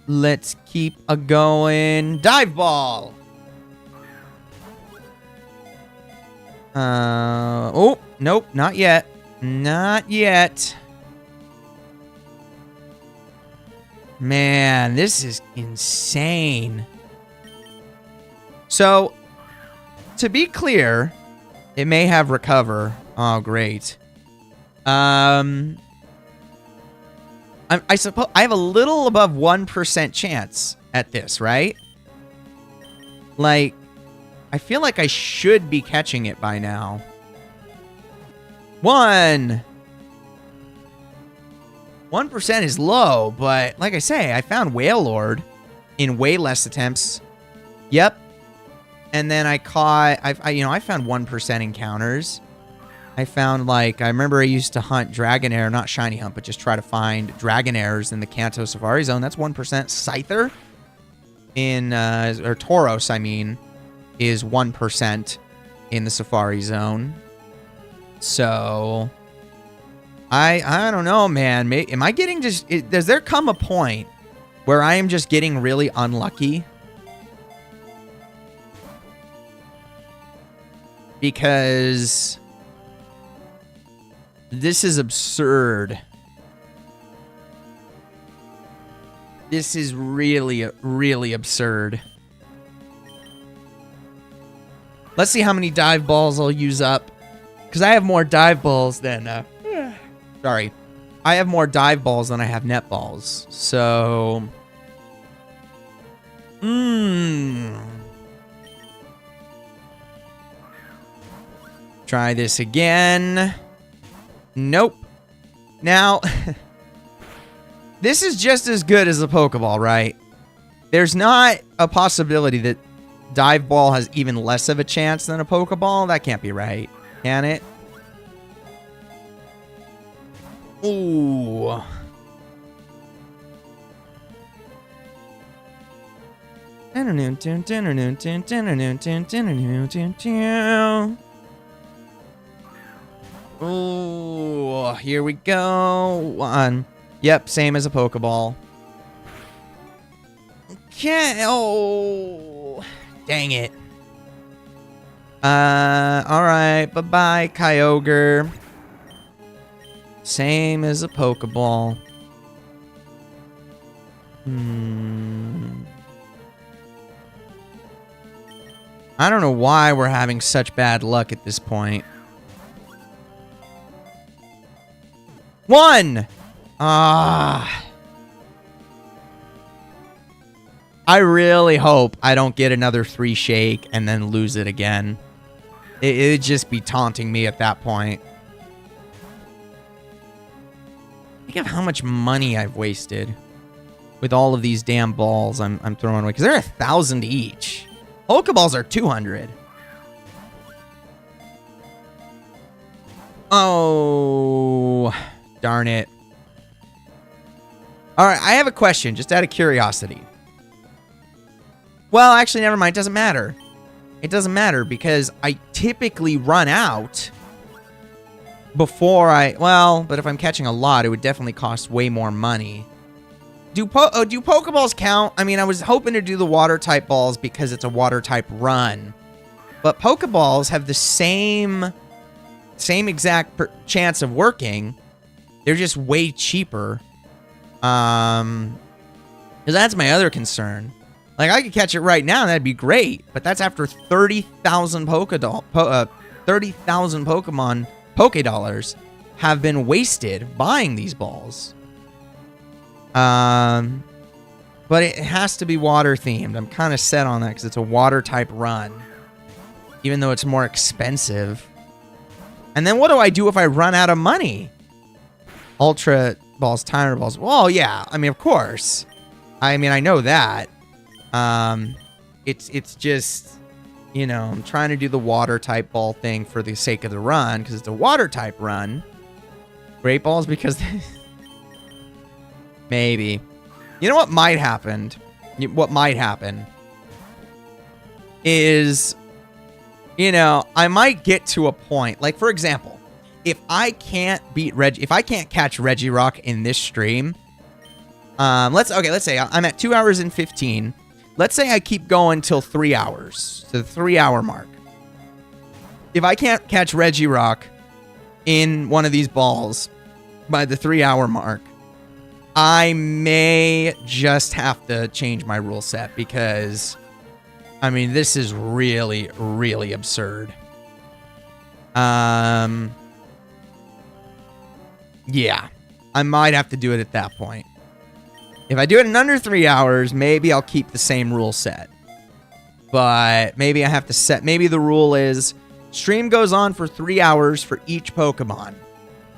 Let's keep a going. Dive ball. Oh, nope, not yet. Not yet. Man, this is insane. So, to be clear, it may have Recover. Oh, great. I suppose I have a little above 1% chance at this, right? Like, I feel like I should be catching it by now. 1% is low, but like I say, I found Wailord in way less attempts. Yep. And then I caught, I found 1% encounters. I found, like, I remember I used to hunt Dragonair, not Shiny Hunt, but just try to find Dragonairs in the Kanto Safari Zone. That's 1%. Scyther or Tauros, I mean, is 1% in the Safari Zone. So, I don't know, man. Am I getting just... does there come a point where I am just getting really unlucky? Because this is absurd. This is really, really absurd. Let's see how many dive balls I'll use up. Because I have more dive balls than... sorry. I have more dive balls than I have net balls. So... Try this again. Nope. Now, this is just as good as a Pokeball, right? There's not a possibility that Dive Ball has even less of a chance than a Pokeball. That can't be right, can it? Ooh. Ooh, here we go. 1. Yep, same as a Pokeball. Okay. Oh, dang it. Alright. Bye-bye, Kyogre. Same as a Pokeball. I don't know why we're having such bad luck at this point. 1. Ah. I really hope I don't get another 3 shake and then lose it again. It'd just be taunting me at that point. Think of how much money I've wasted with all of these damn balls I'm throwing away. Because they're 1,000 each. Pokeballs are 200. Oh, darn it. All right, I have a question, just out of curiosity. Well, actually, never mind. It doesn't matter. It doesn't matter because I typically run out before but if I'm catching a lot, it would definitely cost way more money. Do Pokeballs count? I mean, I was hoping to do the water type balls because it's a water type run. But Pokeballs have the same exact chance of working. They're just way cheaper. Because that's my other concern. Like, I could catch it right now, and that'd be great. But that's after 30,000 30,000 Pokemon Pokédollars have been wasted buying these balls. But it has to be water themed. I'm kind of set on that because it's a water type run. Even though it's more expensive. And then what do I do if I run out of money? Ultra balls, timer balls. Well, yeah. I mean, of course. I mean, I know that. It's just, you know, I'm trying to do the water type ball thing for the sake of the run because it's a water type run. Great balls because maybe. You know what might happen? What might happen is, you know, I might get to a point. Like, for example, if I can't catch Regirock in this stream, let's say I'm at 2 hours and 15. Let's say I keep going till 3 hours, to the 3 hour mark. If I can't catch Regirock in one of these balls by the 3 hour mark, I may just have to change my rule set because, I mean, this is really, really absurd. Yeah, I might have to do it at that point. If I do it in under 3 hours, maybe I'll keep the same rule set. But maybe I have to set, maybe the rule is stream goes on for 3 hours for each Pokemon.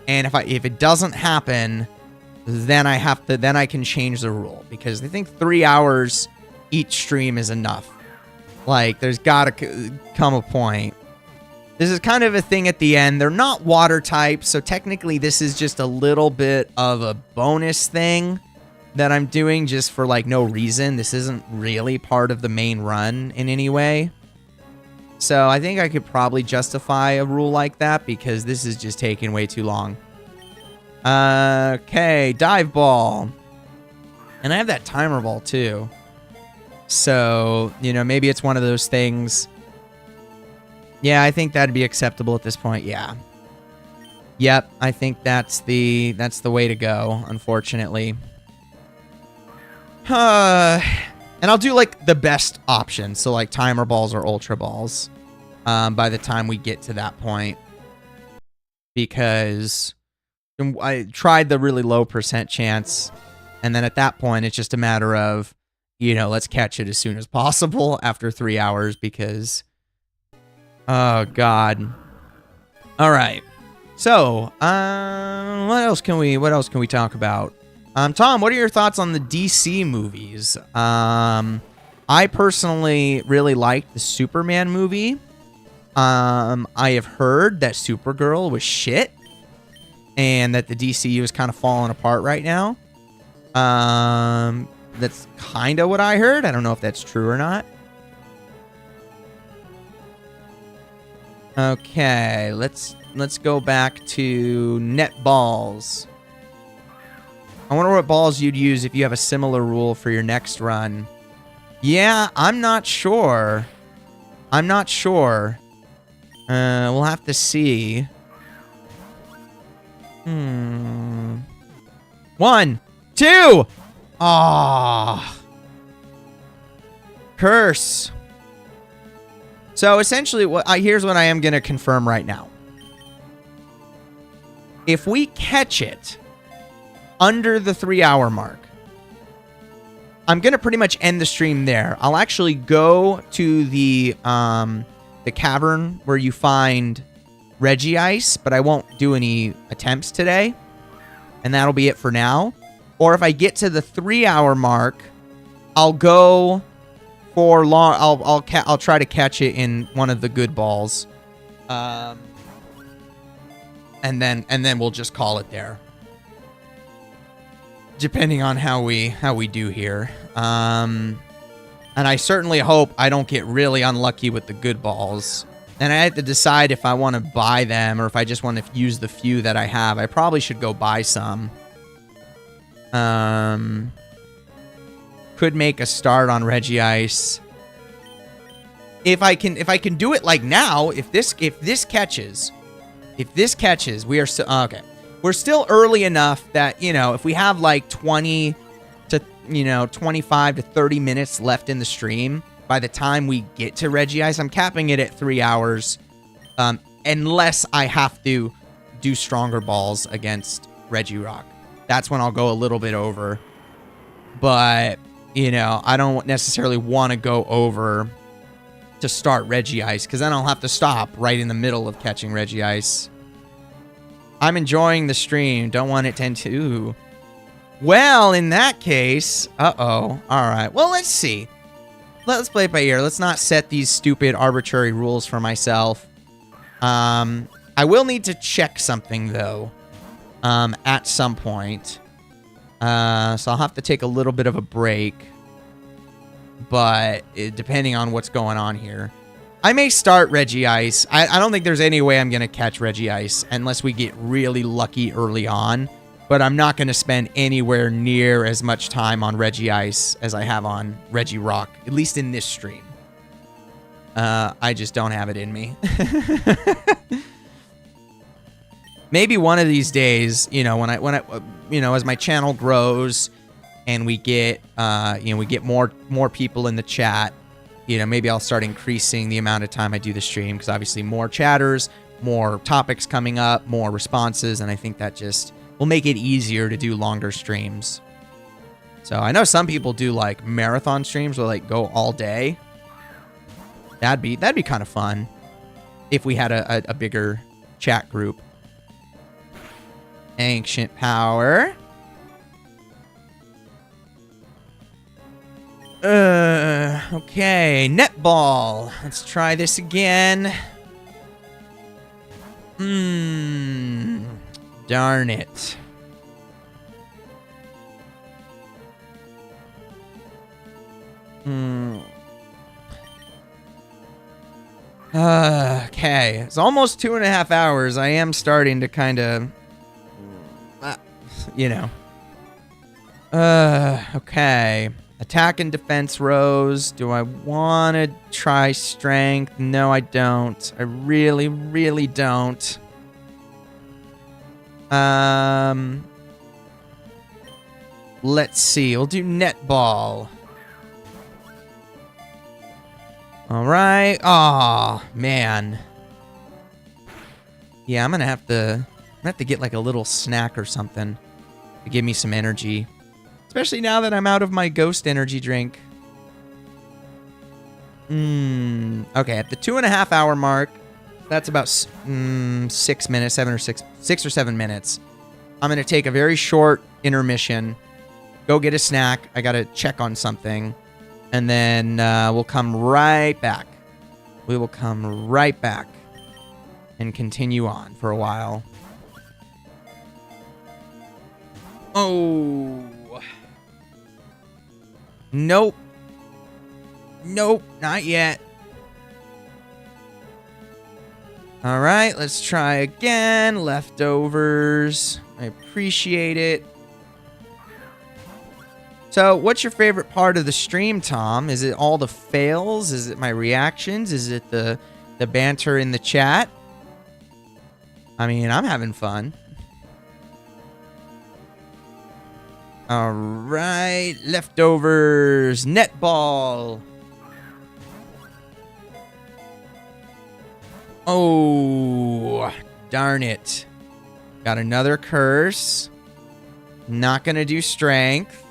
And if it doesn't happen, then I can change the rule because I think 3 hours each stream is enough. Like, there's got to come a point. This is kind of a thing at the end. They're not water type, so technically this is just a little bit of a bonus thing that I'm doing just for, like, no reason. This isn't really part of the main run in any way. So I think I could probably justify a rule like that because this is just taking way too long. Okay, dive ball. And I have that timer ball too. So, you know, maybe it's one of those things. Yeah, I think that'd be acceptable at this point. Yeah. Yep, I think that's the way to go, unfortunately. And I'll do, like, the best option. So, like, timer balls or ultra balls by the time we get to that point. Because I tried the really low % chance. And then at that point, it's just a matter of, you know, let's catch it as soon as possible after 3 hours because, oh, God. All right. So, what else can we talk about? Tom, what are your thoughts on the DC movies? I personally really liked the Superman movie. I have heard that Supergirl was shit and that the DCU is kind of falling apart right now. That's kind of what I heard. I don't know if that's true or not. Okay, let's go back to net balls. I wonder what balls you'd use if you have a similar rule for your next run. Yeah, I'm not sure. We'll have to see. 1, 2. Ah. Curse. So essentially, here's what I am going to confirm right now. If we catch it under the 3-hour mark, I'm going to pretty much end the stream there. I'll actually go to the cavern where you find Regice, but I won't do any attempts today. And that'll be it for now. Or if I get to the 3-hour mark, I'll go for long. I'll try to catch it in one of the good balls. And then we'll just call it there. Depending on how we do here. And I certainly hope I don't get really unlucky with the good balls. And I have to decide if I want to buy them or if I just want to use the few that I have. I probably should go buy some. Could make a start on Regice. If I can do it like now, if this catches, we are still okay. We're still early enough that, you know, if we have like 20 to, 25 to 30 minutes left in the stream, by the time we get to Regice, I'm capping it at 3 hours. Unless I have to do stronger balls against Regirock. That's when I'll go a little bit over. But, I don't necessarily want to go over to start Regice, because then I'll have to stop right in the middle of catching Regice. I'm enjoying the stream. Don't want it to end too. Well, in that case... Uh-oh. All right. Well, let's see. Let's play it by ear. Let's not set these stupid arbitrary rules for myself. I will need to check something, though, at some point. So I'll have to take a little bit of a break. But depending on what's going on here. I may start Regice. I don't think there's any way I'm going to catch Regice unless we get really lucky early on. But I'm not going to spend anywhere near as much time on Regice as I have on Regirock, at least in this stream. I just don't have it in me. Maybe one of these days, when I as my channel grows and we get more people in the chat, maybe I'll start increasing the amount of time I do the stream, because obviously more chatters, more topics coming up, more responses, and I think that just will make it easier to do longer streams. So I know some people do like marathon streams where like go all day. That'd be kind of fun if we had a bigger chat group. Ancient power. Okay, netball. Let's try this again. Darn it. Okay, it's almost 2.5 hours. I am starting to kind of, okay. Attack and defense rows. Do I want to try strength? No, I don't. I really, really don't. Let's see. We'll do netball. All right. Oh, man. Yeah, I'm gonna have to get like a little snack or something to give me some energy. Especially now that I'm out of my ghost energy drink. Okay, at the 2.5 hour mark, that's about 6 minutes, 6 or 7 minutes. I'm going to take a very short intermission, go get a snack. I got to check on something. And then we'll come right back. We will come right back and continue on for a while. Oh. Nope. Nope, not yet. All right, let's try again. Leftovers. I appreciate it. So, what's your favorite part of the stream, Tom? Is it all the fails? Is it my reactions? Is it the banter in the chat? I mean, I'm having fun. All right, leftovers, netball. Oh, darn it. Got another curse. Not going to do strength.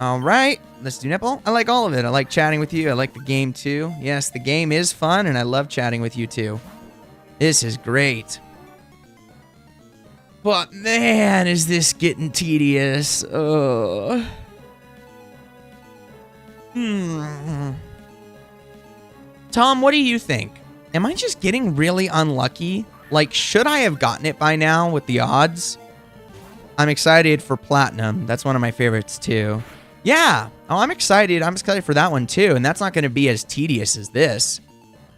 All right, let's do nipple. I like all of it. I like chatting with you. I like the game too. Yes, the game is fun, and I love chatting with you too. This is great. But man, is this getting tedious. Tom, what do you think? Am I just getting really unlucky? Like, should I have gotten it by now with the odds? I'm excited for Platinum. That's one of my favorites too. Yeah. Oh, I'm excited. I'm excited for that one too. And that's not going to be as tedious as this.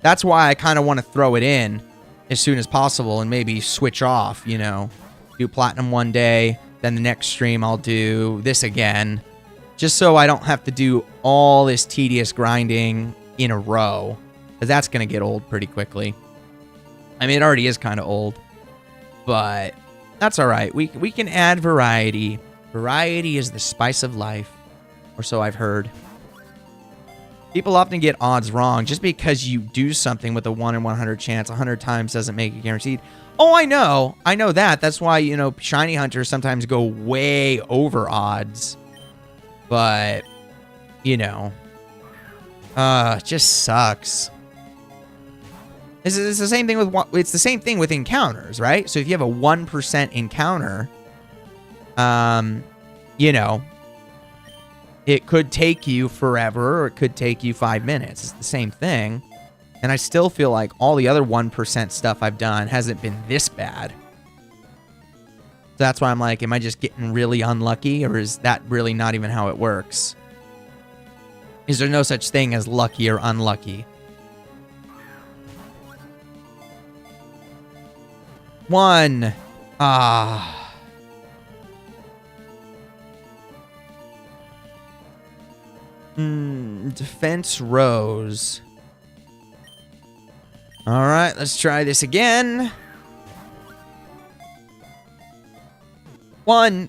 That's why I kind of want to throw it in as soon as possible and maybe switch off, you know. Do Platinum one day, then the next stream I'll do this again. Just so I don't have to do all this tedious grinding in a row. Because that's going to get old pretty quickly. I mean, it already is kind of old. But that's all right. We can add variety. Variety is the spice of life. Or so I've heard. People often get odds wrong. Just because you do something with a 1 in 100 chance 100 times doesn't make it guaranteed. Oh, I know. I know that. That's why, you know, shiny hunters sometimes go way over odds. But, you know. It just sucks. It's the same thing with encounters, right? So if you have a 1% encounter, you know, it could take you forever or it could take you 5 minutes. It's the same thing. And I still feel like all the other 1% stuff I've done hasn't been this bad. So that's why I'm like, am I just getting really unlucky, or is that really not even how it works? Is there no such thing as lucky or unlucky? One. Defense rose. All right, let's try this again. One.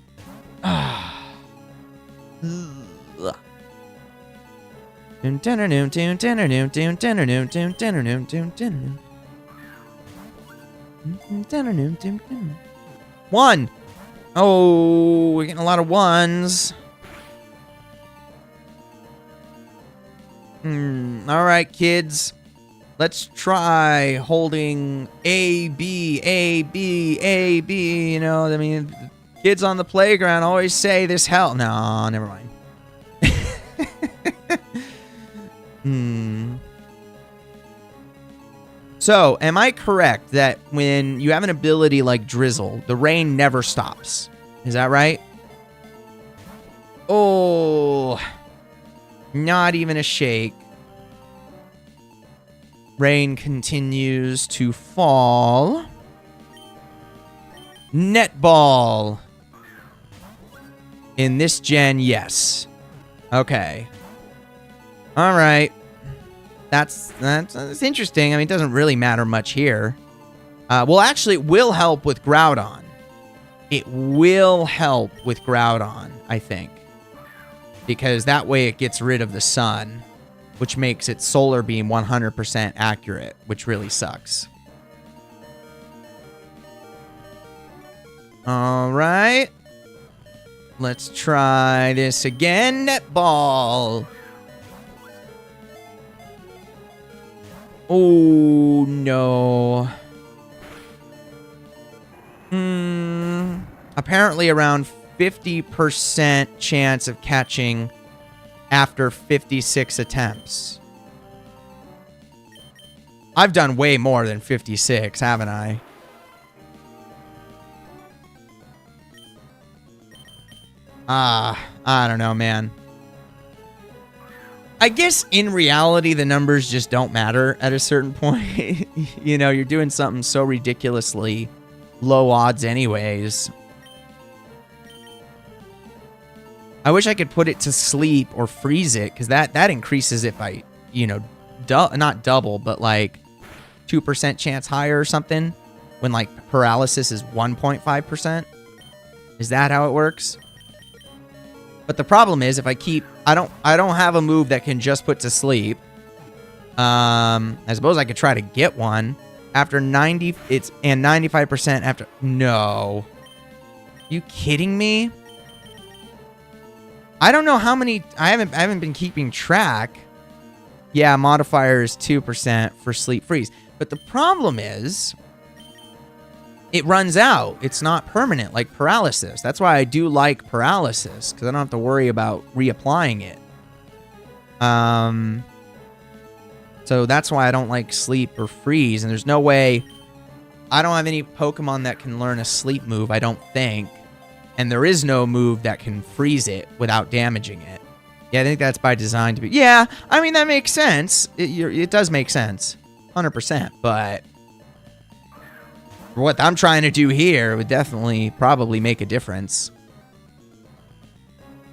One. Oh, we're getting a lot of ones. All right, kids. Let's try holding A, B, A, B, A, B. You know, I mean, kids on the playground always say this hell. No, never mind. So, am I correct that when you have an ability like Drizzle, the rain never stops? Is that right? Oh, not even a shake. Rain continues to fall. Netball. In this gen, yes. Okay. All right. That's interesting. I mean, it doesn't really matter much here. Well, actually, it will help with Groudon. It will help with Groudon, I think. Because that way it gets rid of the sun, which makes its Solar Beam 100% accurate, which really sucks. All right. Let's try this again. Netball. Oh, no. Apparently around 50% chance of catching after 56 attempts. I've done way more than 56, haven't I? I don't know, man. I guess in reality, the numbers just don't matter at a certain point. You know, you're doing something so ridiculously low odds anyways. I wish I could put it to sleep or freeze it, because that increases it by, you know, not double, but like 2% chance higher or something, when like paralysis is 1.5%. Is that how it works? But the problem is, if I don't have a move that can just put to sleep. I suppose I could try to get one after 90. And 95% after. No. You kidding me? I don't know how many. I haven't been keeping track. Yeah, modifier is 2% for sleep freeze. But the problem is, it runs out. It's not permanent like paralysis. That's why I do like paralysis, because I don't have to worry about reapplying it. So that's why I don't like sleep or freeze. And there's no way. I don't have any Pokemon that can learn a sleep move, I don't think. And there is no move that can freeze it without damaging it. Yeah, I think that's by design to be. Yeah, I mean, that makes sense. It does make sense. 100%. But what I'm trying to do here would definitely probably make a difference.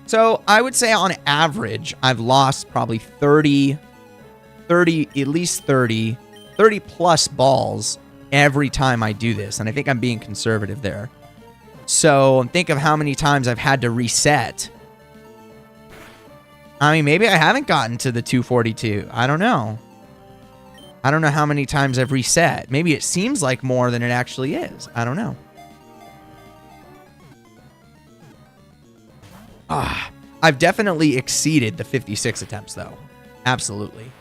So I would say on average, I've lost probably 30, at least 30 plus balls every time I do this. And I think I'm being conservative there. So think of how many times I've had to reset. I mean, maybe I haven't gotten to the 242. I don't know. I don't know how many times I've reset. Maybe it seems like more than it actually is. I don't know. I've definitely exceeded the 56 attempts, though. Absolutely.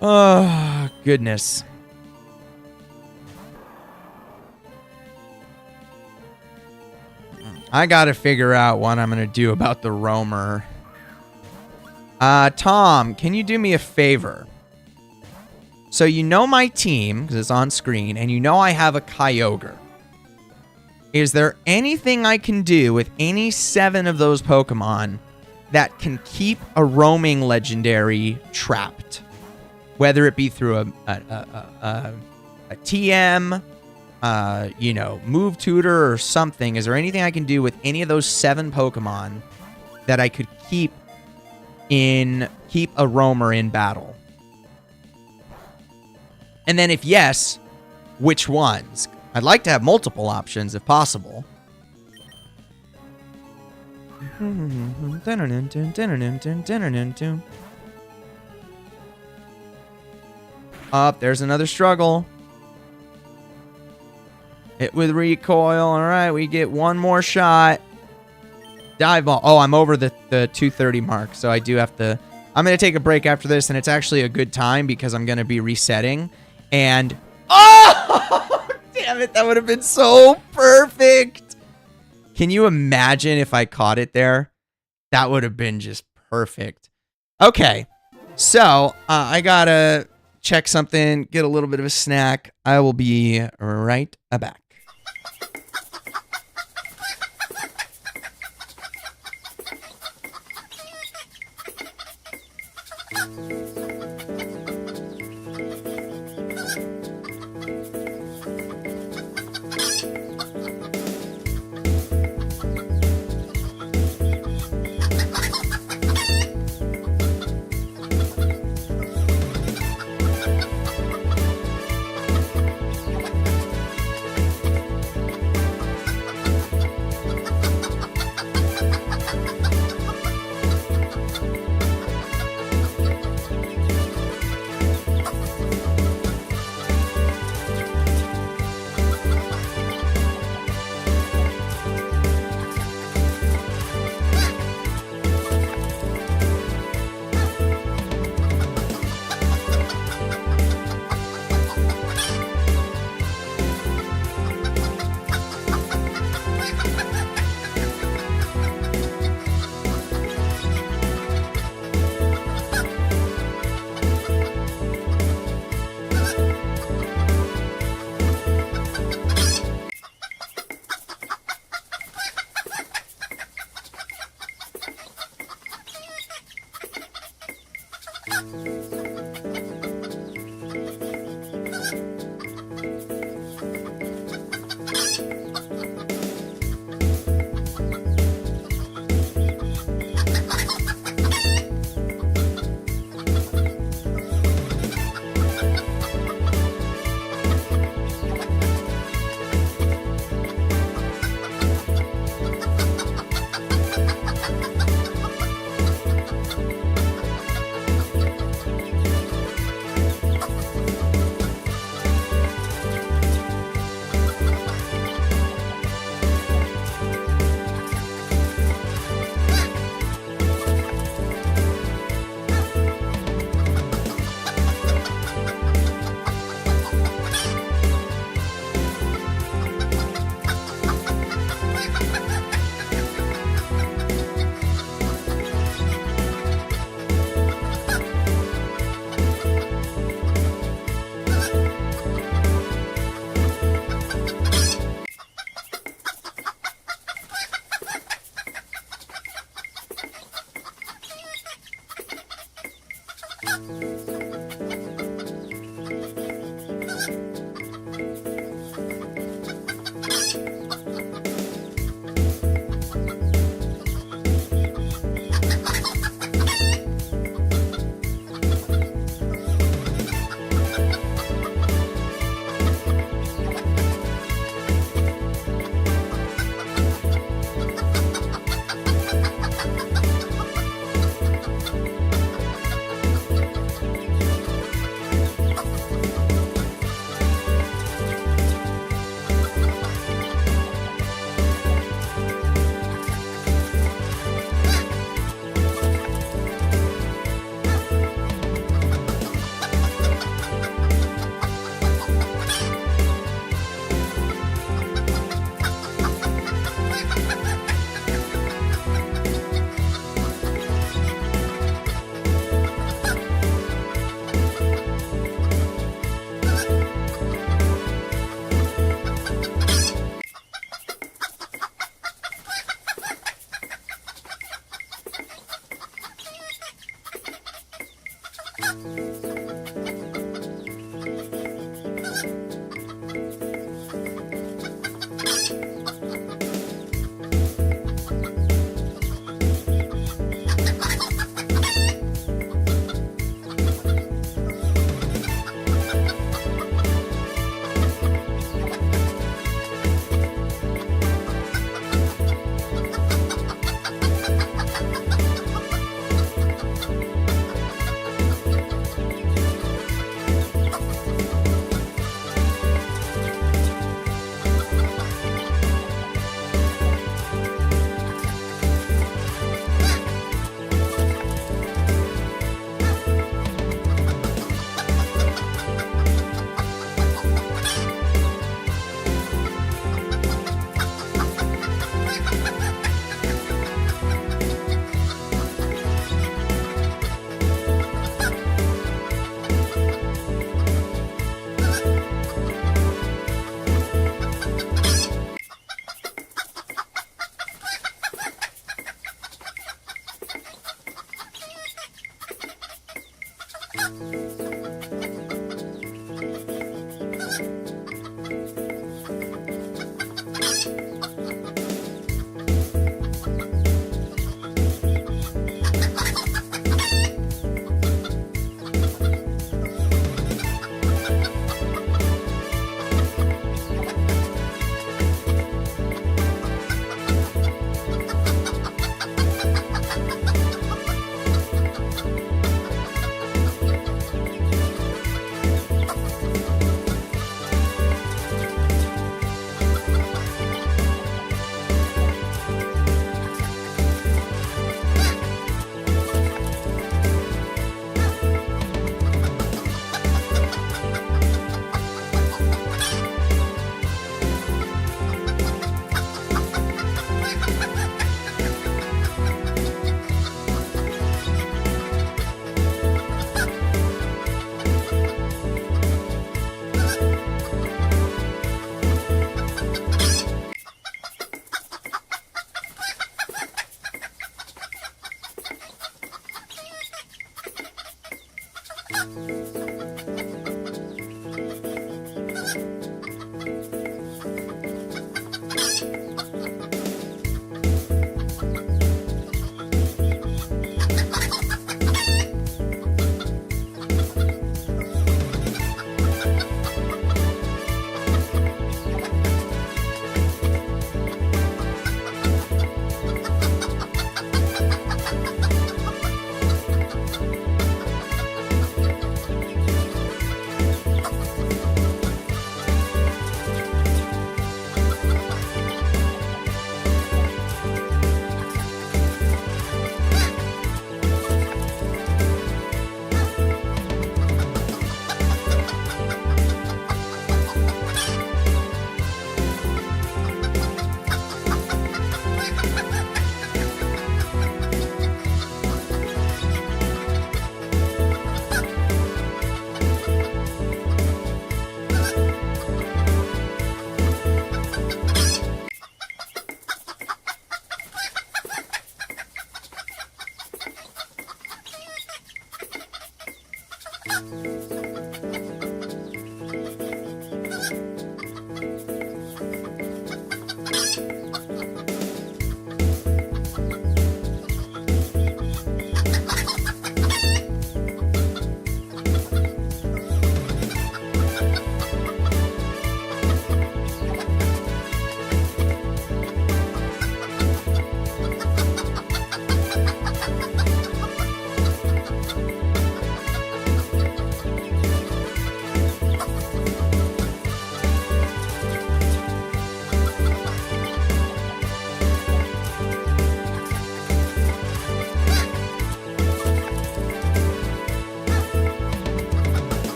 Oh, goodness. I gotta figure out what I'm gonna do about the roamer. Tom, can you do me a favor? So you know my team, because it's on screen, and you know I have a Kyogre. Is there anything I can do with any 7 of those Pokemon that can keep a roaming legendary trapped? Whether it be through a TM, move tutor or something. Is there anything I can do with any of those 7 Pokemon that I could keep a roamer in battle? And then if yes, which ones? I'd like to have multiple options if possible. Up, there's another struggle. Hit with recoil. All right, we get one more shot. Dive ball. Oh, I'm over the 230 mark, so I do have to. I'm going to take a break after this, and it's actually a good time because I'm going to be resetting. And oh, damn it, that would have been so perfect. Can you imagine if I caught it there? That would have been just perfect. Okay, so I got to check something, get a little bit of a snack. I will be right back.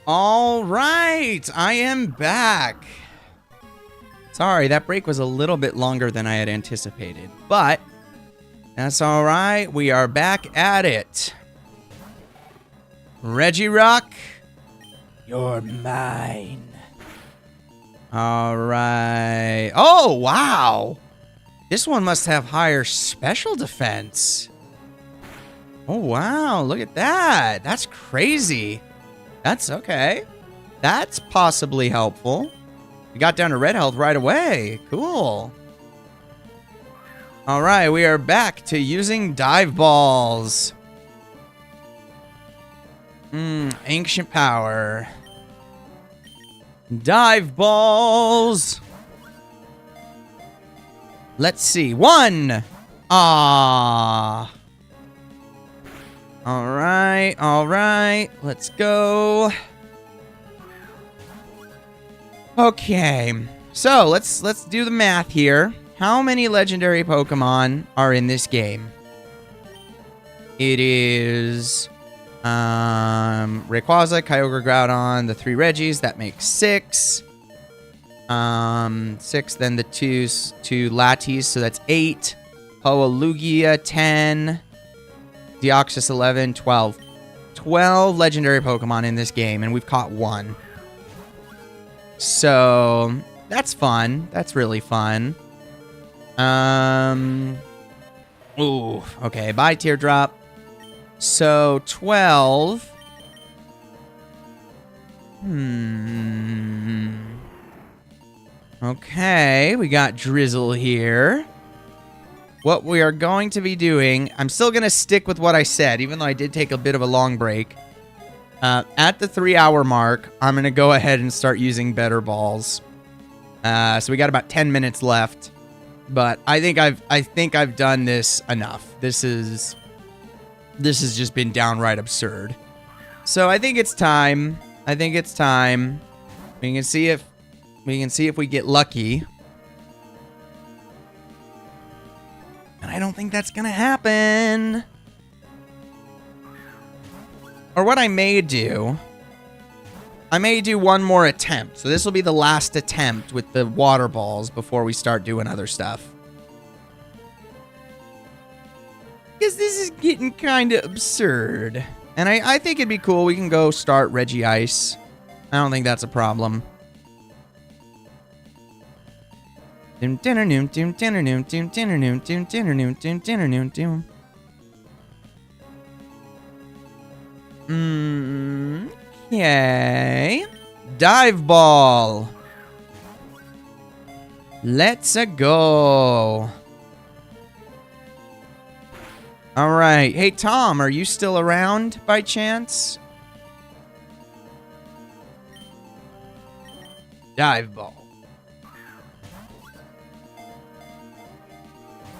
All right, I am back. Sorry, that break was a little bit longer than I had anticipated, but that's all right. We are back at it. Regirock, you're mine. All right. Oh, wow. This one must have higher special defense. Oh, wow. Look at that. That's crazy. That's okay. That's possibly helpful. We got down to red health right away. Cool. All right, we are back to using dive balls. Ancient power. Dive balls. Let's see. 1. Ah. All right. Let's go. Okay. So, let's do the math here. How many legendary Pokemon are in this game? It is Rayquaza, Kyogre, Groudon, the 3 Regis, that makes 6. 6, then the 2 Latis, so that's 8. Poalugia, 10. Deoxys, 11, 12. 12 legendary Pokemon in this game, and we've caught 1. So, that's fun. That's really fun. Ooh, okay, bye, Teardrop. So, 12. Okay, we got Drizzle here. What we are going to be doing, I'm still going to stick with what I said, even though I did take a bit of a long break. At the 3-hour mark, I'm going to go ahead and start using better balls. So we got about 10 minutes left. But I think I've done this enough. This has just been downright absurd. So I think it's time. We can see if we get lucky. And I don't think that's gonna happen. Or what I may do one more attempt. So this will be the last attempt with the water balls before we start doing other stuff. Because this is getting kind of absurd. And I think it'd be cool. We can go start Regice. I don't think that's a problem. Okay. Dive ball. Let's go. All right. Hey, Tom, are you still around by chance? Dive ball.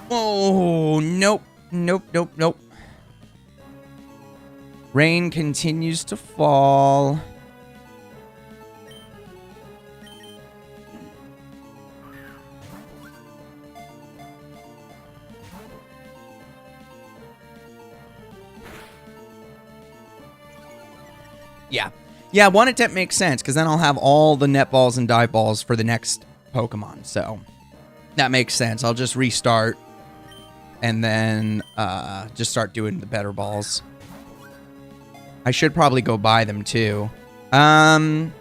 Oh, nope. Rain continues to fall. Yeah. Yeah, one attempt makes sense, because then I'll have all the net balls and dive balls for the next Pokemon. So, that makes sense. I'll just restart, and then just start doing the better balls. I should probably go buy them, too. Does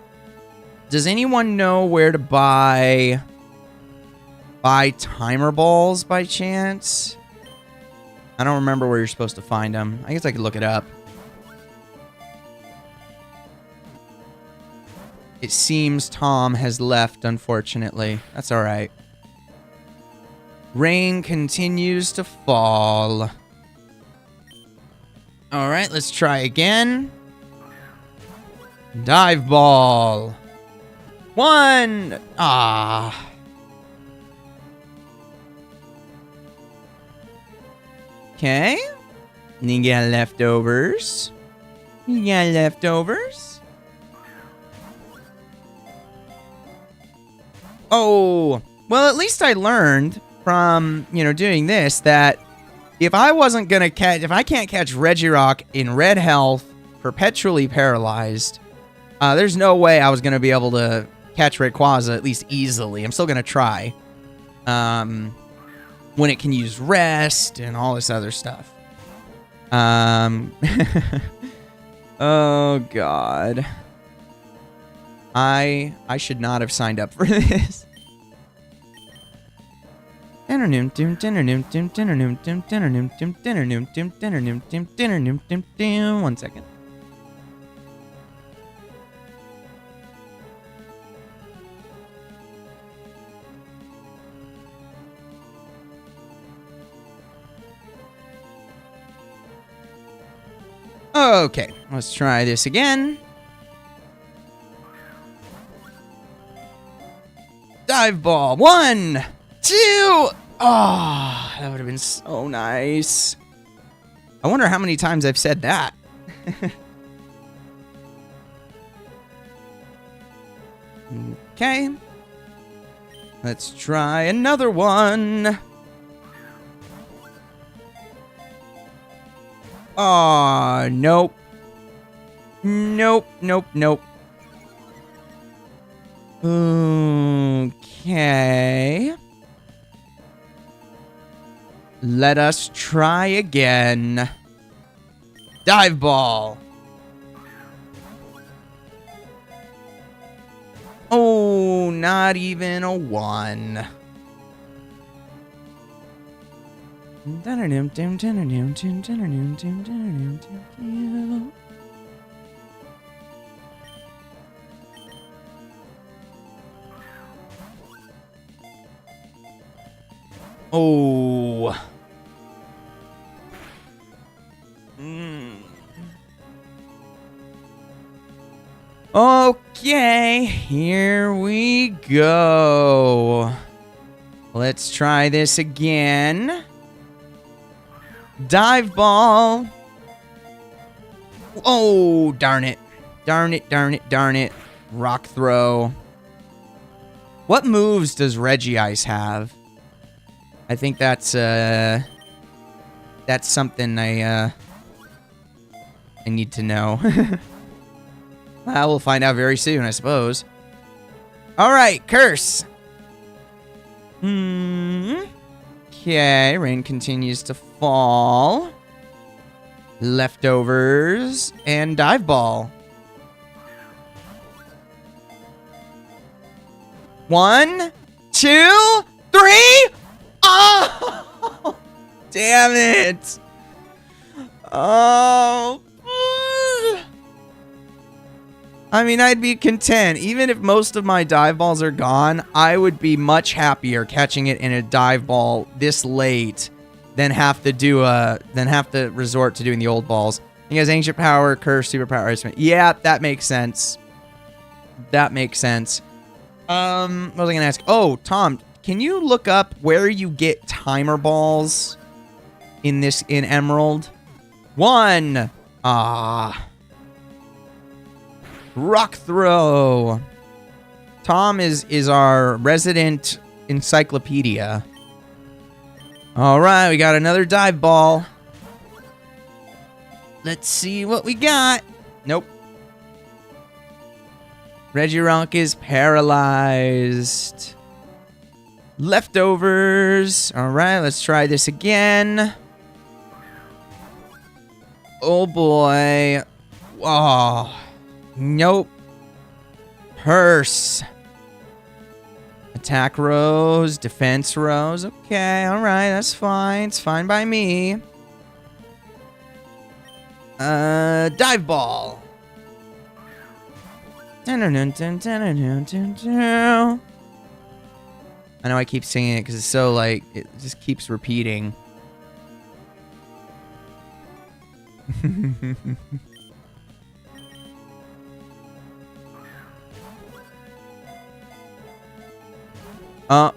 anyone know where to buy timer balls, by chance? I don't remember where you're supposed to find them. I guess I could look it up. It seems Tom has left, unfortunately. That's all right. Rain continues to fall. All right, let's try again. Dive ball. 1. Ah. Okay. You got leftovers. You got leftovers. Oh, well, at least I learned from, doing this that if I wasn't going to catch, if I can't catch Regirock in red health, perpetually paralyzed, there's no way I was going to be able to catch Rayquaza, at least easily. I'm still going to try. When it can use rest and all this other stuff. Oh, God. I should not have signed up for this. One second. Okay, let's try this again. Dive ball. 1, 2. Oh, that would have been so nice. I wonder how many times I've said that. Okay. Let's try another one. Oh, nope. Nope, nope, nope. Okay. Let us try again. Dive ball. Oh, not even a 1. Oh. Okay, here we go. Let's try this again. Dive ball. Oh, darn it. Darn it, darn it, darn it. Rock throw. What moves does Regice have? I think that's something I need to know. We'll find out very soon, I suppose. All right, curse. Okay, rain continues to fall. Leftovers and dive ball. 1, 2, 3. Oh, damn it. Oh. I mean, I'd be content. Even if most of my dive balls are gone, I would be much happier catching it in a dive ball this late than have to resort to doing the old balls. He has ancient power, curse, superpower. Yeah, that makes sense. That makes sense. What was I gonna ask? Oh, Tom, can you look up where you get timer balls in Emerald? 1, Ah. Rock throw. Tom is our resident encyclopedia. All right, we got another dive ball. Let's see what we got. Nope. Regirock is paralyzed. Leftovers. All right, let's try this again. Oh boy. Oh. Nope. Purse. Attack rose, defense rose. Okay, all right, that's fine. It's fine by me. Dive ball. I know I keep singing it because it's so like it just keeps repeating.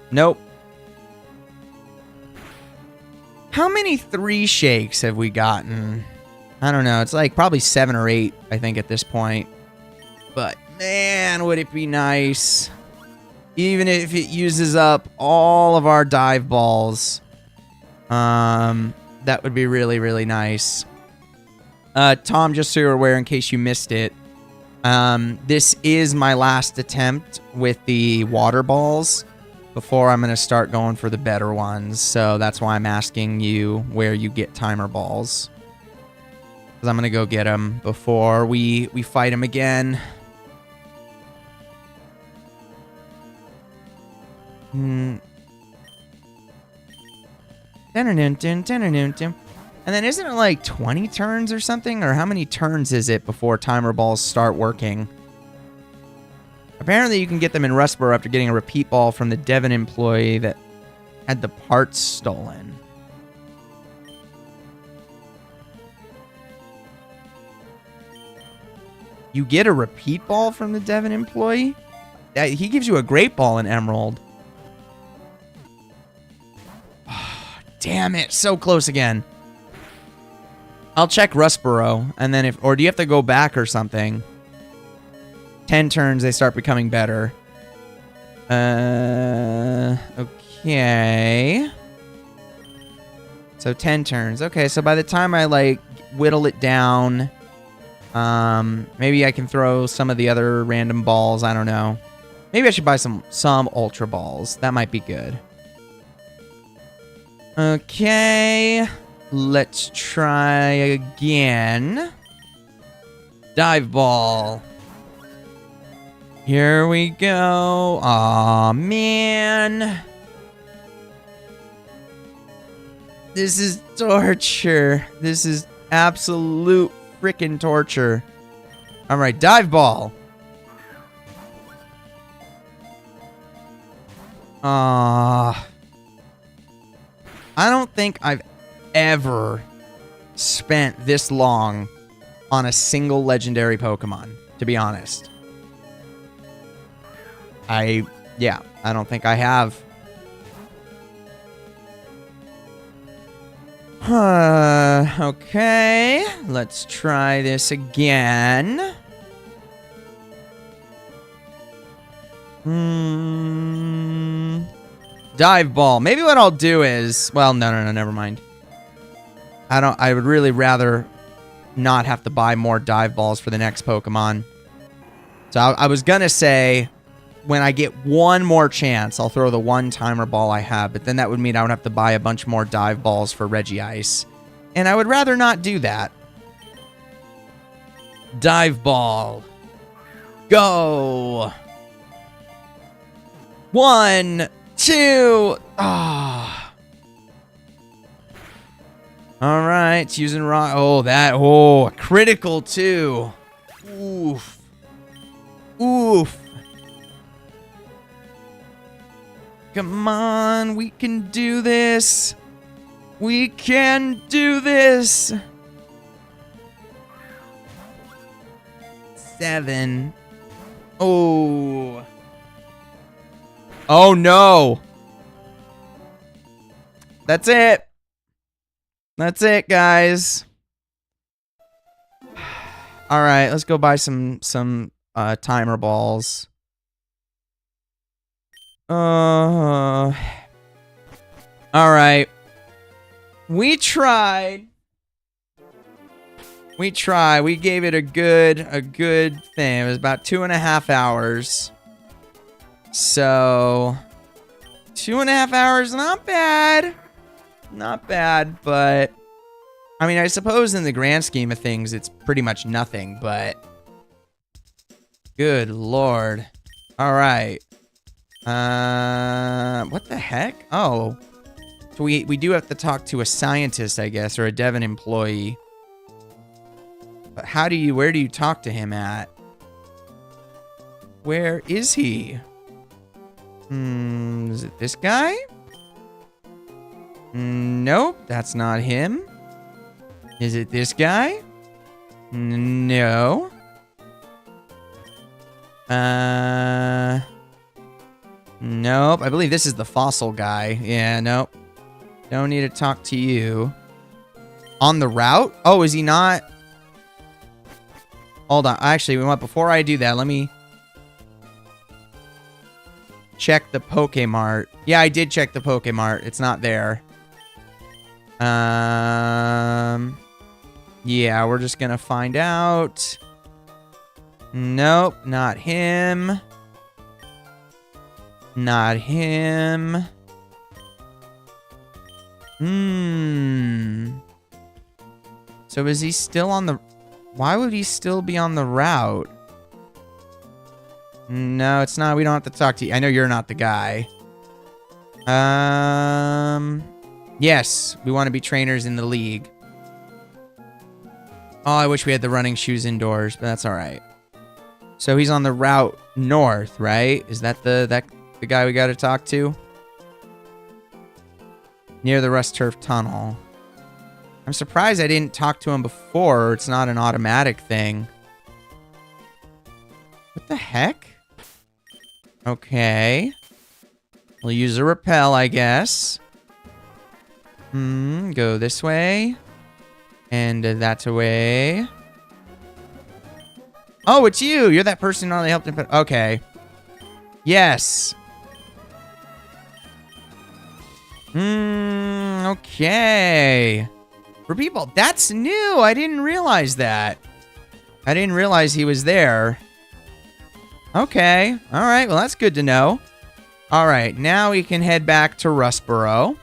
Nope. How many 3 shakes have we gotten? I don't know. It's like probably 7 or 8, I think, at this point. But, man, would it be nice. Even if it uses up all of our dive balls. That would be really, really nice. Tom, just so you're aware, in case you missed it, this is my last attempt with the water balls before I'm going to start going for the better ones. So that's why I'm asking you where you get timer balls. Because I'm going to go get them before we fight them again. And then isn't it like 20 turns or something? Or how many turns is it before timer balls start working? Apparently you can get them in Rustboro after getting a repeat ball from the Devon employee that had the parts stolen. You get a repeat ball from the Devon employee? He gives you a great ball in Emerald. Oh, damn it. So close again. I'll check Rustboro, and then or do you have to go back or something? 10 turns, they start becoming better. Okay. So 10 turns. Okay, so by the time I, like, whittle it down, maybe I can throw some of the other random balls. I don't know. Maybe I should buy some Ultra Balls. That might be good. Okay. Let's try again. Dive Ball. Here we go. Aw, man. This is torture. This is absolute freaking torture. All right, Dive Ball. I don't think I've ever spent this long on a single legendary Pokemon, to be honest. I don't think I have. Okay, let's try this again. Dive Ball. Maybe what I'll do is, well, no, never mind. I would really rather not have to buy more Dive Balls for the next Pokemon. So I was gonna say, when I get one more chance, I'll throw the one timer ball I have, but then that would mean I would have to buy a bunch more Dive Balls for Regice. And I would rather not do that. Dive Ball. Go. 1, 2. Ah. All right, it's using rock. Oh, critical too. Oof. Oof. Come on, we can do this. We can do this. 7. Oh. Oh no. That's it. That's it, guys. All right, let's go buy some timer balls. All right. We tried. We gave it a good thing. It was about 2.5 hours. So 2.5 hours, not bad. Not bad, but I mean, I suppose in the grand scheme of things, it's pretty much nothing, but good Lord. All right. What the heck? Oh, so we do have to talk to a scientist, I guess, or a Devon employee. But where do you talk to him at? Where is he? Is it this guy? Nope, that's not him. Is it this guy? No. Nope. I believe this is the fossil guy. Yeah, nope. Don't need to talk to you. On the route? Oh, is he not? Hold on. Actually, before I do that, let me check the Pokemart. Yeah, I did check the Pokemart. It's not there. Yeah, we're just gonna find out. Nope, not him. Not him. So is he still on the... Why would he still be on the route? No, it's not. We don't have to talk to you. I know you're not the guy. Yes, we want to be trainers in the league. Oh, I wish we had the running shoes indoors, but that's all right. So he's on the route north, right? Is that the guy we got to talk to? Near the Rust Turf Tunnel. I'm surprised I didn't talk to him before. It's not an automatic thing. What the heck? Okay. We'll use a repel, I guess. Go this way. And that way. Oh, it's you! You're that person who only helped him. Okay. Yes. Okay. For people, that's new. I didn't realize that. I didn't realize he was there. Okay. All right. Well, that's good to know. All right. Now we can head back to Rustboro.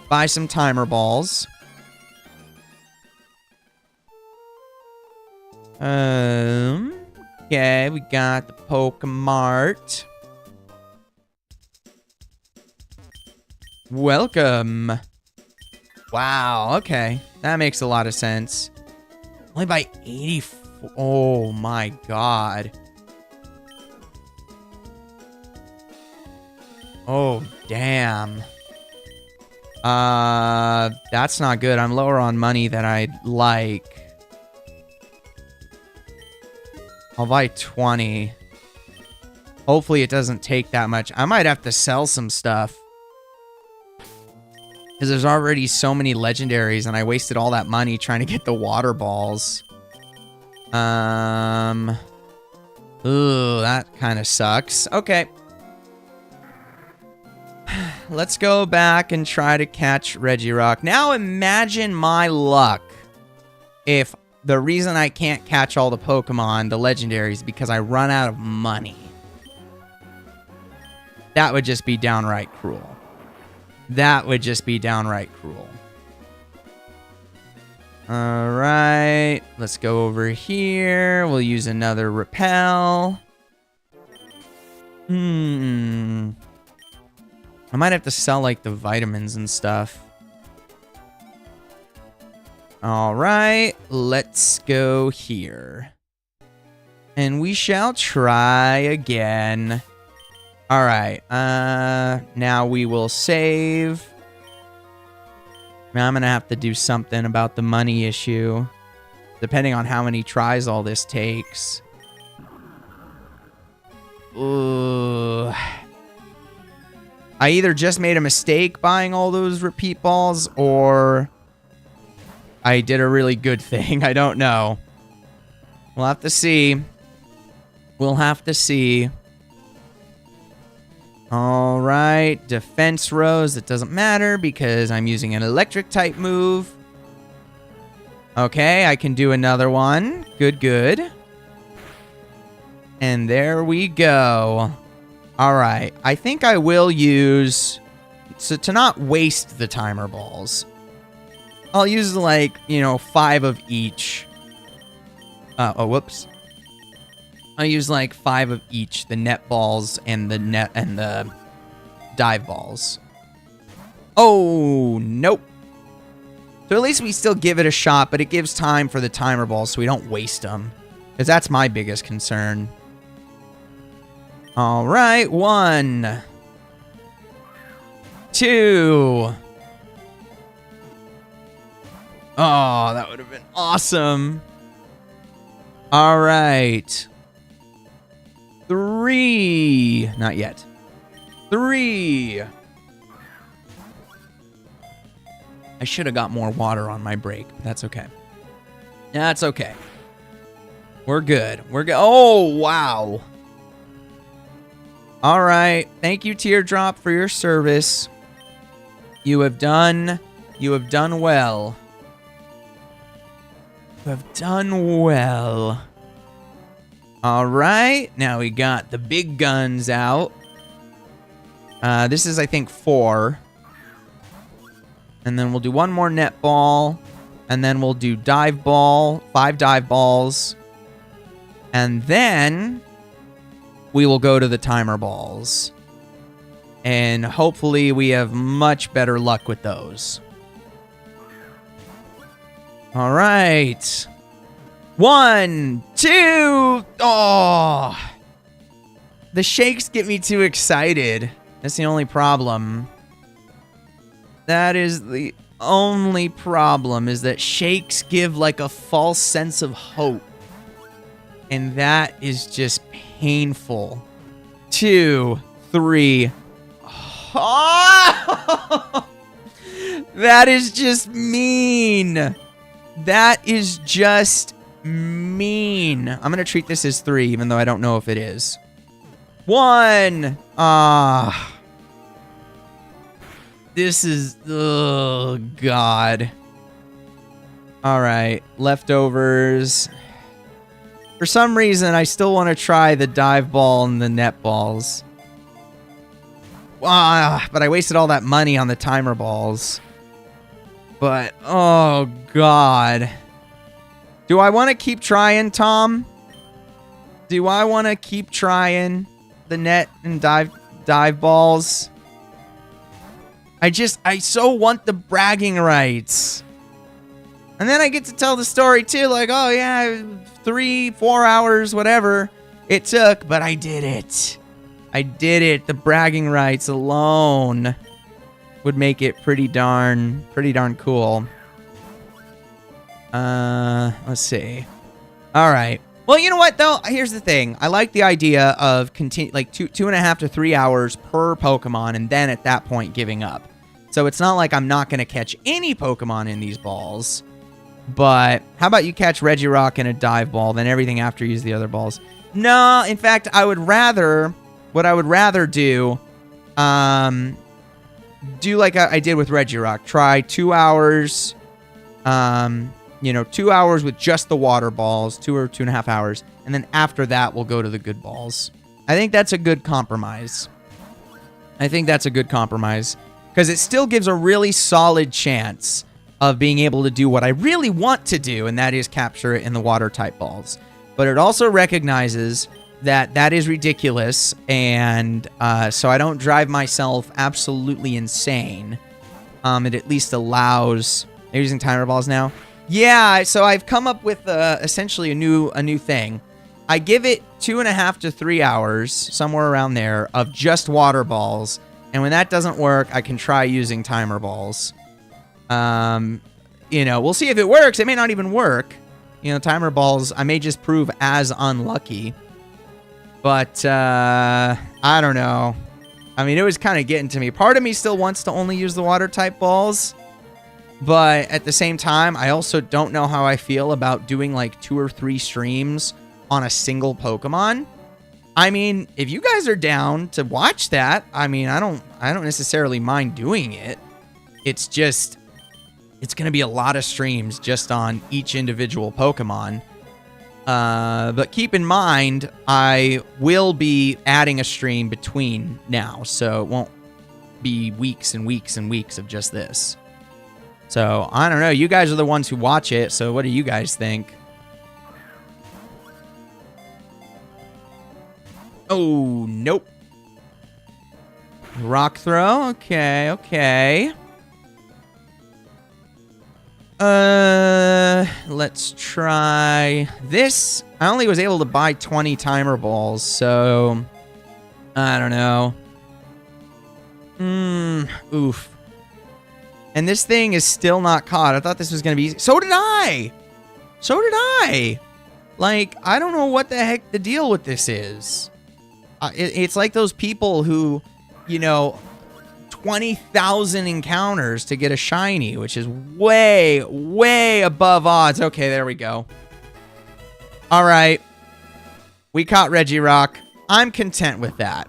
Buy some timer balls. Okay. We got the Pokemart. Welcome. Wow, okay. That makes a lot of sense. Only by 84. Oh my god. Oh, damn. That's not good. I'm lower on money than I'd like. I'll buy 20. Hopefully it doesn't take that much. I might have to sell some stuff. Because there's already so many legendaries, and I wasted all that money trying to get the water balls. Ooh, that kind of sucks. Okay. Let's go back and try to catch Regirock. Now imagine my luck if the reason I can't catch all the Pokemon, the legendaries, because I run out of money. That would just be downright cruel. That would just be downright cruel. All right. Let's go over here. We'll use another repel. I might have to sell, like, the vitamins and stuff. All right. Let's go here. And we shall try again. All right, now we will save. Now I'm going to have to do something about the money issue, depending on how many tries all this takes. Ooh. I either just made a mistake buying all those repeat balls, or I did a really good thing. I don't know. We'll have to see. We'll have to see. All right. Defense rose. It doesn't matter because I'm using an electric type move. Okay, I can do another one. Good, good. And there we go. All right. I think I will use... So to not waste the timer balls, I'll use like, 5 of each. Whoops. I'll use like 5 of each, the net balls and the net and the dive balls. Oh, nope. So at least we still give it a shot, but it gives time for the timer balls so we don't waste them. Because that's my biggest concern. All right, 1, 2. Oh, that would have been awesome. All right. 3. Not yet. 3. I should have got more water on my break. But that's okay. That's okay. We're good. We're good. Oh, wow. All right. Thank you, Teardrop, for your service. You have done well. You have done well. All right. Now we got the big guns out. This is, I think, 4. And then we'll do 1 more net ball. And then we'll do dive ball. 5 dive balls. And then we will go to the timer balls. And hopefully we have much better luck with those. All right. 1, 2. Oh. The shakes get me too excited. That's the only problem. That is the only problem, is that shakes give like a false sense of hope. And that is just painful. 2, 3. Oh! That is just mean. That is just mean. I'm going to treat this as 3, even though I don't know if it is. 1. This is... Oh, God. All right. Leftovers. For some reason, I still want to try the dive ball and the net balls. But I wasted all that money on the timer balls. But, oh, God. Do I want to keep trying, Tom? Do I want to keep trying the net and dive balls? I so want the bragging rights. And then I get to tell the story, too. Like, oh, yeah, 3, 4 hours, whatever it took. But I did it. I did it. The bragging rights alone would make it pretty darn cool. Let's see. All right. Well, you know what, though? Here's the thing. I like the idea of like 2.5 to 3 hours per Pokemon, and then at that point giving up. So it's not like I'm not going to catch any Pokemon in these balls. But how about you catch Regirock in a dive ball, then everything after you use the other balls? No, in fact, what I would rather do, do like I did with Regirock. Try 2 hours, 2 hours with just the water balls, 2 or 2.5 hours. And then after that, we'll go to the good balls. I think that's a good compromise. Because it still gives a really solid chance of being able to do what I really want to do, and that is capture it in the water-type balls. But it also recognizes that is ridiculous, and so I don't drive myself absolutely insane. It at least allows... They're using timer balls now? Yeah, so I've come up with essentially a new thing. I give it 2.5 to 3 hours, somewhere around there, of just water balls. And when that doesn't work, I can try using timer balls. We'll see if it works. It may not even work. Timer balls, I may just prove as unlucky. But, I don't know. I mean, it was kind of getting to me. Part of me still wants to only use the water-type balls. But at the same time, I also don't know how I feel about doing like 2 or 3 streams on a single Pokemon. I mean, if you guys are down to watch that, I mean, I don't necessarily mind doing it. It's just, it's going to be a lot of streams just on each individual Pokemon. But keep in mind, I will be adding a stream between now, so it won't be weeks and weeks and weeks of just this. So, I don't know. You guys are the ones who watch it, so what do you guys think? Oh, nope. Rock throw. Okay, okay. Let's try this. I only was able to buy 20 timer balls, so I don't know. Oof. And this thing is still not caught. I thought this was going to be easy. So did I. So did I. Like, I don't know what the heck the deal with this is. It's like those people who, you know, 20,000 encounters to get a shiny, which is way, way above odds. Okay, there we go. All right. We caught Regirock. I'm content with that.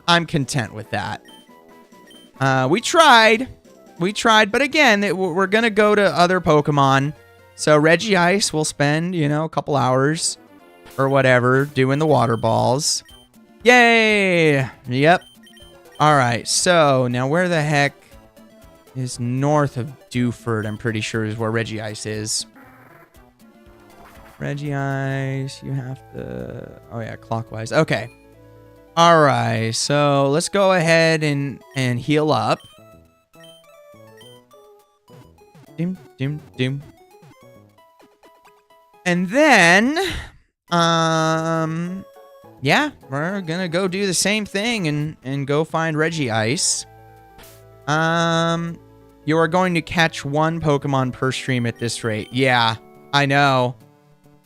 I'm content with that. We tried. We tried, but again, we're going to go to other Pokemon. So Regice will spend, you know, a couple hours or whatever doing the water balls. Yay! Yep. All right, so now where the heck is north of Dewford? I'm pretty sure is where Regice is. Regice, you have to... Oh, yeah, clockwise. Okay. All right, so let's go ahead and heal up. Dim, dim, dim. And then, yeah, we're gonna go do the same thing and go find Regice. You are going to catch 1 Pokemon per stream at this rate. Yeah, I know.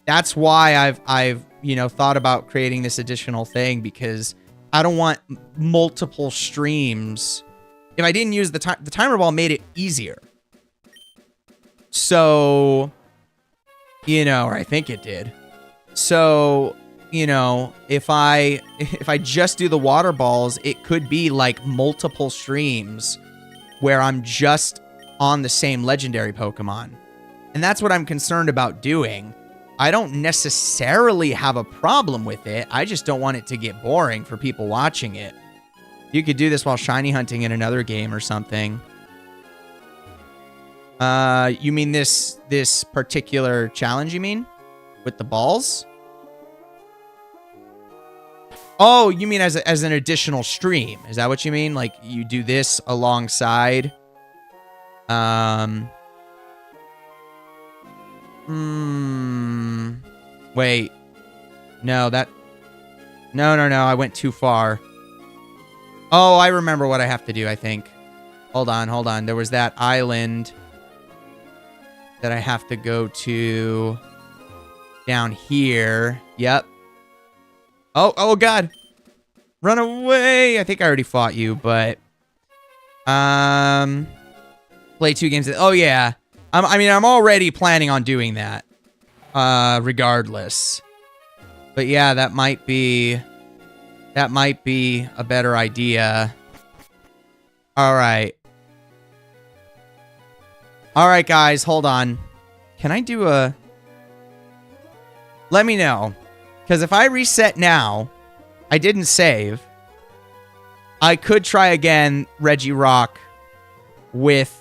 That's why I've you know, thought about creating this additional thing, because I don't want multiple streams. If I didn't use the timer ball, made it easier. So, you know, or I think it did. So, you know, if I just do the water balls, it could be like multiple streams where I'm just on the same legendary Pokemon. And that's what I'm concerned about doing. I don't necessarily have a problem with it. I just don't want it to get boring for people watching it. You could do this while shiny hunting in another game or something. You mean this particular challenge, you mean? With the balls? Oh, you mean as an additional stream. Is that what you mean? Like, you do this alongside? Wait. No, that... No, I went too far. Oh, I remember what I have to do, I think. Hold on. There was that island that I have to go to down here. Yep. Oh God. Run away. I think I already fought you, but play 2 games. Oh yeah. I mean, I'm already planning on doing that. Regardless. But yeah, that might be a better idea. All right. All right, guys, hold on. Can I do a... Let me know. Because if I reset now, I didn't save. I could try again Regirock with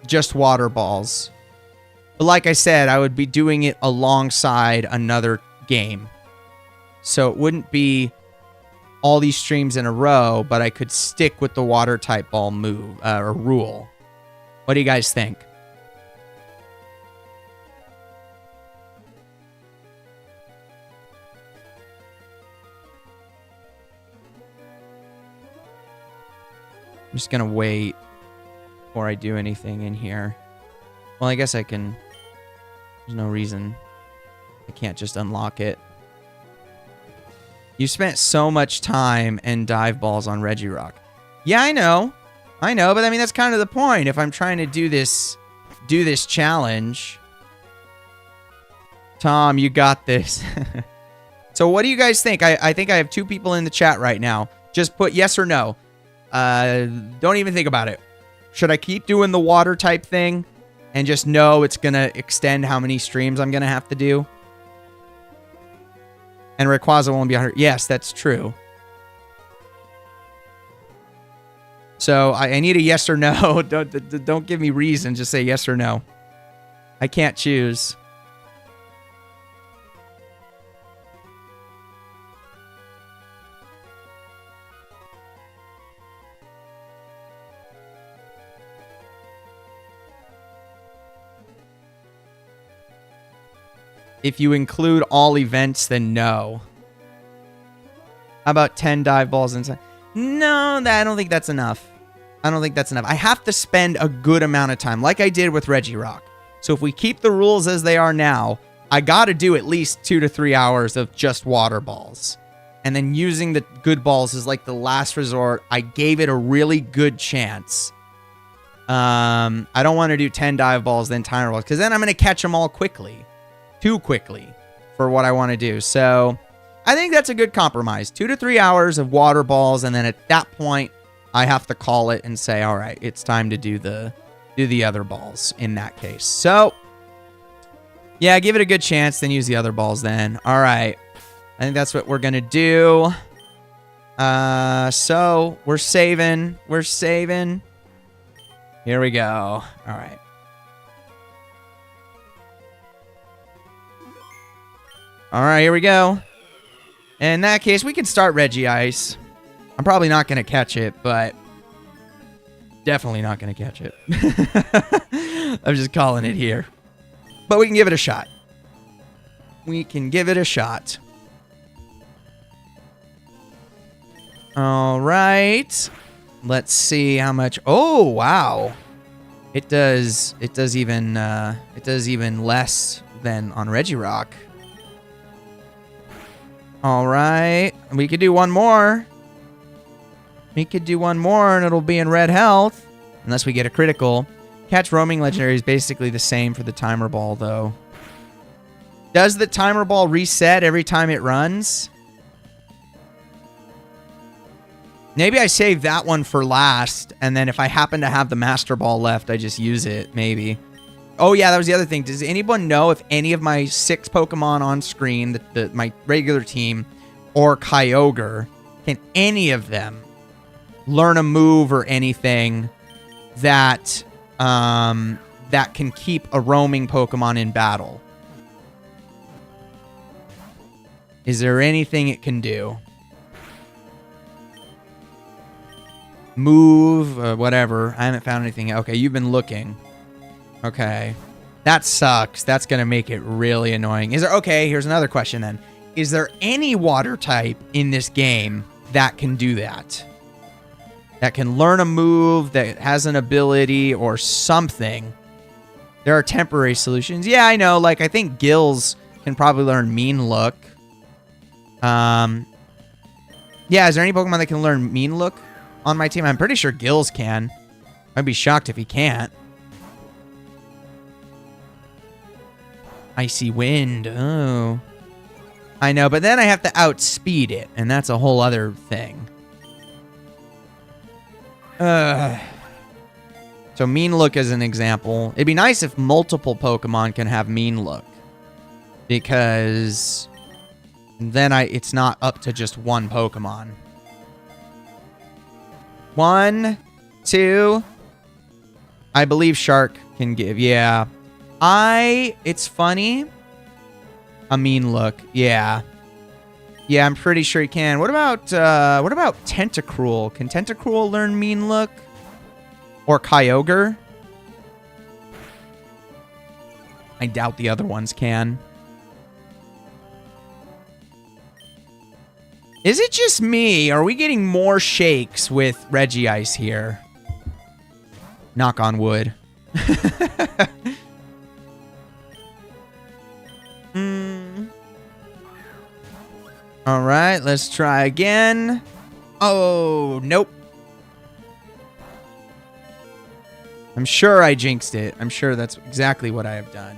just water balls. But like I said, I would be doing it alongside another game. So it wouldn't be all these streams in a row, but I could stick with the water type ball move or rule. What do you guys think? I'm just gonna wait before I do anything in here. Well, I guess I can... There's no reason I can't just unlock it. You spent so much time and dive balls on Regirock. Yeah, I know, but I mean, that's kind of the point. If I'm trying to do this do this challenge. Tom, you got this. So what do you guys think? I think I have 2 people in the chat right now. Just put yes or no. Don't even think about it. Should I keep doing the water type thing and just know it's going to extend how many streams I'm going to have to do? And Rayquaza won't be 100. Yes, that's true. So I need a yes or no. Don't give me reason. Just say yes or no. I can't choose. If you include all events, then no. How about 10 dive balls inside? No, I don't think that's enough. I don't think that's enough. I have to spend a good amount of time, like I did with Regirock. So if we keep the rules as they are now, I got to do at least 2 to 3 hours of just water balls. And then using the good balls is like the last resort. I gave it a really good chance. I don't want to do 10 dive balls, then timer balls, because then I'm going to catch them all quickly. Too quickly for what I want to do. So I think that's a good compromise. 2 to 3 hours of water balls, and then at that point, I have to call it and say, all right, it's time to do the other balls in that case. So yeah, give it a good chance, then use the other balls then. All right. I think that's what we're going to do. So we're saving. We're saving. Here we go. All right. All right, here we go. In that case, we can start Regice. I'm probably not going to catch it, but definitely not going to catch it. I'm just calling it here. But we can give it a shot. We can give it a shot. All right. Let's see how much. Oh, wow. It does even less than on Regirock. All right. We could do one more. We could do one more and it'll be in red health. Unless we get a critical. Catch roaming legendary is basically the same for the timer ball, though. Does the timer ball reset every time it runs? Maybe I save that one for last. And then if I happen to have the master ball left, I just use it. Maybe. Oh, yeah, that was the other thing. Does anyone know if any of my 6 Pokemon on screen, my regular team, or Kyogre, can any of them learn a move or anything that can keep a roaming Pokemon in battle? Is there anything it can do? Move, whatever. I haven't found anything. Okay, you've been looking. Okay. That sucks. That's going to make it really annoying. Okay, here's another question then. Is there any water type in this game that can do that? That can learn a move, that has an ability or something? There are temporary solutions. Yeah, I know. Like, I think Gills can probably learn Mean Look. Yeah, is there any Pokemon that can learn Mean Look on my team? I'm pretty sure Gills can. I'd be shocked if he can't. Icy Wind. Oh. I know, but then I have to outspeed it, and that's a whole other thing. So Mean Look as an example. It'd be nice if multiple Pokemon can have Mean Look. Because then it's not up to just one Pokemon. 1, 2. I believe Shark can give. Yeah. It's funny. A Mean Look. Yeah. Yeah, I'm pretty sure he can. What about Tentacruel? Can Tentacruel learn Mean Look? Or Kyogre? I doubt the other ones can. Is it just me? Are we getting more shakes with Regice here? Knock on wood. All right, let's try again. Oh, nope. I'm sure I jinxed it. I'm sure that's exactly what I have done.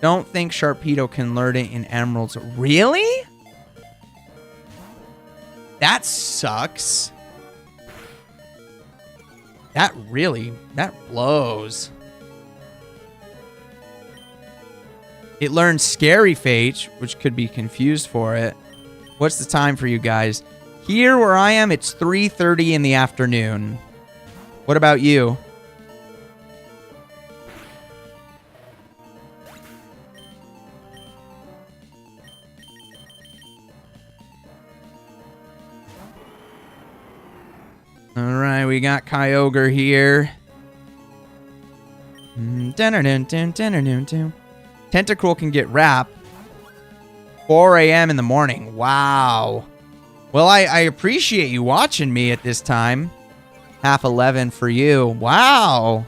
Don't think Sharpedo can learn it in Emeralds. Really? That sucks. That blows. It learned Scary Fate, which could be confused for it. What's the time for you guys? Here where I am, it's 3:30 in the afternoon. What about you? All right, we got Kyogre here. Tentacruel can get Wrap. 4 a.m. in the morning. Wow. Well, I appreciate you watching me at this time. 11:30 for you. Wow.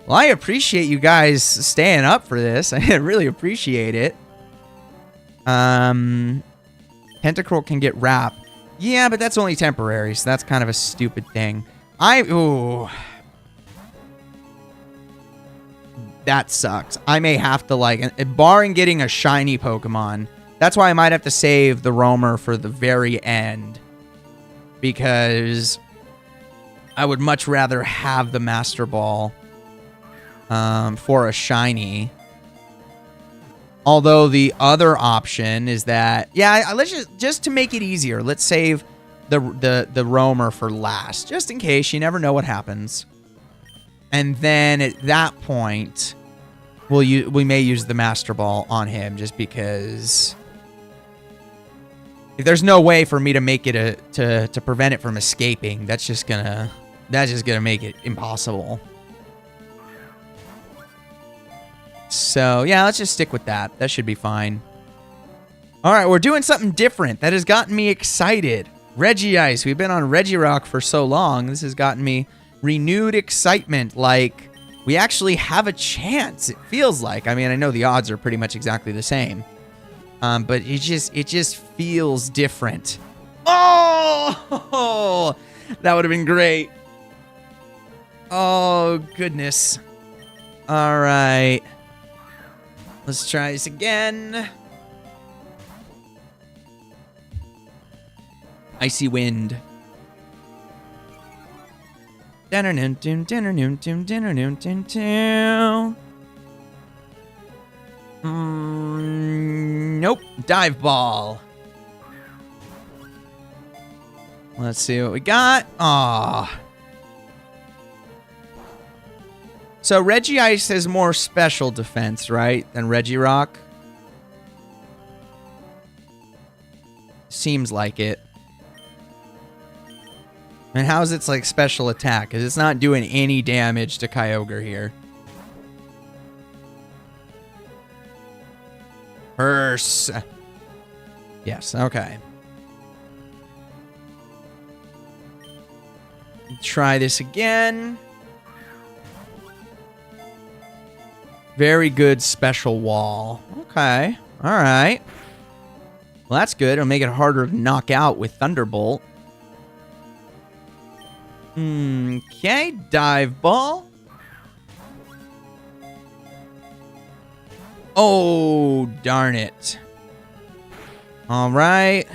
Well, I appreciate you guys staying up for this. I really appreciate it. Tentacruel can get Wrap. Yeah, but that's only temporary, so that's kind of a stupid thing. Ooh. That sucks. I may have to, barring getting a shiny Pokemon, that's why I might have to save the Roamer for the very end. Because I would much rather have the Master Ball for a shiny. Although the other option is that, yeah, let's just to make it easier, let's save the Roamer for last, just in case. You never know what happens. And then at that point, we may use the Master Ball on him, just because if there's no way for me to make it to prevent it from escaping, that's just gonna make it impossible. So, yeah, let's just stick with that. That should be fine. All right, we're doing something different. That has gotten me excited. Regice. We've been on Regirock for so long. This has gotten me renewed excitement. Like, we actually have a chance, it feels like. I mean, I know the odds are pretty much exactly the same. But it just feels different. Oh! That would have been great. Oh, goodness. All right. Let's try this again. Icy Wind. Nope. Dive Ball. Let's see what we got. Aw. So Regice has more special defense, right, than Regirock? Seems like it. And how's its special attack? Because it's not doing any damage to Kyogre here. Purse. Yes, okay. Try this again. Very good special wall. Okay. All right. Well, that's good. It'll make it harder to knock out with Thunderbolt. Okay. Dive Ball. Oh, darn it. All right.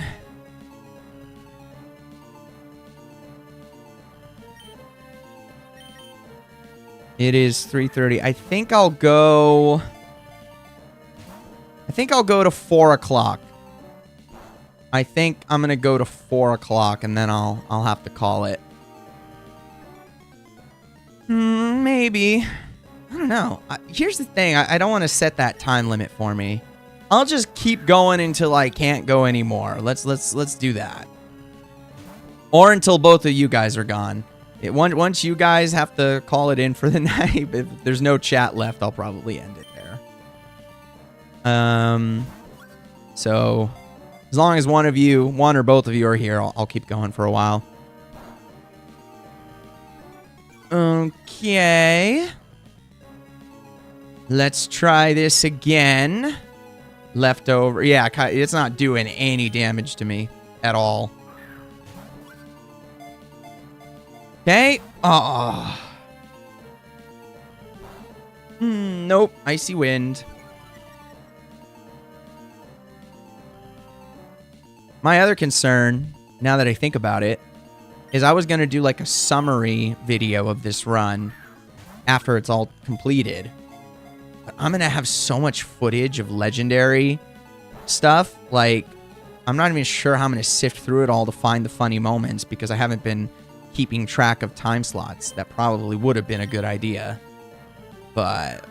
It is 3:30. I think I'll go to 4 o'clock. I think I'm going to go to 4 o'clock, and then I'll have to call it. Maybe. I don't know. Here's the thing. I don't want to set that time limit for me. I'll just keep going until I can't go anymore. Let's do that. Or until both of you guys are gone. Once you guys have to call it in for the night, if there's no chat left, I'll probably end it there. So as long as one or both of you are here, I'll keep going for a while. Okay. Let's try this again. Leftover. Yeah, it's not doing any damage to me at all. Okay, Oh. Nope. Icy Wind. My other concern, now that I think about it, is I was going to do like a summary video of this run after it's all completed. But I'm going to have so much footage of legendary stuff. Like, I'm not even sure how I'm going to sift through it all to find the funny moments because I haven't been keeping track of time slots. That probably would have been a good idea. But,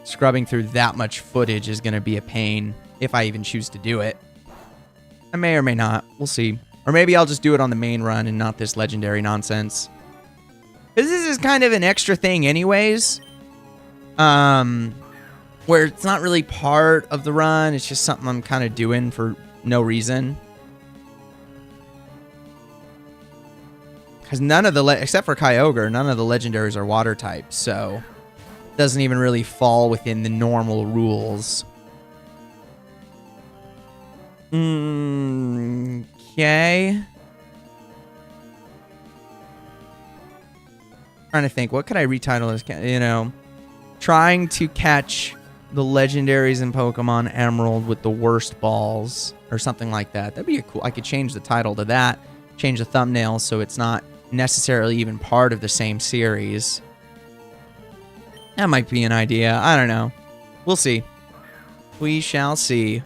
scrubbing through that much footage is going to be a pain if I even choose to do it. I may or may not. We'll see. Or maybe I'll just do it on the main run and not this legendary nonsense. Because this is kind of an extra thing anyways. Where it's not really part of the run. It's just something I'm kind of doing for no reason. Because none of the, except for Kyogre, none of the legendaries are water types. So it doesn't even really fall within the normal rules. Okay. Trying to think, what could I retitle this? You know, trying to catch the legendaries in Pokemon Emerald with the worst balls or something like that. That'd be a cool. I could change the title to that, change the thumbnail so it's not necessarily even part of the same series. That might be an idea. I don't know. We'll see. We shall see.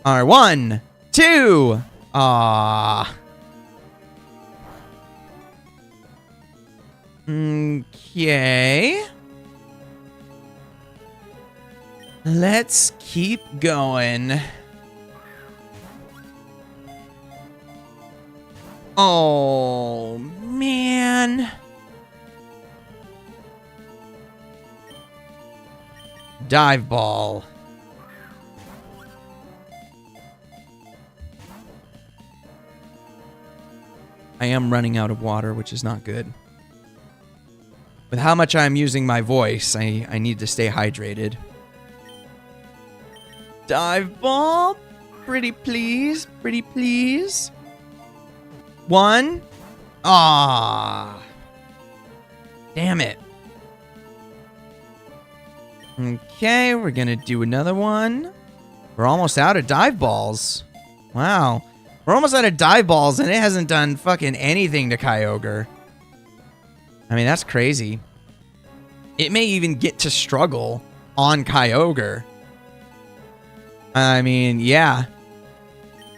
All right, 1, 2. Okay. Let's keep going. Oh, man. Dive Ball. I am running out of water, which is not good. With how much I'm using my voice, I need to stay hydrated. Dive Ball. Pretty please. Pretty please. 1. Ah. Damn it. Okay, we're going to do another one. We're almost out of dive balls. Wow. We're almost out of dive balls, and it hasn't done fucking anything to Kyogre. I mean, that's crazy. It may even get to struggle on Kyogre. I mean, yeah.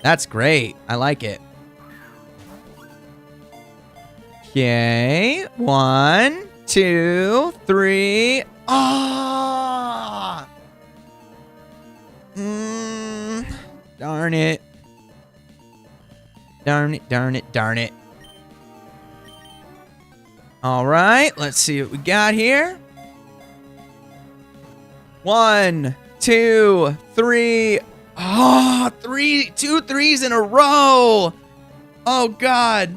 That's great. I like it. Okay. 1, 2, 3. Ah! Darn it. Darn it, darn it, darn it. All right, let's see what we got here. 1, 2, 3. Oh, 2 threes in a row. Oh, God.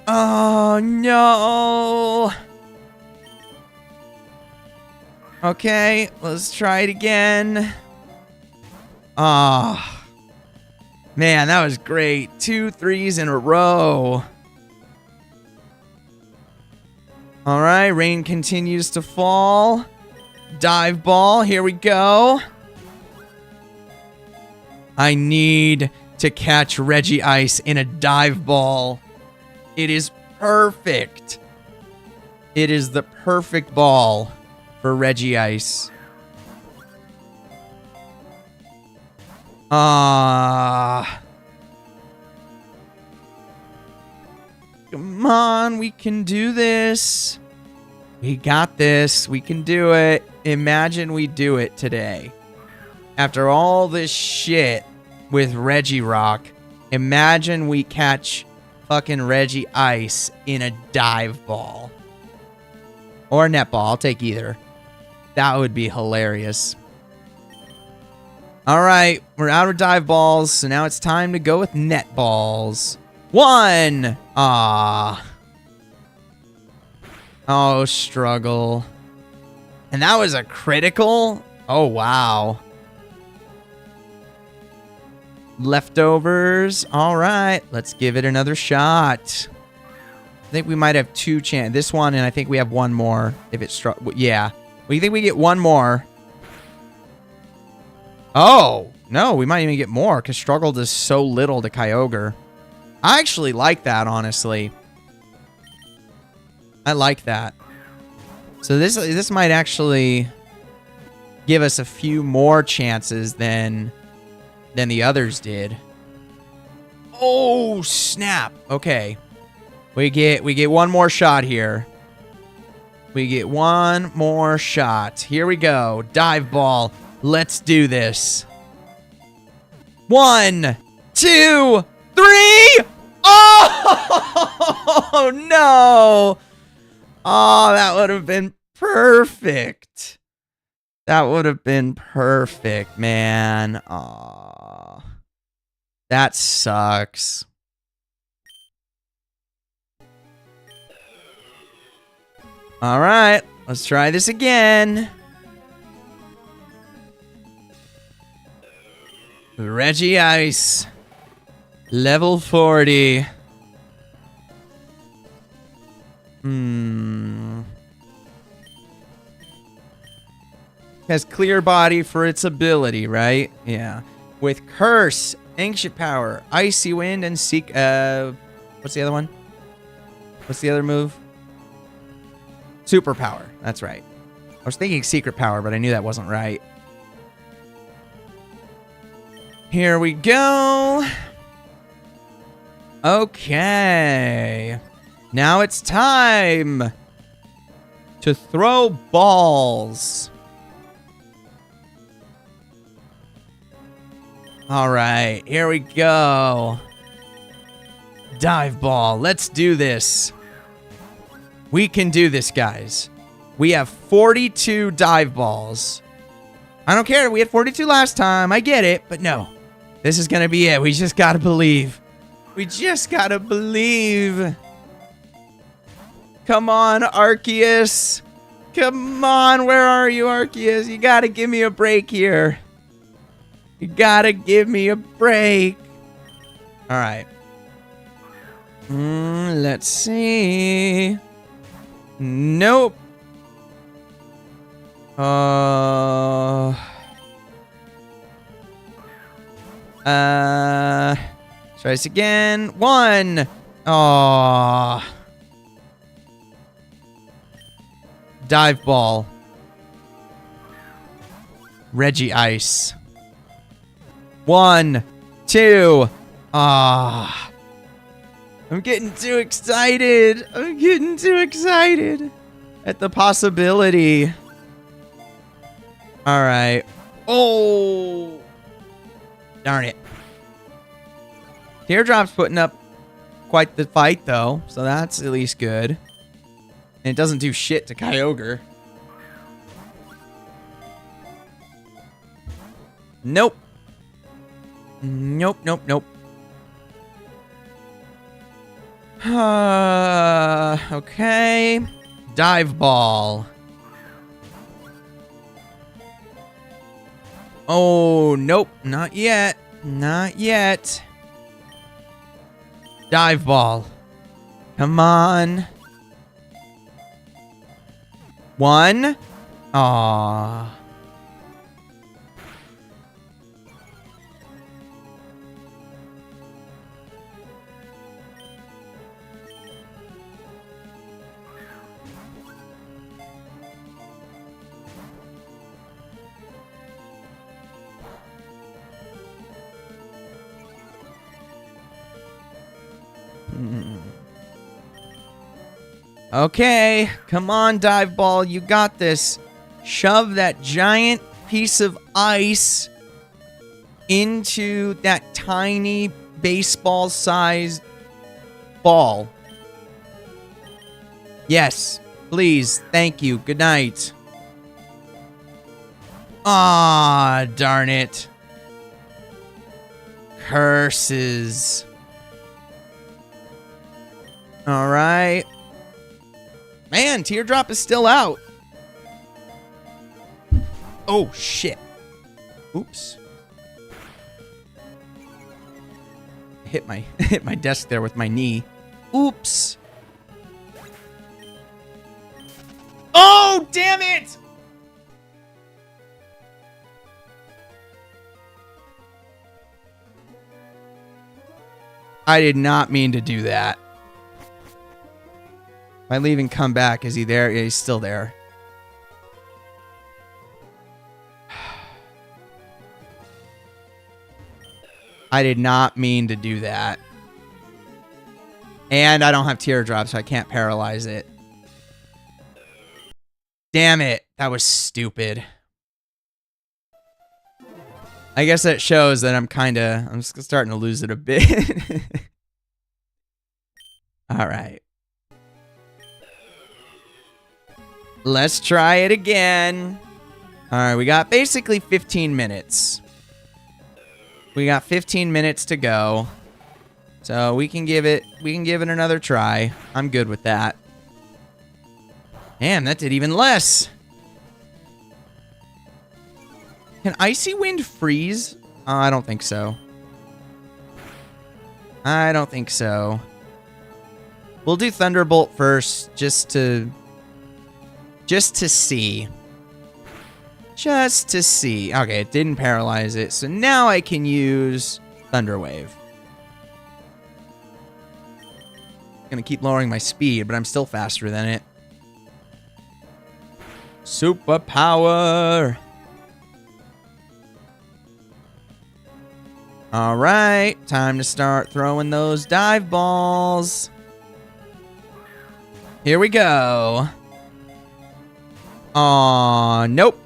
Oh, no. Okay, let's try it again. Ah. Oh. Man, that was great. 2 threes in a row. All right, rain continues to fall. Dive Ball, here we go. I need to catch Regice in a Dive Ball. It is perfect. It is the perfect ball for Regice. Come on, we can do this. We got this. We can do it. Imagine we do it today. After all this shit with Regirock, imagine we catch fucking Regice in a dive ball. Or a netball. I'll take either. That would be hilarious. All right, we're out of dive balls, so now it's time to go with net balls. 1. Ah. Oh, struggle. And that was a critical? Oh, wow. Leftovers. All right, let's give it another shot. I think we might have two chances. This one, and I think we have one more. If it's yeah. We think we get one more. Oh, no, we might even get more because Struggle does so little to Kyogre. I actually like that, honestly. I like that. So this might actually give us a few more chances than the others did. Oh, snap. Okay. We get one more shot here. We get one more shot. Here we go. Dive ball. Let's do this. 1, 2, 3. Oh, no. Oh, that would have been perfect. That would have been perfect, man. Aw. That sucks. All right, let's try this again. Regice. Level 40. Has clear body for its ability, right? Yeah. With Curse, Ancient Power, Icy Wind, and Seek... what's the other one? What's the other move? Superpower. That's right. I was thinking Secret Power, but I knew that wasn't right. Here we go. Okay. Now it's time to throw balls. All right, here we go. Dive ball. Let's do this. We can do this, guys. We have 42 dive balls. I don't care. We had 42 last time. I get it, but no. This is going to be it. We just got to believe. We just got to believe. Come on, Arceus. Come on. Where are you, Arceus? You got to give me a break here. You got to give me a break. All right. Let's see. Nope. Try this again. 1. Oh. Dive ball. Regice. 1, 2. Ah. I'm getting too excited. I'm getting too excited at the possibility. All right. Oh. Darn it. Teardrop's putting up quite the fight, though, so that's at least good. And it doesn't do shit to Kyogre. Nope. Nope, nope, nope. Okay. Dive ball. Oh, nope. Not yet. Not yet. Dive ball. Come on. 1. Aww. Okay, come on, dive ball, you got this. Shove that giant piece of ice into that tiny baseball-sized ball. Yes, please, thank you, good night. Ah, darn it. Curses. All right. Man, Teardrop is still out. Oh, shit. Oops. hit my hit my desk there with my knee. Oops. Oh, damn it! I did not mean to do that. If I leave and come back, is he there? Yeah, he's still there. I did not mean to do that. And I don't have teardrops, so I can't paralyze it. Damn it. That was stupid. I guess that shows that I'm just starting to lose it a bit. All right. Let's try it again. All right, we got basically 15 minutes. We got 15 minutes to go. So we can give it another try. I'm good with that. Damn, that did even less. Can Icy Wind freeze? I don't think so. I don't think so. We'll do Thunderbolt first, just to see. Just to see. Okay, it didn't paralyze it, so now I can use Thunder Wave. Gonna keep lowering my speed, but I'm still faster than it. Superpower! Alright, time to start throwing those dive balls. Here we go. Aw, nope.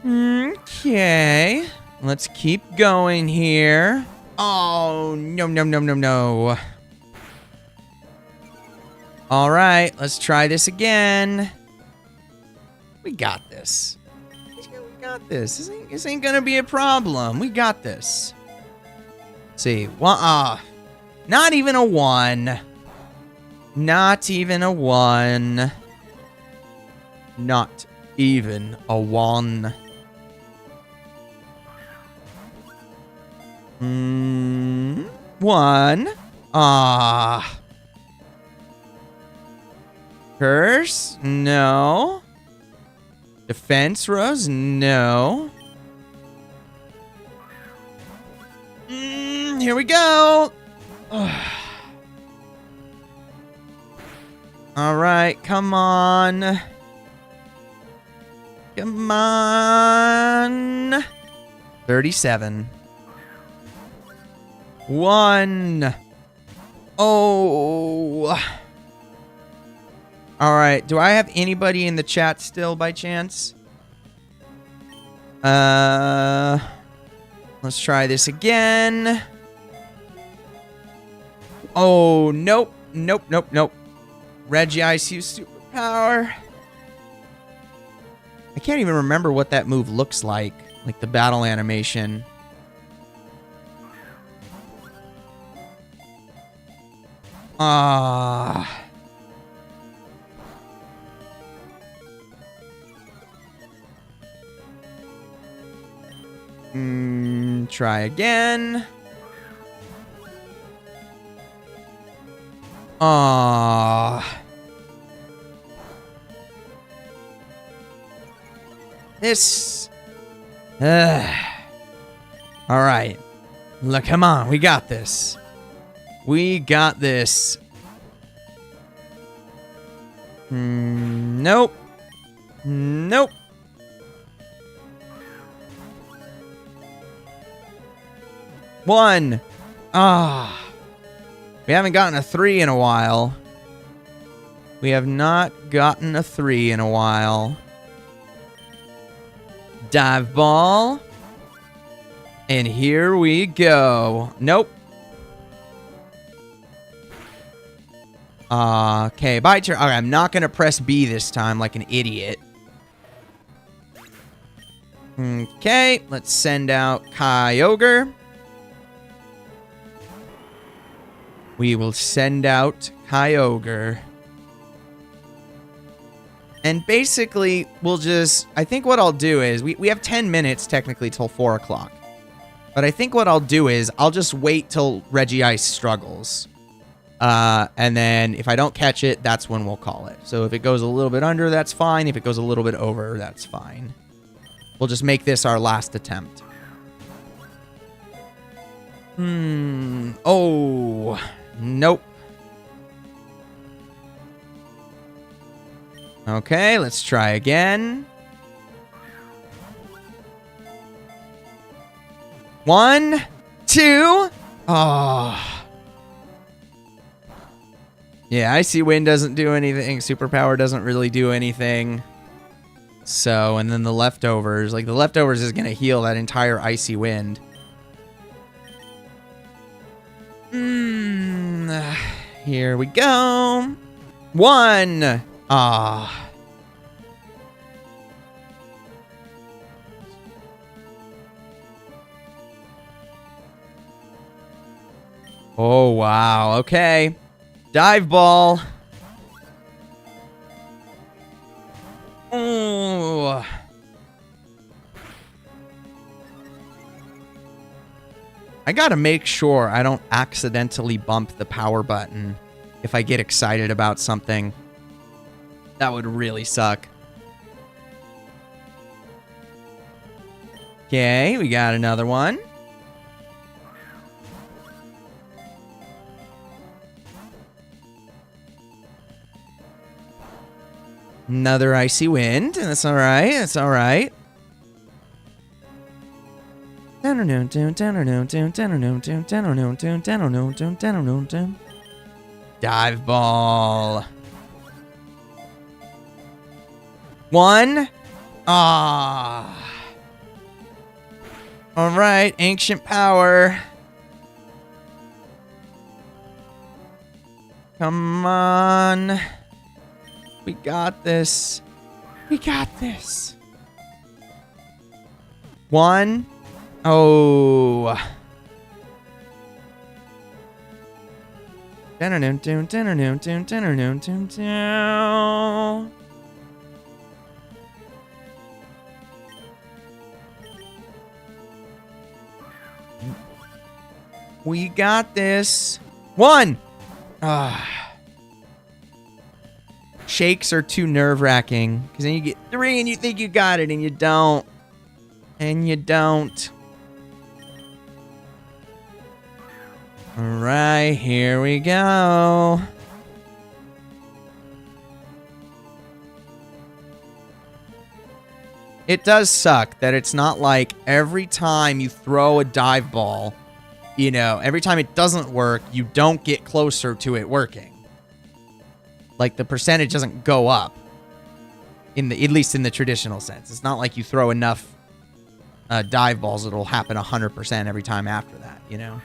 Okay. Let's keep going here. Oh, no, no, no, no, no. Alright, let's try this again. We got this. We got this. This ain't gonna be a problem. We got this. Let's see. Not even a 1. Not even a 1. Not even a 1. 1. Curse? No. Defense Rose? No. Here we go. All right, come on. Come on. 37. 1. Oh. All right. Do I have anybody in the chat still by chance? Let's try this again. Oh, nope. Nope, nope, nope. Regice superpower. I can't even remember what that move looks like the battle animation. Try again. This. All right. Look, come on. We got this. We got this. Nope. Nope. One. We haven't gotten a 3 in a while. We have not gotten a 3 in a while. Dive ball. And here we go. Nope. Okay, bye turn. Okay, I'm not gonna press B this time like an idiot. Okay, let's send out Kyogre. We will send out Kyogre. And basically, we'll just... I think what I'll do is... We have 10 minutes, technically, till 4 o'clock. But I think what I'll do is... I'll just wait till Regice struggles. And then, if I don't catch it, that's when we'll call it. So, if it goes a little bit under, that's fine. If it goes a little bit over, that's fine. We'll just make this our last attempt. Oh. Nope. Okay, let's try again. 1, 2. Oh. Yeah, Icy Wind doesn't do anything. Superpower doesn't really do anything. So, and then the leftovers. Like, the leftovers is going to heal that entire Icy Wind. Here we go. 1. Ah. Oh, wow. Okay. Dive ball. Oh. I gotta make sure I don't accidentally bump the power button if I get excited about something. That would really suck. Okay, we got another one. Another Icy Wind. That's all right. That's all right. Dive ball. 1. Ah. All right, ancient power. Come on. We got this. We got this. 1. Oh. We got this. 1. Shakes are too nerve-wracking. Because then you get 3 and you think you got it and you don't. And you don't. Alright, here we go. It does suck that it's not like every time you throw a dive ball, you know, every time it doesn't work, you don't get closer to it working. Like, the percentage doesn't go up. At least in the traditional sense. It's not like you throw enough dive balls, it'll happen 100% every time after that, you know?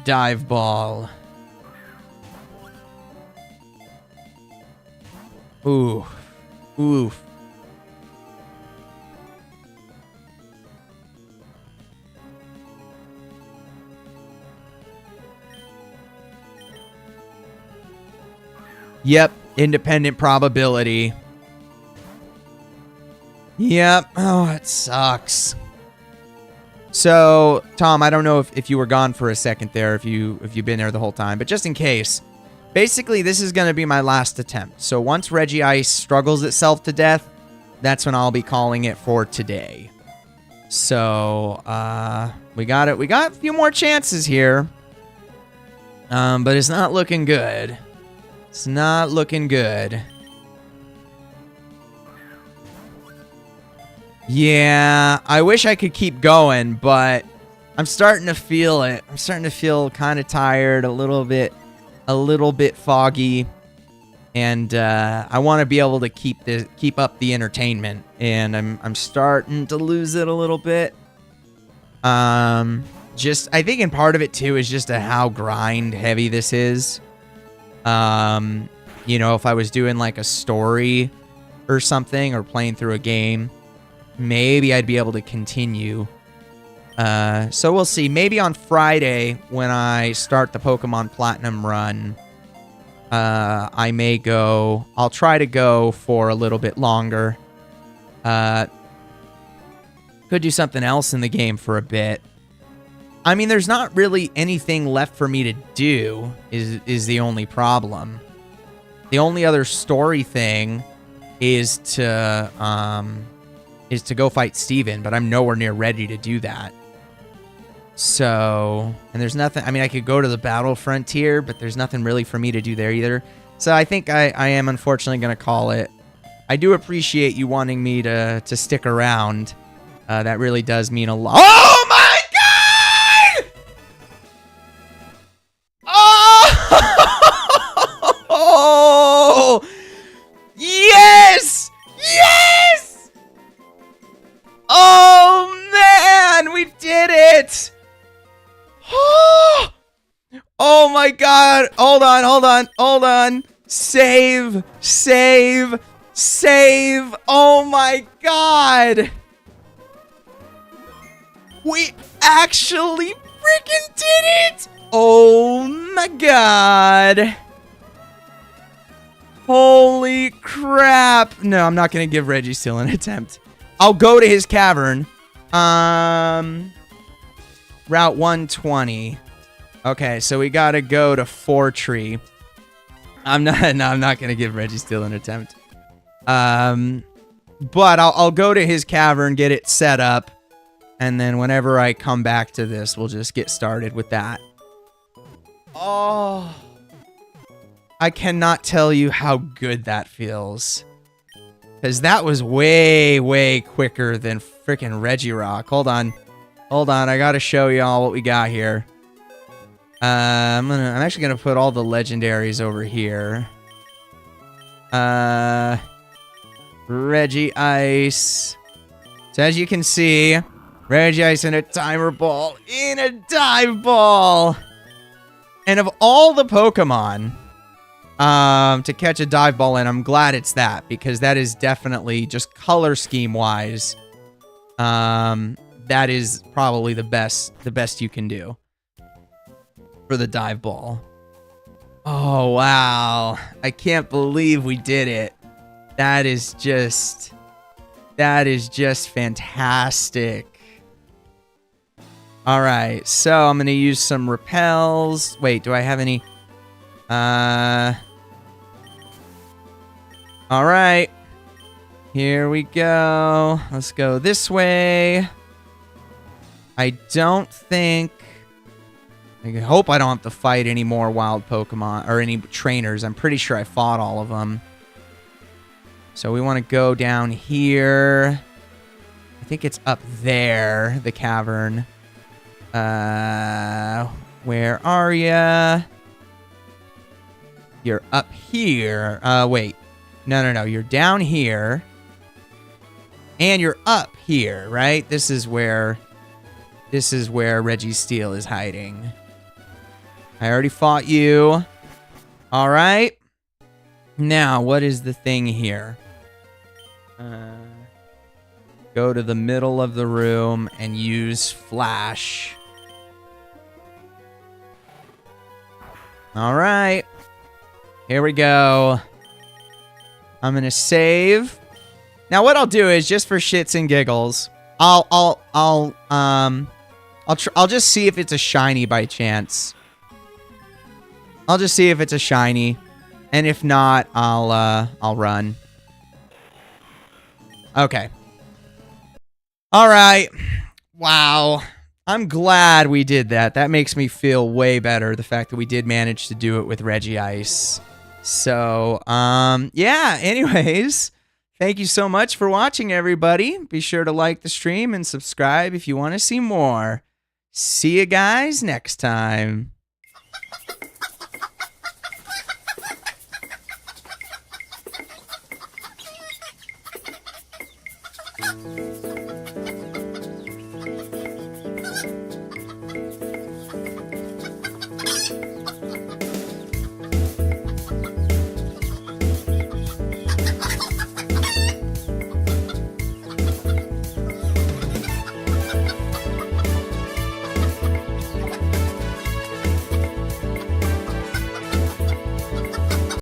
Dive ball. Ooh. Oof. Yep, independent probability. Yep. Oh, it sucks. So, Tom, I don't know if you were gone for a second there, if you've been there the whole time, but just in case, basically this is going to be my last attempt. So once Regice struggles itself to death, that's when I'll be calling it for today. So, we got it. We got a few more chances here. But it's not looking good. It's not looking good. Yeah, I wish I could keep going, but I'm starting to feel it. I'm starting to feel kind of tired, a little bit foggy, and I want to be able to keep up the entertainment, and I'm starting to lose it a little bit. I think in part of it too is just how grind heavy this is. You know, if I was doing like a story, or something, or playing through a game, maybe I'd be able to continue. So we'll see. Maybe on Friday when I start the Pokemon Platinum run, I may go. I'll try to go for a little bit longer. Could do something else in the game for a bit. I mean, there's not really anything left for me to do, is the only problem. The only other story thing is to go fight Steven, but I'm nowhere near ready to do that. So, and there's nothing, I mean, I could go to the Battle Frontier, but there's nothing really for me to do there either. So I think I am unfortunately going to call it. I do appreciate you wanting me to stick around. That really does mean a lot. Oh my God! Oh! Yes! Yes! Oh man, we did it! Oh my God! Hold on. Save. Oh my God! We actually freaking did it! Oh my God! Holy crap! No, I'm not gonna give Registeel an attempt. I'll go to his cavern. Route 120. Okay, so we gotta go to Fortree. I'm not gonna give Registeel an attempt. But I'll go to his cavern, get it set up, and then whenever I come back to this, we'll just get started with that. Oh, I cannot tell you how good that feels. Because that was way, way quicker than freaking Regirock. Hold on, I gotta show y'all what we got here. I'm actually gonna put all the legendaries over here. Regice. So as you can see, Regice in a timer ball, in a dive ball. And of all the Pokemon to catch a dive ball in, I'm glad it's that, because that is definitely, just color scheme wise, that is probably the best you can do for the dive ball. Oh wow, I can't believe we did it. That is just fantastic. All right, so I'm gonna use some repels. Wait, do I have any? All right, here we go. Let's go this way. I don't think. I hope I don't have to fight any more wild Pokemon or any trainers. I'm pretty sure I fought all of them. So we want to go down here. I think it's up there, the cavern. Where are ya? You're up here. Wait. No. You're down here. And you're up here, right? This is where Registeel is hiding. I already fought you. All right. Now, what is the thing here? Go to the middle of the room and use Flash. All right. Here we go. I'm going to save. Now what I'll do is, just for shits and giggles, I'll just see if it's a shiny by chance. I'll just see if it's a shiny, and if not, I'll run. Okay. All right. Wow. I'm glad we did that. That makes me feel way better, the fact that we did manage to do it with Regice. So, yeah, anyways, thank you so much for watching, everybody. Be sure to like the stream and subscribe if you want to see more. See you guys next time.